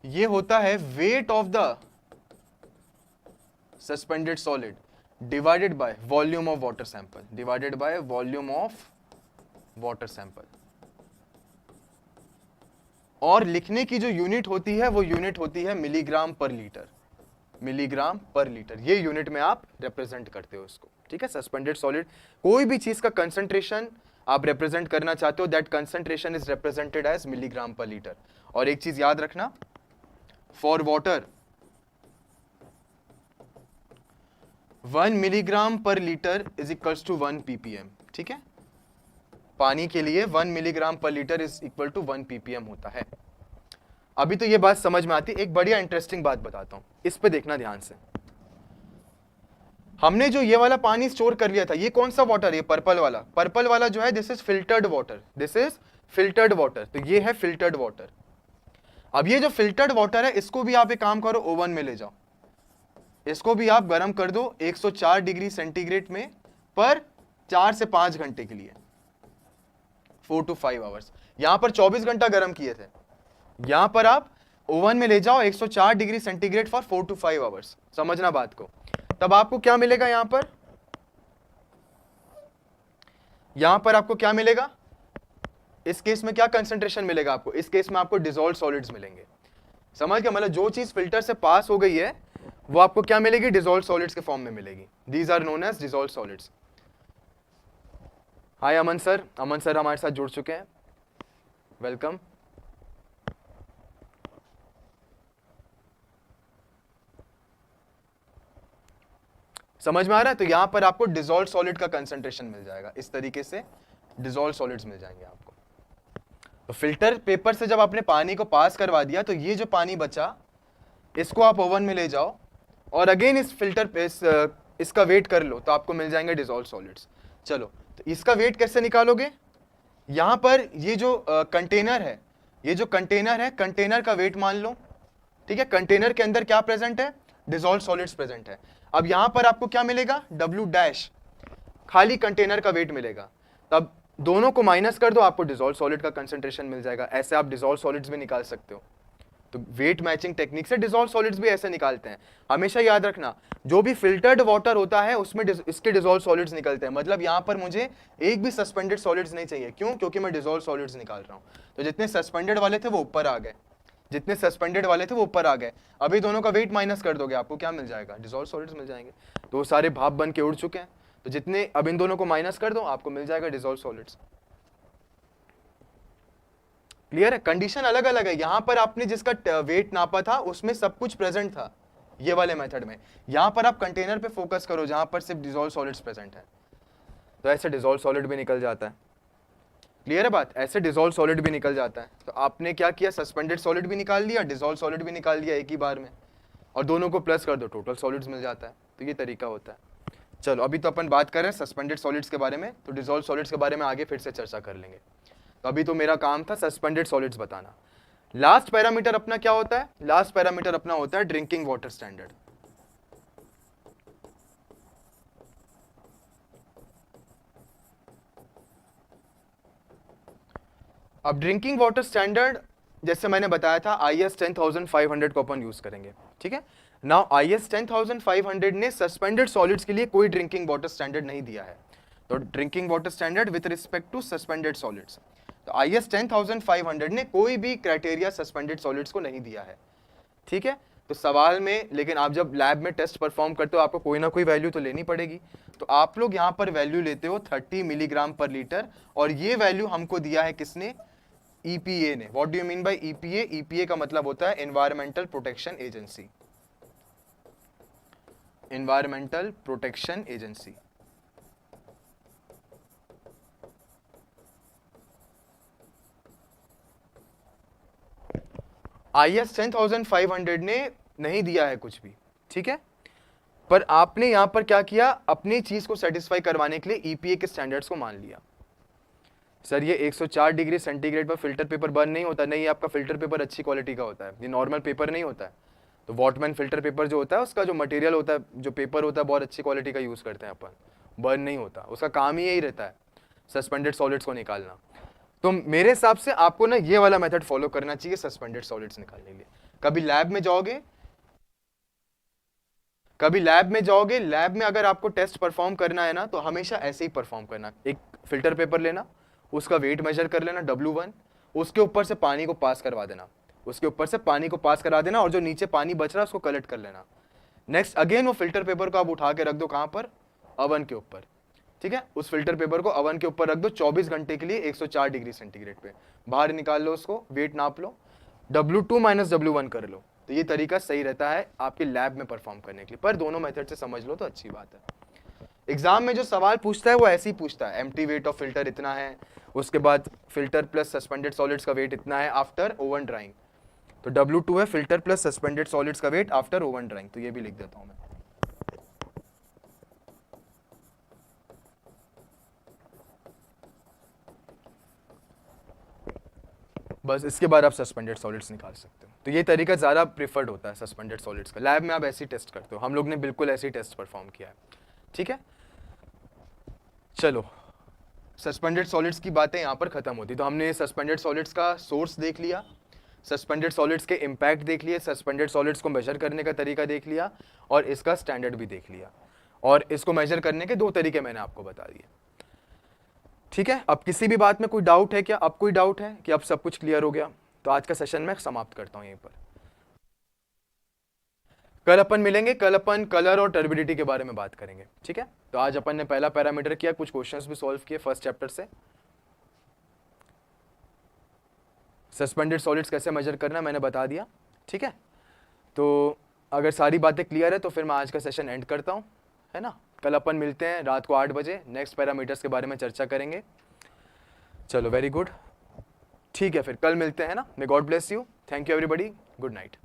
ये होता है wait of the suspended solid divided by volume of water sample, divided by volume of water sample. और लिखने की जो यूनिट होती है वो यूनिट होती है milligram per litre, milligram per litre, ये यूनिट में आप रिप्रेजेंट करते हो इसको। ठीक है, सस्पेंडेड सॉलिड कोई भी चीज का कंसंट्रेशन आप रिप्रेजेंट करना चाहते हो, that concentration is represented as milligram per litre. और एक चीज याद रखना, for water 1 milligram per litre is equals to 1 ppm। ठीक है, पानी के लिए 1 milligram per litre is equal to 1 ppm होता है। अभी तो ये बात समझ में आती है। एक बढ़िया इंटरेस्टिंग बात बताता हूं, इस पे देखना ध्यान से। हमने जो ये वाला पानी स्टोर कर लिया था, ये कौन सा वाटर? ये पर्पल वाला, पर्पल वाला जो है this is filtered water, this is filtered water, तो ये है फिल्टर्ड वाटर। अब ये जो फिल्टर्ड वाटर है, इसको भी आप एक काम करो, ओवन में ले जाओ, इसको भी आप गर्म कर दो 104 डिग्री सेंटीग्रेड में पर 4 से 5 घंटे के लिए, 4 to 5 आवर्स। यहां पर 24 घंटा गर्म किए थे, यहां पर आप ओवन में ले जाओ 104 degree centigrade for 4 to 5 hours. समझना बात को। तब आपको क्या मिलेगा? यहां पर आपको क्या मिलेगा? इस केस में क्या कंसंट्रेशन मिलेगा आपको? इस केस में आपको डिसॉल्व्ड सॉलिड्स मिलेंगे। समझ गए? मतलब जो चीज फिल्टर से पास हो गई है वो आपको क्या मिलेगी? डिसॉल्व्ड सॉलिड्स के फॉर्म में मिलेगी। These are known as dissolved solids. Hi Aman sir, Aman sir हमारे साथ जुड़ चुके हैं, वेलकम। समझ में आ रहा है? तो यहां पर आपको डिसॉल्व्ड सॉलिड का कंसंट्रेशन मिल जाएगा, इस तरीके से डिसॉल्व्ड सॉलिड्स मिल जाएंगे आपको। तो फिल्टर पेपर से जब आपने पानी को पास करवा दिया, तो ये जो पानी बचा इसको आप ओवन में ले जाओ और अगेन इस फिल्टर पे इसका वेट कर लो, तो आपको मिल जाएंगे डिसॉल्व्ड सॉलिड्स। चलो, तो इसका वेट कैसे निकालोगे? यहां पर ये जो कंटेनर है, ये जो कंटेनर है, कंटेनर का वेट मान लो। ठीक है, कंटेनर के अंदर क्या प्रेजेंट है? डिसॉल्व्ड सॉलिड्स प्रेजेंट है। अब यहां पर आपको क्या मिलेगा? W डैश, खाली कंटेनर का वेट मिलेगा। तब दोनों को माइनस कर दो, आपको डिसॉल्व्ड सॉलिड का कंसंट्रेशन मिल जाएगा। ऐसे आप डिसॉल्व्ड सॉलिड्स भी निकाल सकते हो। तो वेट मैचिंग टेक्निक से डिसॉल्व्ड सॉलिड्स भी ऐसे निकालते हैं। हमेशा याद रखना, जो भी फिल्टर्ड वाटर होता है उसमें इसके डिसॉल्व्ड सॉलिड्स निकलते हैं। मतलब यहां पर मुझे एक भी सस्पेंडेड सॉलिड्स नहीं चाहिए। क्यों? क्योंकि मैं डिसॉल्व्ड सॉलिड्स निकाल रहा हूं। तो जितने सस्पेंडेड वाले थे वो ऊपर आ गए, जितने सस्पेंडेड वाले थे वो ऊपर आ गए। अभी दोनों का वेट माइनस कर दोगे, आपको क्या मिल जाएगा? डिसॉल्व्ड सॉलिड्स मिल जाएंगे। तो वो सारे भाप बन के उड़ चुके हैं, तो जितने, अब इन दोनों को माइनस कर दो, आपको मिल जाएगा डिसॉल्व्ड सॉलिड्स। क्लियर है? कंडीशन अलग अलग है। यहां पर आपने जिसका वेट नापा था उसमें सब कुछ प्रेजेंट था ये वाले मेथड में। यहां पर आप कंटेनर पे फोकस करो जहां पर सिर्फ डिसॉल्व्ड सॉलिड्स प्रेजेंट है। तो ऐसे डिसॉल्व्ड सॉलिड भी निकल जाता है। क्लियर है बात? ऐसे डिसॉल्व्ड सॉलिड भी निकल जाता है। तो आपने क्या किया? सस्पेंडेड सॉलिड भी निकाल लिया, डिसॉल्व्ड सॉलिड भी निकाल लिया एक ही बार में, और दोनों को प्लस कर दो, टोटल सॉलिड्स मिल जाता है। तो ये तरीका होता है। चलो, अभी तो अपन बात कर रहे हैं सस्पेंडेड सॉलिड्स के बारे में, तो डिसॉल्व्ड सॉलिड्स के बारे में आगे फिर से चर्चा कर लेंगे। तो अभी तो मेरा काम था सस्पेंडेड सॉलिड्स बताना। लास्ट पैरामीटर अपना क्या होता है? लास्ट पैरामीटर अपना होता है ड्रिंकिंग वाटर स्टैंडर्ड। अब ड्रिंकिंग वाटर स्टैंडर्ड जैसे मैंने बताया था IS 10500 को अपन यूज करेंगे, ठीक है। नाउ IS 10500 ने सस्पेंडेड सॉलिड्स के लिए कोई ड्रिंकिंग वाटर स्टैंडर्ड नहीं दिया है, तो drinking water standard with respect to suspended solids, तो IS 10500 ने कोई भी क्राइटेरिया सस्पेंडेड सॉलिड्स को नहीं दिया है, ठीक है। तो सवाल में, लेकिन आप जब लैब में टेस्ट परफॉर्म करते हो आपको कोई ना कोई वैल्यू तो लेनी पड़ेगी, तो आप लोग यहां पर वैल्यू लेते हो 30 मिलीग्राम पर लीटर, और ये वैल्यू हमको दिया है किसने, EPA ने। What do you mean by EPA? EPA का मतलब होता है environmental protection agency, environmental protection agency. IS 10500 ने नहीं दिया है कुछ भी, ठीक है, पर आपने यहां पर क्या किया, अपनी चीज को सेटिस्फाई करवाने के लिए EPA के स्टैंडर्ड्स को मान लिया। सर ये 104 डिग्री सेंटीग्रेड पर फिल्टर पेपर बर्न नहीं होता, नहीं, आपका फिल्टर पेपर अच्छी क्वालिटी का होता है, ये नॉर्मल पेपर नहीं होता है। तो वॉटमैन फिल्टर पेपर जो होता है उसका जो मटेरियल होता है, जो पेपर होता है, बहुत अच्छी क्वालिटी का यूज करते हैं अपन, बर्न नहीं होता, उसका काम ही यही रहता है सस्पेंडेड सॉलिड्स को निकालना। तो मेरे हिसाब से आपको ना ये वाला मेथड फॉलो करना चाहिए सस्पेंडेड सॉलिड्स निकालने के लिए। कभी लैब में जाओगे, लैब में अगर आपको टेस्ट परफॉर्म करना है ना, तो हमेशा ऐसे ही परफॉर्म करना, एक फिल्टर पेपर लेना, उसका वेट मेजर कर लेना W1, उसके ऊपर से पानी को पास करवा देना, और जो नीचे पानी बच रहा है उसको कलेक्ट कर लेना। नेक्स्ट अगेन वो फिल्टर पेपर को आप उठा के रख दो, कहां पर, अवन के ऊपर, ठीक है। उस फिल्टर पेपर को अवन के ऊपर रख दो 24 घंटे के लिए 104 डिग्री सेंटीग्रेड पे, बाहर निकाल लो उसको, वेट नाप लो, W2 माइनस W1 कर लो। तो ये तरीका सही रहता है आपके लैब में परफॉर्म करने के लिए, पर दोनों मेथड से समझ लो तो अच्छी बात है। एग्जाम में जो सवाल पूछता है वो ऐसे ही पूछता है, एम्प्टी वेट ऑफ फिल्टर इतना है, उसके बाद फिल्टर प्लस सस्पेंडेड सॉलिड्स का वेट इतना है आफ्टर ओवन ड्राइंग, तो W2 है फिल्टर प्लस सस्पेंडेड सॉलिड्स का वेट आफ्टर ओवन ड्राइंग, तो ये भी लिख देता हूं मैं। बस इसके बाद आप सस्पेंडेड सॉलिड्स निकाल सकते हो। तो ये तरीका ज़्यादा प्रेफर्ड होता है सस्पेंडेड सॉलिड्स का, लैब में आप ऐसे ही टेस्ट करते हो, हम लोग ने बिल्कुल ऐसे ही टेस्ट परफॉर्म किया है, ठीक है। चलो सस्पेंडेड सॉलिड्स की बातें यहाँ पर खत्म होती, तो हमने सस्पेंडेड सॉलिड्स का सोर्स देख लिया, सस्पेंडेड सॉलिड्स के इम्पैक्ट देख लिए, सस्पेंडेड सॉलिड्स को मेजर करने का तरीका देख लिया, और इसका स्टैंडर्ड भी देख लिया, और इसको मेजर करने के 2 तरीके मैंने आपको बता दिए, ठीक है। अब किसी भी बात में कोई डाउट है क्या, अब कोई डाउट है कि अब सब कुछ क्लियर हो गया? तो आज का सेशन मैं समाप्त करता हूं यहीं पर। कल अपन मिलेंगे, कल अपन कलर और टर्बिडिटी के बारे में बात करेंगे, ठीक है। तो आज अपन ने पहला पैरामीटर किया, कुछ क्वेश्चंस भी सॉल्व किए फर्स्ट चैप्टर से, सस्पेंडेड सॉलिड्स कैसे मेजर करना मैंने बता दिया, ठीक है। तो अगर सारी बातें क्लियर है तो फिर मैं आज का सेशन एंड करता हूं, है ना। कल अपन मिलते हैं रात को 8 बजे, नेक्स्ट पैरामीटर्स के बारे में चर्चा करेंगे। चलो वेरी गुड, ठीक है, फिर कल मिलते हैं ना। May God bless you, thank you everybody, good night.